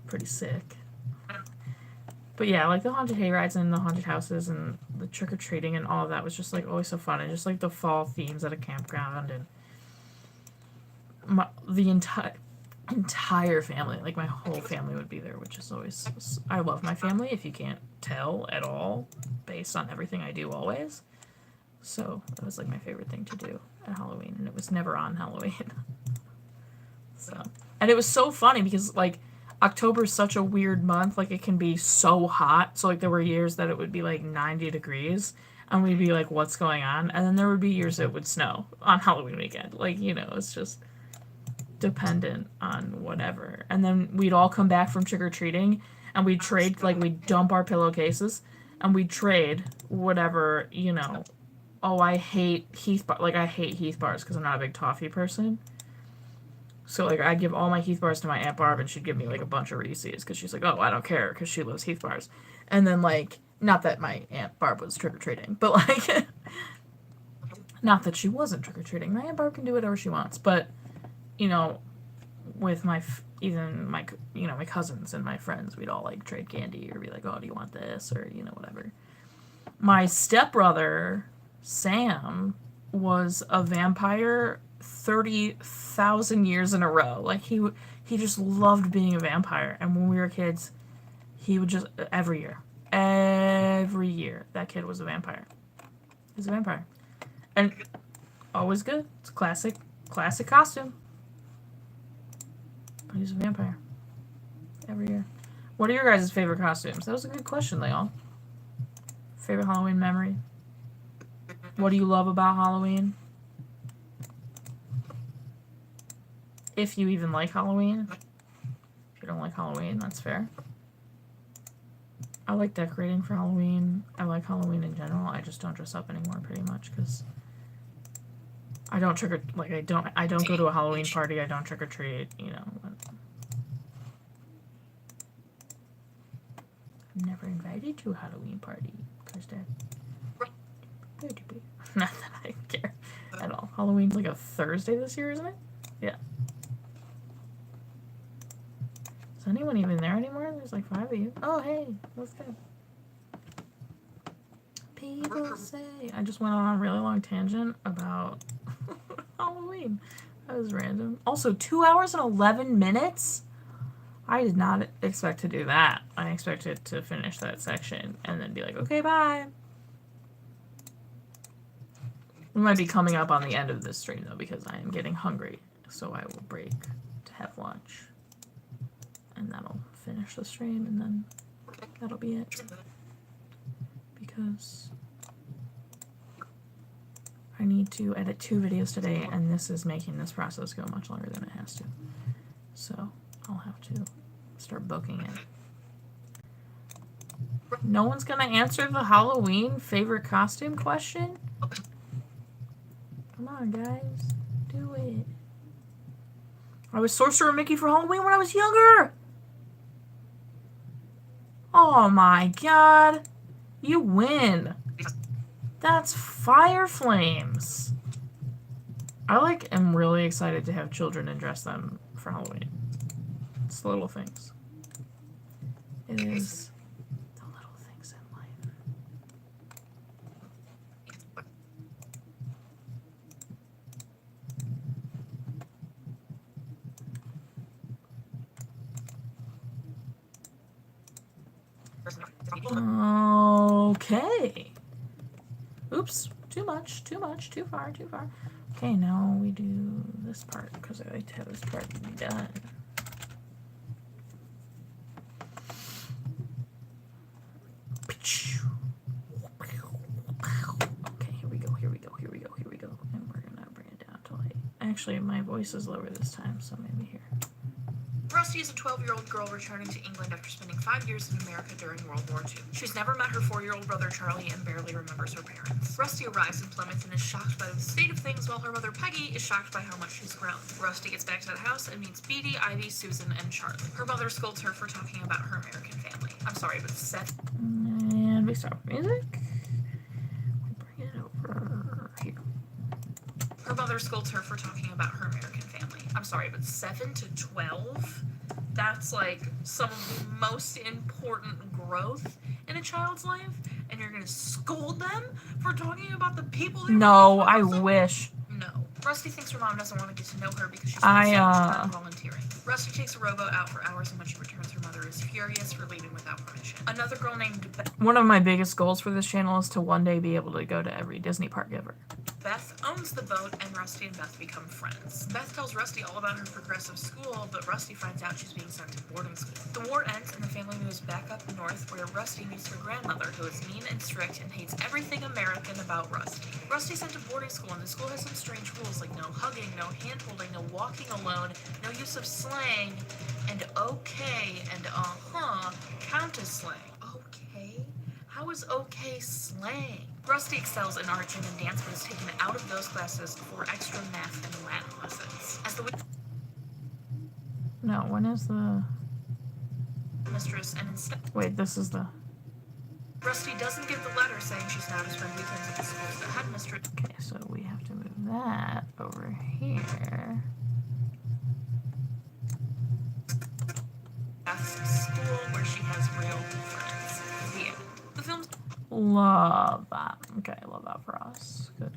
pretty sick. But yeah, like the haunted hay rides and the haunted houses and the trick-or-treating and all of that was just like always so fun, and just like the fall themes at a campground, and the entire family, like my whole family would be there, which is always, I love my family, if you can't tell at all, based on everything I do always. So that was like my favorite thing to do at Halloween, and it was never on Halloween. So, and it was so funny because like October is such a weird month, like it can be so hot. So like there were years that it would be like 90 degrees and we'd be like, what's going on? And then there would be years that it would snow on Halloween weekend. Like, it's just dependent on whatever. And then we'd all come back from trick-or-treating and we'd trade, like we'd dump our pillowcases and we'd trade whatever, Oh, I hate Heath bars. Like I hate Heath bars because I'm not a big toffee person. So like I'd give all my Heath bars to my Aunt Barb, and she'd give me like a bunch of Reese's because she's like, oh, I don't care, because she loves Heath bars. And then like, not that my Aunt Barb was trick-or-treating, but like not that she wasn't trick-or-treating. My Aunt Barb can do whatever she wants, but with my even my cousins and my friends, we'd all like trade candy or be like, oh, do you want this, or whatever. My stepbrother Sam was a vampire 30,000 years in a row. Like he just loved being a vampire, and when we were kids, he would just every year that kid was a vampire. He's a vampire, and always good. It's a classic costume. But he's a vampire. Every year. What are your guys' favorite costumes? That was a good question, Leon. Favorite Halloween memory? What do you love about Halloween? If you even like Halloween. If you don't like Halloween, that's fair. I like decorating for Halloween. I like Halloween in general. I just don't dress up anymore pretty much because I don't I don't go to a Halloween party. I don't trick or treat, I'm never invited to a Halloween party because they're not that I care at all. Halloween's like a Thursday this year, isn't it? Yeah. Is anyone even there anymore? There's like 5 of you. Oh, hey, what's good? People say. I just went on a really long tangent about Halloween. That was random. Also, 2 hours and 11 minutes? I did not expect to do that. I expected to finish that section and then be like, okay, bye. We might be coming up on the end of this stream, though, because I am getting hungry. So I will break to have lunch. And that'll finish the stream, and then that'll be it. Because I need to edit 2 videos today, and this is making this process go much longer than it has to. So I'll have to start booking it. No one's gonna answer the Halloween favorite costume question? Come on, guys. Do it. I was Sorcerer Mickey for Halloween when I was younger! Oh my god. You win. That's Fire Flames. I am really excited to have children and dress them for Halloween. It's the little things. It is the little things in life. Okay. Oops. Too much. Too far. Okay, now we do this part because I like to have this part done. Okay, here we go. And we're gonna bring it down to light. Actually, my voice is lower this time, so maybe here. Rusty is a 12-year-old girl returning to England after spending 5 years in America during World War II. She's never met her 4-year-old brother Charlie and barely remembers her parents. Rusty arrives in Plymouth and is shocked by the state of things, while her mother Peggy is shocked by how much she's grown. Rusty gets back to the house and meets Beatty, Ivy, Susan, and Charlie. Her mother scolds her for talking about her American family. I'm sorry, but Seth... And we stop music. We bring it over here. Her mother scolds her for talking about her American family. I'm sorry, but 7 to 12? That's like some of the most important growth in a child's life, and you're gonna scold them for talking about the people they No, I wish. No. Rusty thinks her mom doesn't want to get to know her because she's not so much time volunteering. Rusty takes a rowboat out for hours, and when she returns, her mother is furious for leaving without permission. Another girl named One of my biggest goals for this channel is to one day be able to go to every Disney park ever. Beth owns the boat, and Rusty and Beth become friends. Beth tells Rusty all about her progressive school, but Rusty finds out she's being sent to boarding school. The war ends, and the family moves back up north, where Rusty meets her grandmother, who is mean and strict and hates everything American about Rusty. Rusty's sent to boarding school, and the school has some strange rules, like no hugging, no hand-holding, no walking alone, no use of slang, and okay and uh-huh count as slang. Okay? How is okay slang? Rusty excels in art, gym, and dance, but is taken out of those classes for extra math and Latin lessons. As the No, when is the... mistress, and instead... Wait, this is the... Rusty doesn't give the letter saying she's now to spend weekends at the school's the headmistress. Okay, so we have to move that over here. Love that. Okay, love that for us. Good.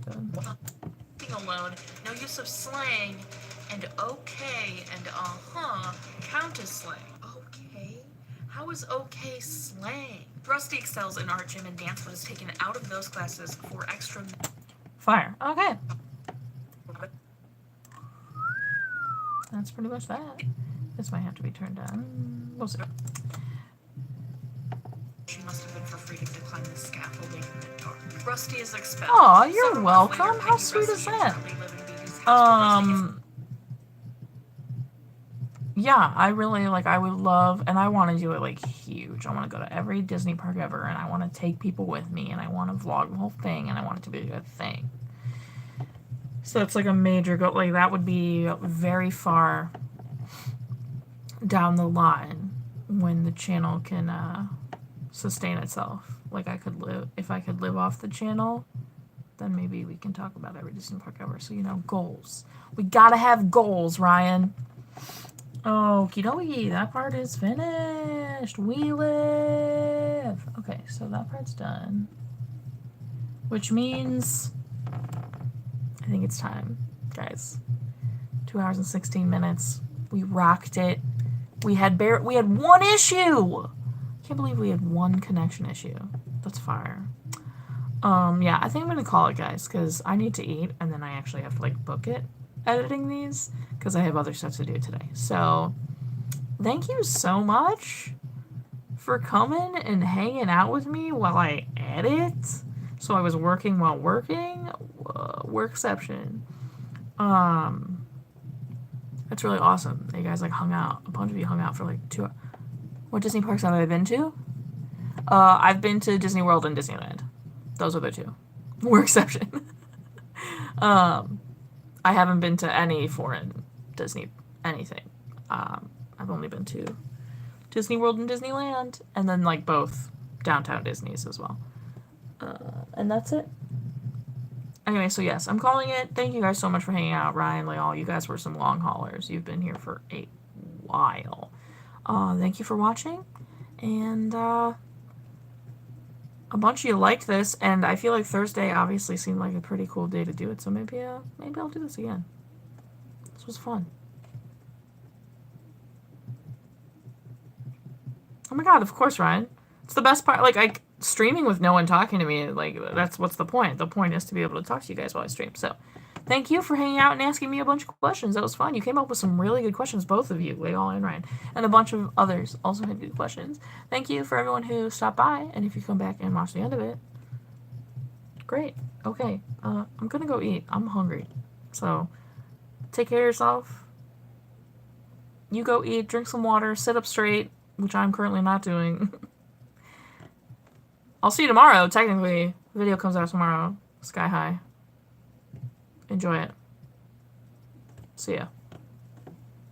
Alone, no use of slang, and okay and count as slang. Okay? How is okay slang? Rusty excels in art, gym, and dance, but is taken out of those classes for extra... Fire. Okay. That's pretty much that. This might have to be turned on. We'll see. She must have been for freedom to climb the scaffolding in the dark. Rusty is expelled. Aw, you're Several months welcome. later, How Peggy, sweet Rusty, is and that? Charlie live in Beatty's house, but Rusty Yeah, I really, like, I would love, and I want to do it, like, huge. I want to go to every Disney park ever, and I want to take people with me, and I want to vlog the whole thing, and I want it to be a good thing. So that's, like, a major goal. Like, that would be very far down the line when the channel can, sustain itself. Like, if I could live off the channel, then maybe we can talk about every Disney park ever. So, you know, goals. We gotta have goals, Ryan. Okie dokie, that part is finished. We live. Okay, so that part's done. Which means I think it's time, guys. 2 hours and 16 minutes. We rocked it. We had one issue. Can't believe we had one connection issue. That's fire. Yeah, I think I'm gonna call it, guys, because I need to eat, and then I actually have to, like, book it editing these, because I have other stuff to do today. So, thank you so much for coming and hanging out with me while I edit. So I was working while working. Workception. That's really awesome. You guys, like, hung out. A bunch of you hung out for, like, 2 hours. What Disney parks have I been to? I've been to Disney World and Disneyland. Those are the two. Workception. I haven't been to any foreign Disney anything. I've only been to Disney World and Disneyland, and then, like, both downtown Disneys as well. And that's it. Anyway, so yes, I'm calling it. Thank you guys so much for hanging out. Ryan, Leal, you guys were some long haulers. You've been here for a while. Thank you for watching, and a bunch of you liked this, and I feel like Thursday obviously seemed like a pretty cool day to do it, so maybe I'll do this again. This was fun. Oh my god, of course, Ryan. It's the best part. Like, streaming with no one talking to me, like, that's what's the point. The point is to be able to talk to you guys while I stream. So, thank you for hanging out and asking me a bunch of questions. That was fun. You came up with some really good questions, both of you, Leal and Ryan. And a bunch of others also had good questions. Thank you for everyone who stopped by, and if you come back and watch the end of it, great. Okay, I'm gonna go eat. I'm hungry. So, take care of yourself. You go eat, drink some water, sit up straight, which I'm currently not doing. I'll see you tomorrow, technically. The video comes out tomorrow. Sky high. Enjoy it. See ya.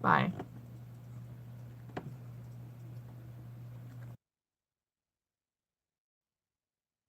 Bye.